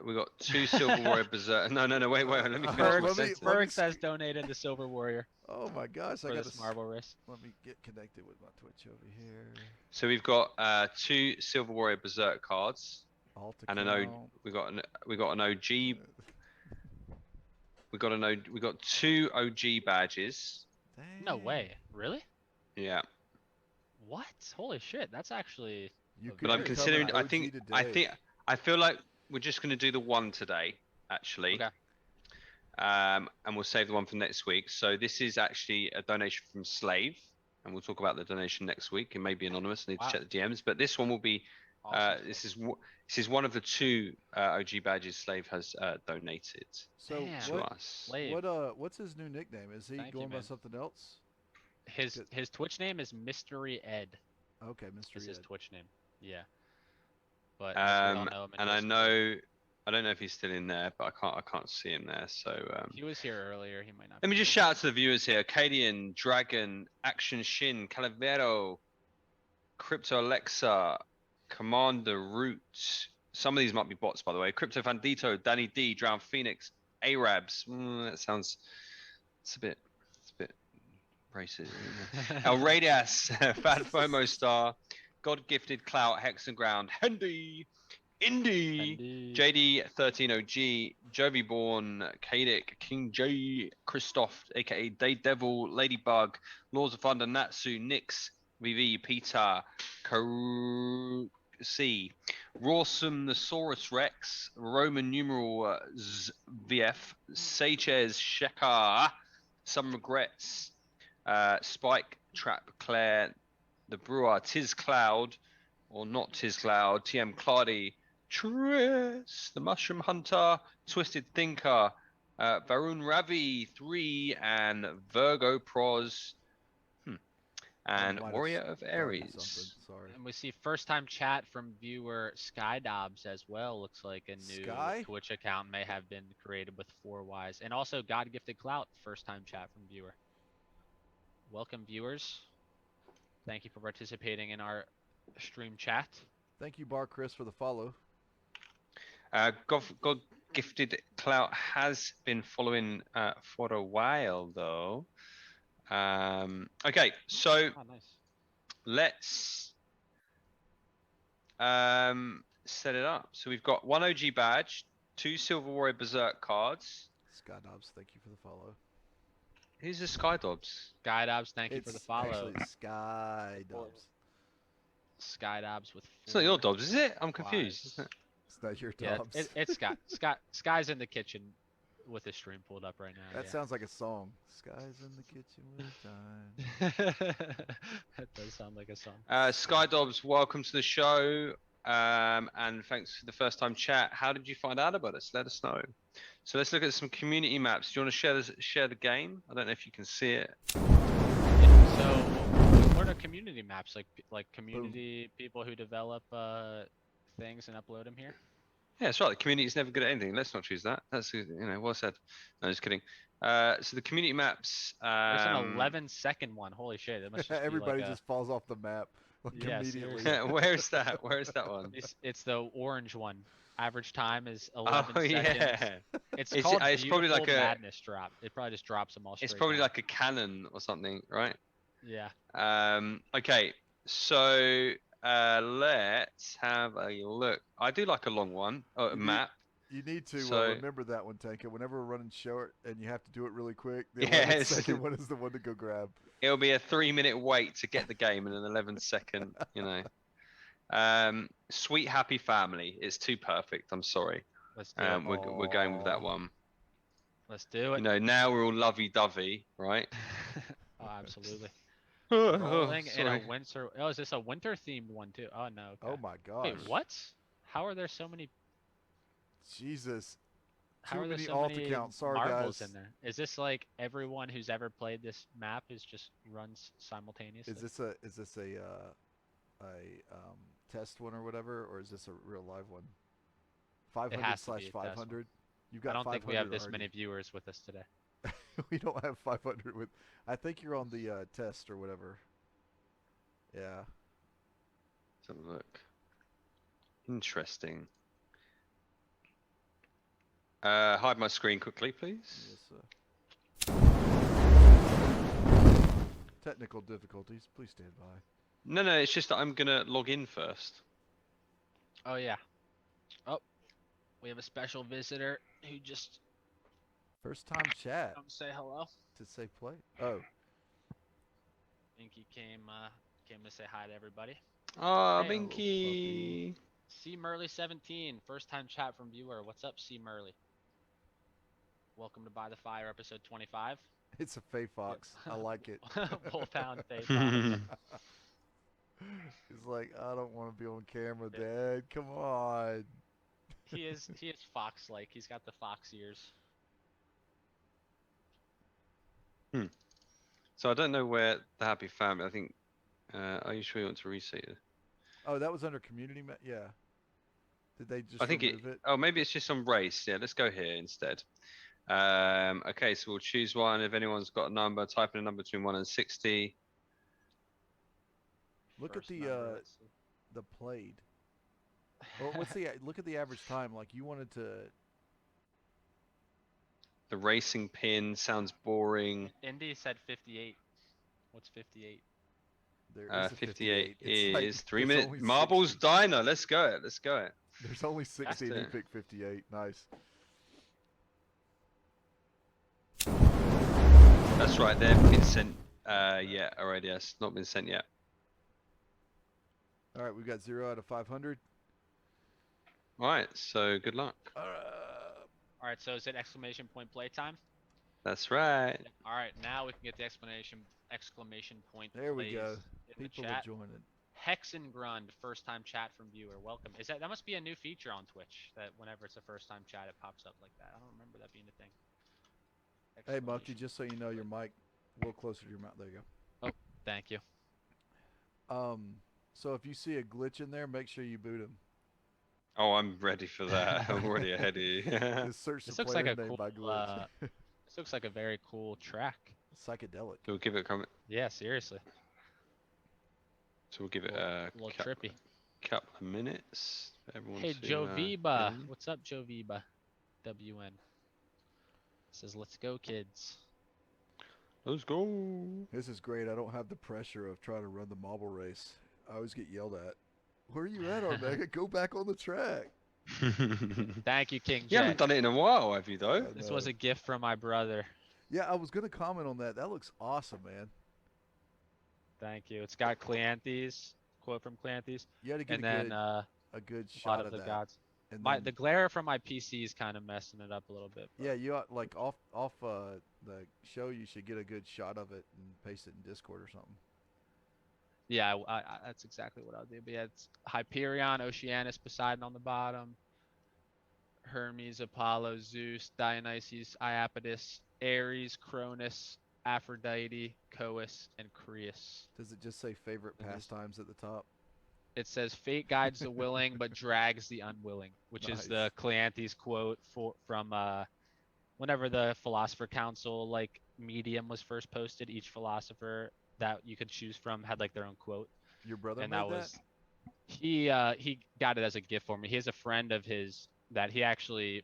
We got 2 silver warrior berserk. No. Wait. Let me finish Let my me- sentence. let me Berg says donated the Silver Warrior Oh my gosh! I for got this marble race. Let me get connected with my Twitch over here. So we've got 2 silver warrior berserk cards Alt and an account. we got an OG. We got 2 OG badges. No Dang. way, really? Yeah. What? Holy shit! That's actually. You But could But I'm become considering. an I OG think. today. I feel like we're just going to do the one today, actually. Okay. And we'll save the one for next week. So this is actually a donation from Slave, and we'll talk about the donation next week. It may be anonymous. I need Wow. to check the DMs, but this one will be Awesome This stuff. is one of the two OG badges Slave has donated So Damn. to what? us. Slave. What's his new nickname? Is he Thank you, going by man. something else? His Twitch name is Mystery Ed. Okay, Mr. Is his Ed. Twitch name? Yeah. But as we all know him, And I don't know if he's still in there, but I can't see him there. So he was here earlier. He might not. let me be just here. shout out to the viewers here: Cadian, Dragon, Action Shin, Calavero, Crypto Alexa, Commander Root. Some of these might be bots, by the way. Crypto Vandito, Danny D, Drown Phoenix, Arabs. That sounds. It's a bit racist. El Radias, Fat FOMO Star, God Gifted Clout, Hexaground, Hendy, Indy, Andy. JD13OG, Jovi Born, Kadic, King J, Christoph, aka Day Devil, Ladybug, Laws of Thunder, Natsu, Nix, VV, Peter, C, Rawsome, Thesaurus Rex, Roman numeral VF, Sages, Shekar, Some Regrets, Spike, Trap, Claire, The Brewer, Tiz Cloud, or not Tiz Cloud, TM Clardy, Triss, The Mushroom Hunter, Twisted Thinker, Varun Ravi 3, and Virgo Pros, and might have Warrior of started Aries. something, Sorry. And we see first time chat from viewer Skydobs as well. Looks like a new Sky? Twitch account may have been created with 4 Ys. And also God Gifted Clout, first time chat from viewer. Welcome viewers. Thank you for participating in our stream chat. Thank you, Bar Chris, for the follow. God Gifted Clout has been following for a while though. Okay, so Oh, nice. let's set it up. So we've got 1 OG badge, 2 Silver Warrior Berserk cards. Skydobs, thank you for the follow. Who's the Skydobs? Skydobs, thank you for the follow. Actually Skydobs. Skydobs with 4. It's not your Dobs, is it? I'm confused. Ys. Isn't it? It's not your Yeah, Dobs. it's Sky's in the kitchen with his stream pulled up right now. That sounds like a song. Skies in the kitchen with time. That does sound like a song. Skydobs, welcome to the show. And thanks for the first time chat. How did you find out about us? Let us know. So let's look at some community maps. Do you want to share the game? I don't know if you can see it. Yeah, so, what are community maps? Like community people who develop things and upload them here? Yeah, that's right. The community is never good at anything. Let's not choose that. That's well said. No, just kidding. So the community maps. There's an 11-second one. Holy shit! It must just Everybody be like just falls off the map Yeah, immediately. seriously. Where's that? Where's that one? it's the orange one. Average time is 11 Oh seconds. yeah. It's It's- called it's probably like Beautiful a- Madness Drop. It probably just drops them all straight It's probably down. like a cannon or something, right? Yeah. Okay, so let's have a look. I do like a long one, a You do- map. You need to So- remember that one, Tanka. Whenever we're running short and you have to do it really quick, the Yeah, 11 it's- second one is the one to go grab. It'll be a 3-minute wait to get the game and an 11-second, Sweet Happy Family. It's too perfect. I'm sorry. Let's do it. We're going with that Aw. one. Let's do it. Now we're all lovey-dovey, right? Oh, absolutely. Oh, Rolling in a sorry. winter. Oh, is this a winter themed one too? Oh no. Okay. Oh my gosh. Wait, what? How are there so many? Jesus. How Too are there many so alt many accounts. Sorry, marbles guys. in there? Is this like everyone who's ever played this map is just runs simultaneously? Is this a test one or whatever, or is this a real live one? 500 has to slash be a test one. 500. You've I got don't think we have this 500 many viewers with us today. already. We don't have 500 with. I think you're on the test or whatever. Yeah. Let's have a look. Interesting. Hide my screen quickly, please. Yes, technical difficulties. Please stand by. No, it's just that I'm gonna log in first. Oh yeah. Oh, we have a special visitor who just First time chat come say hello. to say play. Oh, I think he came to say hi to everybody. Oh, Hey. Binky. C Merly 17, first time chat from viewer. What's up, C Merly? Welcome to By the Fire, episode 25. it's a Fey Fox. I like it. Wolfhound Fay Fox. He's like, I don't want to be on camera, Dad. Come on. He is fox-like. He's got the fox ears. So I don't know where the happy family. I think. Are you sure you want to reset it? Oh, that was under community. Yeah. Did they just I think remove it? Oh, maybe it's just on race. Yeah, let's go here instead. Okay, so we'll choose one. If anyone's got a number, type in a number between 1 and 60. Look First at number, let's see. the played. Or what's the look at the average time? Like you wanted to. The racing pin sounds boring. Indy said 58. What's 58? There is a 58 It's like, is 3 there's minutes. only Marbles 60. Diner. Let's go. Let's go. There's only 60 and you it. pick 58. Nice. That's right. They haven't been sent yet already. Yes, not been sent yet. All right, we've got 0 out of 500. All right. So good luck. All right, so is it exclamation point playtime? That's right. All right, now we can get the exclamation point. There we go. plays in the People are chat. joining. Hexengrund, first time chat from viewer. Welcome. That must be a new feature on Twitch that whenever it's a first time chat, it pops up like that. I don't remember that being a thing. Hey, Mufti, Exclamation just so you know, your mic a little closer to your mouth. There you Thank you. go. So if you see a glitch in there, make sure you boot him. Oh, I'm ready for that. I'm already ahead of you. Just search This the looks player like a name cool. by glitch. This looks like a very cool track. Psychedelic. So we'll give it a comment. Yeah, seriously. So we'll give it A little trippy. couple of minutes. For everyone Hey, to, Joviba. get in. What's up, Joviba? WN. Says, let's go, kids. Let's go. This is great. I don't have the pressure of trying to run the marble race. I always get yelled at. Where are you at, Omega? Go back on the track. Thank you, King You Jet. haven't done it in a while, have you, though? This was a gift from my brother. Yeah, I was gonna comment on that. That looks awesome, man. Thank you. It's got Cleanthes, quote from Cleanthes, You had to get and then a good a lot shot of the that. gods. And The then, glare from my PC is kind of messing it up a little bit. yeah, you ought, like off the show. You should get a good shot of it and paste it in Discord or something. Yeah, that's exactly what I'll do. But yeah, it's Hyperion, Oceanus, Poseidon on the bottom, Hermes, Apollo, Zeus, Dionysus, Iapetus, Ares, Cronus, Aphrodite, Cous, and Creus. Does it just say favorite Mhm. pastimes at the top? It says fate guides the willing but drags the unwilling, which is the Nice. Cleanthes quote from whenever the Philosopher Council like medium was first posted. Each philosopher that you could choose from had like their own quote, Your brother and made that was he got it as a gift for me. He has a friend of his that he actually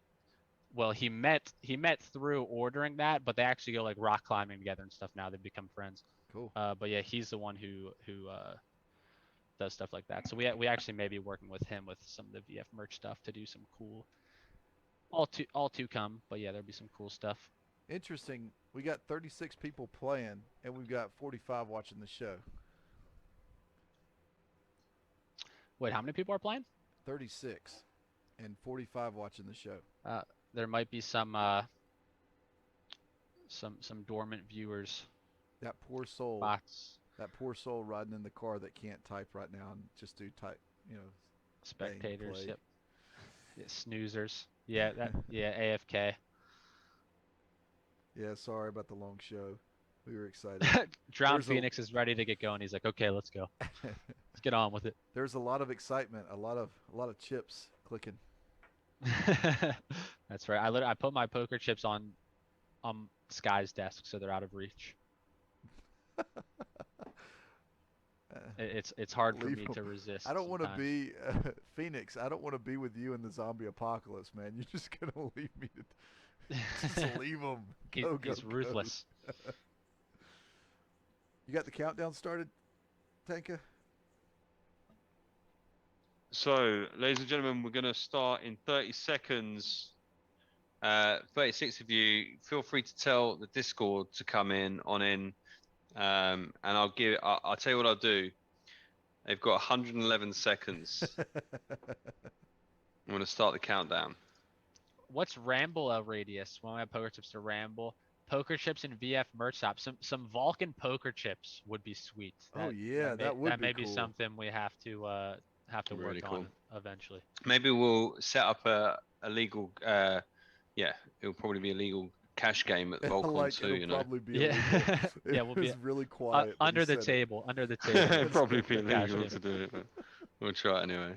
he met through ordering that, but they actually go like rock climbing together and stuff now. They've become friends. Cool. But yeah, he's the one who does stuff like that. So we actually may be working with him with some of the VF merch stuff to do some cool. All to come, but yeah, there'll be some cool stuff. Interesting. We got 36 people playing, and we've got 45 watching the show. Wait, how many people are playing? 36, and 45 watching the show. There might be some dormant viewers. That poor soul. Bots, That poor soul riding in the car that can't type right now and just do type. spectators. play. Yep. Yeah, snoozers. Yeah, AFK. Yeah, sorry about the long show. We were excited. Drowned There's a- Phoenix is ready to get going. He's like, okay, let's go. Let's get on with it. There's a lot of excitement, a lot of chips clicking. That's right. I put my poker chips on Sky's desk so they're out of reach. It's hard for Leave me 'em. to resist. I don't want to sometimes. be Phoenix. I don't want to be with you in the zombie apocalypse, man. You're just gonna leave me to just leave them. He's ruthless. You got the countdown started, Tanka? So, ladies and gentlemen, we're going to start in 30 seconds. 36 of you, feel free to tell the Discord to come in. And I'll tell you what I'll do. They've got 111 seconds. I'm going to start the countdown. What's ramble radius? When I have poker chips to ramble. poker chips and VF merch shop. Some Vulcan poker chips would be sweet. Oh, yeah, that would that be may be cool. something we have to Really work cool. on eventually. Maybe we'll set up a legal. Yeah, it'll probably be a legal cash game at Vulcan like, too. it'll You know, probably be Yeah. illegal. Yeah, we'll be It's really quiet. but he under the said it. table. Under the it'll table. probably be Cash illegal game. to do it. But we'll try it anyway.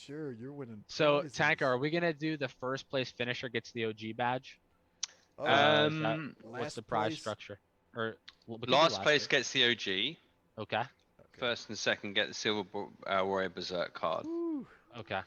Sure, you're winning. So prizes. Tanker, are we gonna do the first place finisher gets the OG badge? Oh, Is that- Um, what's last the prize place- structure? Or we can do last place gets the OG. Okay. Okay. First and second get the Silver Warrior Berserk card. Woo. Okay.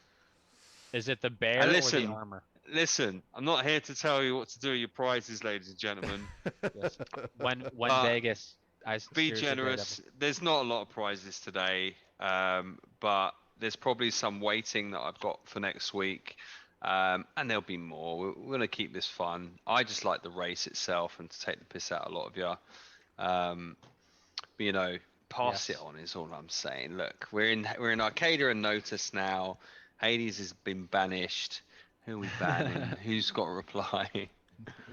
Is it the bear or listen. the armor? Listen, I'm not here to tell you what to do with your prizes, ladies and gentlemen. Yes. When But Vegas, I Be seriously generous. There's not a lot of prizes today, but there's probably some waiting that I've got for next week, and there'll be more. We're going to keep this fun. I just like the race itself and to take the piss out of a lot of you. But, you know, pass Yes. it on is all I'm saying. Look, we're in Arcadia and Notice now. Hades has been banished. Who are we banning? Who's got a reply?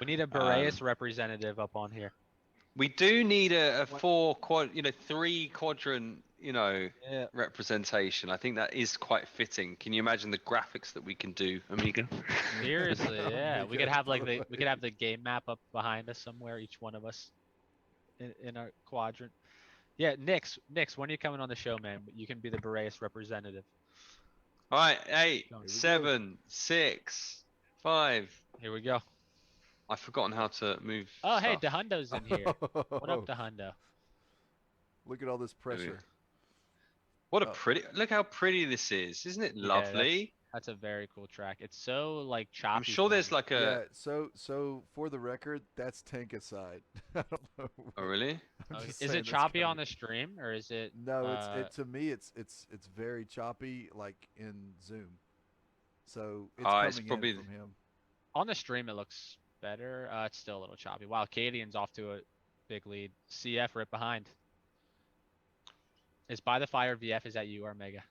We need a Boreas representative up on here. We do need a three quadrant, Yeah. representation. I think that is quite fitting. Can you imagine the graphics that we can do, Amiga? Seriously, Oh yeah. my We could God, have like totally. we could have the game map up behind us somewhere, each one of us in our quadrant. Yeah, Nix, when are you coming on the show, man? You can be the Boreas representative. All right, 8, Here we go. 7, 6, 5. Here we go. I've forgotten how to move. Oh, hey, stuff. DeHundo's in here. What up, DeHundo? Look at all this pressure. What a Oh. pretty! Look how pretty this is. Isn't it Yeah, lovely? That's a very cool track. It's so like choppy. I'm sure there's fun. like Yeah. a. So for the record, that's Tank aside. I don't know. Oh really? I'm Okay. just Is saying it that's choppy on coming. the stream or is it? No, to me it's very choppy, like in Zoom. So it's Ah, coming it's probably- in from him. On the stream, it looks better. It's still a little choppy. Wow, Cadian's off to a big lead. CF right behind. Is By the Fire VF, is that you or Mega?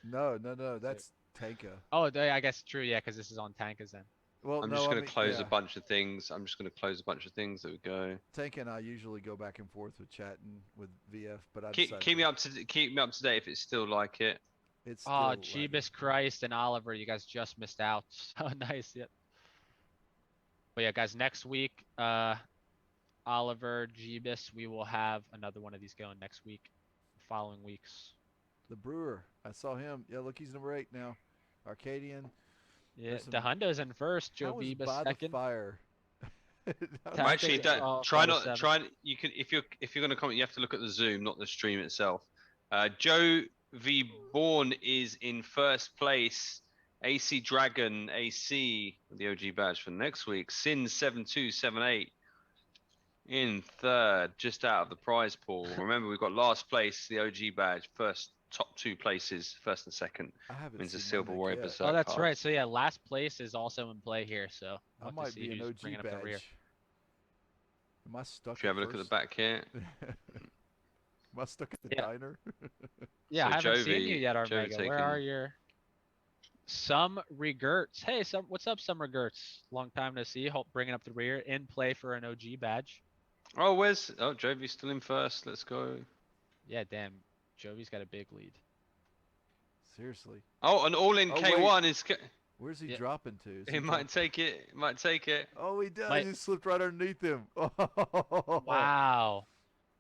No, that's Tanka. Oh, I guess true, yeah, because this is on Tankas then. Well, I'm no, just I gonna mean, close yeah, a bunch of things. I'm just gonna close a bunch of things. There we go. Tanka and I usually go back and forth with chatting with VF, but I Keep decided me up to date if it's still like it. It's Oh, still lagging. Jeebus Christ and Oliver, you guys just missed out. So nice, yep. But yeah, guys, next week, Oliver, Jeebus, we will have another one of these going next week, following weeks. The Brewer. I saw him. Yeah, look, he's number 8 now. Arcadian. Yeah, There's some- DeHundo's in first, How Joe is Vibas By the second. Fire? Tank Actually, is, try all not seven. try. You can if you're gonna comment, you have to look at the Zoom, not the stream itself. Joe V Born is in first place. AC Dragon AC with the OG badge for next week. Sin 7278 in third, just out of the prize pool. Remember, we've got last place, the OG badge. First top 2 places, first and second, I haven't wins a seen Silver Monday Warrior yet. Berserk Oh, that's card. right. So yeah, last place is also in play here. So I we'll have to might see be an who's OG bringing up the rear. badge. Am I stuck? If you have a look at the back here. Am I stuck at the Yeah. diner? Yeah, I So haven't seen you Jovi- yet, Jovi Armega. Where are taking- your some regerts? Hey, what's up, some regerts? Long time no see. Hope bringing up the rear in play for an OG badge. Oh, Jovi's still in first. Let's go. Yeah, damn. Jovi's got a big lead. Seriously. Oh, an all-in Oh, K1 is. Where's he Yeah. dropping to? Is He might take it. Might take it. Oh, he does. Might- He slipped right underneath him. Wow.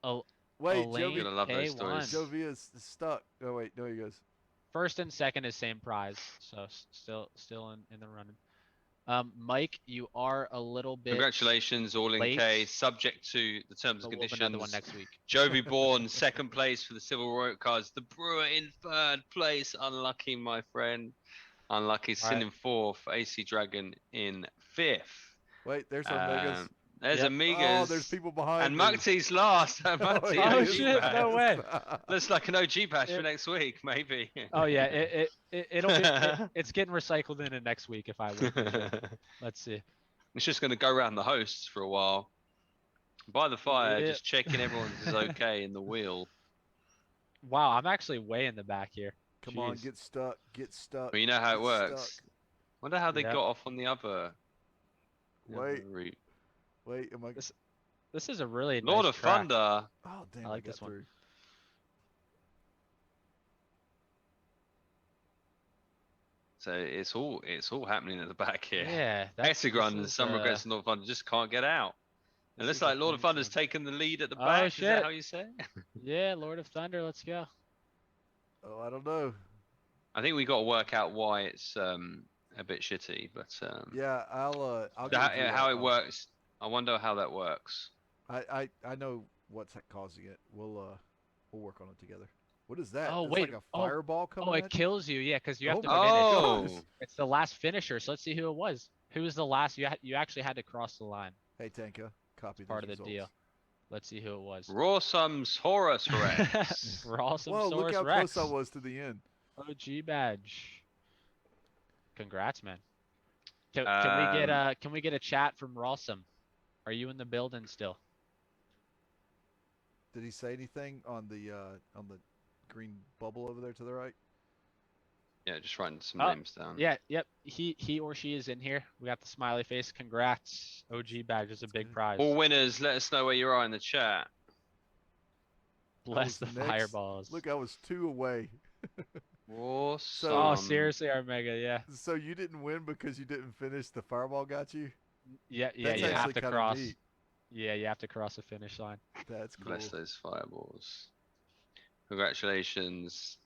Oh, Wait, Elaine You're gonna love those K1. stories. Jovi is stuck. Oh wait, no, he goes. First and second is same prize, so still in the running. Mike, you are a little bit. Congratulations, all-in late, K. Subject to the terms but and we'll have another one conditions. next week. Jovi Born, second place for the Silver Warrior cards. The Brewer in third place. Unlucky, my friend. Unlucky. Sin Alright. in fourth. AC Dragon in fifth. Wait, there's our Megas. There's Yep. Amigas. Oh, there's people behind. And me. Mukti's last. Mukti, yeah, Oh, OG he's shit, badge. no way. Looks like an OG patch for It- next week, maybe. Oh yeah, it'll be it's getting recycled in next week if I win. for sure. Let's see. It's just going to go around the hosts for a while. By the fire, Yeah. just checking everyone's is okay in the wheel. Wow, I'm actually way in the back here. Come on, Jeez. get stuck. Get stuck. Well, you know how it Get works. stuck. Wonder how they Yep. got off on the other Wait. route. Wait, am I? This is a really Lord nice of track. Thunder. Oh damn! I like got this one. through. So it's all happening at the back here. Yeah, Hexagon and some regrets Lord of Thunder just can't get out. And This looks is a like Lord of fun Thunder's one. taken the lead at the Oh, back. Is shit. that how you say it? Yeah, Lord of Thunder, let's go. Oh, I don't know. I think we got to work out why it's a bit shitty, but Yeah, I'll how, get you how it works. I wonder how that works. I know what's causing it. We'll work on it together. What is that? Oh, That's wait. like a fireball coming Oh, it at you? kills you, yeah, because you have Oh to my finish. Oh, gosh. It's the last finisher, so let's see who it was. Who was the last? You actually had to cross the line. Hey Tanka, copy It's part those of the results. deal. Let's see who it was. Rawsome Horus Rex. Rawsome Whoa, look Source how Rex. close I was to the end. OG badge. Congrats, man. Can we get a chat from Rawsome? Are you in the building still? Did he say anything on the green bubble over there to the right? Yeah, just writing some Oh, names down. Yeah, yep. He or she is in here. We got the smiley face. Congrats. OG badge is a big good. prize. All winners, let us know where you are in the chat. Bless the was next. fireballs. Look, I was 2 away. Awesome. Oh, seriously, Omega, yeah. So you didn't win because you didn't finish. The fireball got you. Yeah, That's you have actually to kinda cross. neat. Yeah, you have to cross the finish line. That's cool. Bless those fireballs. Congratulations.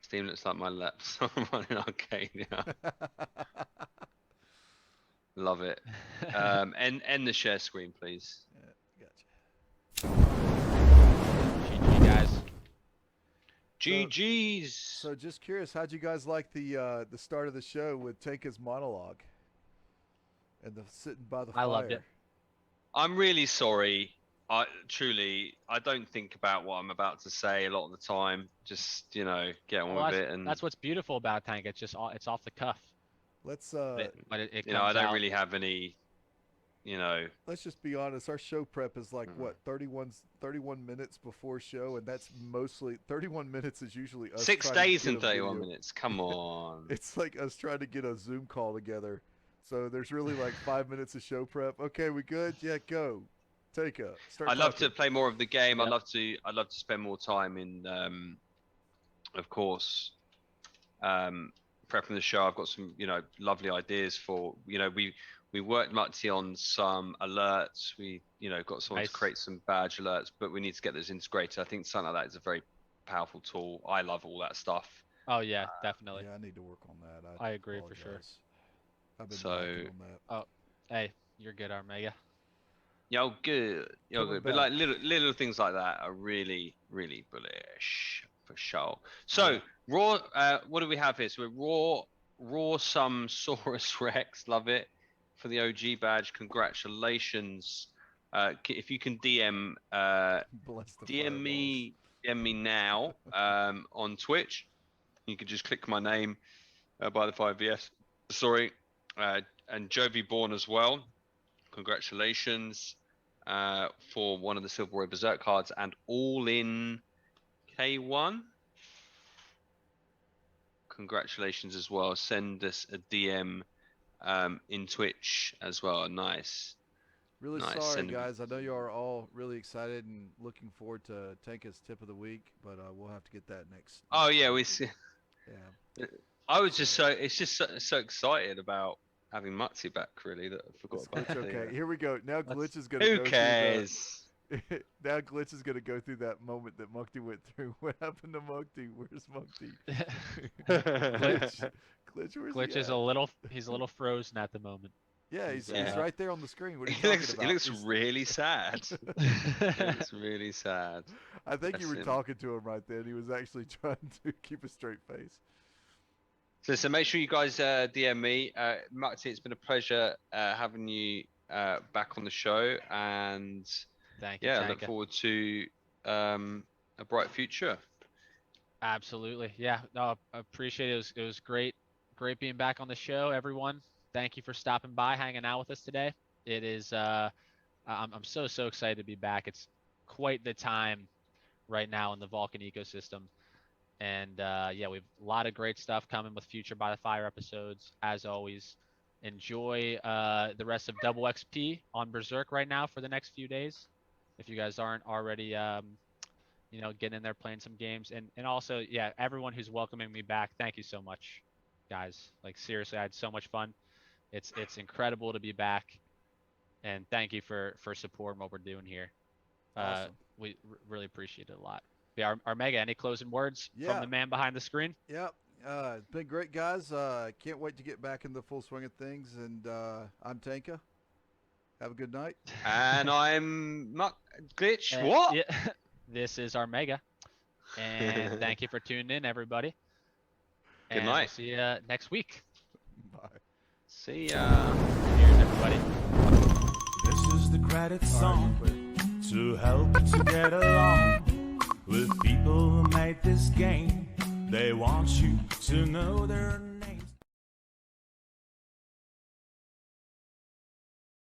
Steam looks like my laps on running arcade now. Love it. End the share screen, please. Yeah, gotcha. GG, guys. GG's. So just curious, how'd you guys like the start of the show with Tanka's monologue and the sitting by the fire? I loved it. I'm really sorry. I don't think about what I'm about to say a lot of the time. Just, get on Well, with it. And that's what's beautiful about Tank. It's just it's off the cuff. Let's But it I comes don't out. really have any, let's just be honest. Our show prep is like Mhm. what 31 minutes before show, and that's mostly 31 minutes is usually us 6 trying to days get and a 31 video. minutes. Come on. It's like us trying to get a Zoom call together. So there's really like 5 minutes of show prep. Okay, we good? Yeah, go. Tanka, start. I'd love to talking. play more of the game. Yep. I'd love to spend more time in, of course, prepping the show. I've got some, lovely ideas for, we worked Mutty on some alerts. We, got someone Nice. to create some badge alerts, but we need to get those integrated. I think something like that is a very powerful tool. I love all that stuff. Oh yeah, definitely. Yeah, I need to work on that. I agree for sure. apologize. I've been So- lacking on that. Hey, you're good, Omega. Yo, good. Yo, Coming good. But back. like little things like that are really, really bullish for sure. So raw, what do we have here? So we're raw some Saurus Rex, love it. For the OG badge, congratulations. If you can DM Bless the DM me now on Twitch. You can just click my name by the 5VS. Sorry, and Jovi Born as well. Congratulations for one of the Silverware Berserk cards and all in K1. Congratulations as well. Send us a DM in Twitch as well. Nice. Really Nice, sorry, send 'em. guys. I know you are all really excited and looking forward to Tanka's tip of the week, but we'll have to get that next. Oh next yeah, week. we see. Yeah. I was just so excited about having Mutzi back really that I forgot It's about Glitch the, okay. Here we go. Now Let's- Glitch is gonna Who go cares? through now Glitch is gonna go through that moment that Mukti went through. What happened to Mukti? Where's Mukti? Glitch, where's Glitch he is at? he's a little frozen at the moment. Yeah, he's Yeah. right there on the screen. What are you He talking looks, about? he looks He's- really sad. He looks really sad. I think you That's were him. talking to him right then. He was actually trying to keep a straight face. So make sure you guys DM me. Mutzi, it's been a pleasure having you back on the show, and Thank you, yeah, I look Tanka. forward to a bright future. Absolutely. Yeah. No, I appreciate it. It was great being back on the show, everyone. Thank you for stopping by, hanging out with us today. It is I'm so excited to be back. It's quite the time right now in the Vulcan ecosystem. And yeah, we have a lot of great stuff coming with future by the Fire episodes, as always. enjoy the rest of Double XP on Berserk right now for the next few days. If you guys aren't already, getting in there playing some games, and also, yeah, everyone who's welcoming me back, thank you so much, guys. Like seriously, I had so much fun. It's incredible to be back, and thank you for supporting what we're doing here. Awesome. We really appreciate it a lot. Yeah, our Mega, any closing words Yeah. from the man behind the screen? Yep. It's been great, guys. Can't wait to get back in the full swing of things. And I'm Tanka. Have a good night. And I'm Glitch. And- What? Yeah, this is our Mega, and thank you for tuning in, everybody. Good And night. We'll see you next week. Bye. See ya. Cheers, everybody. This is the credit song to help you to get along with people who made this game. They want you to know they're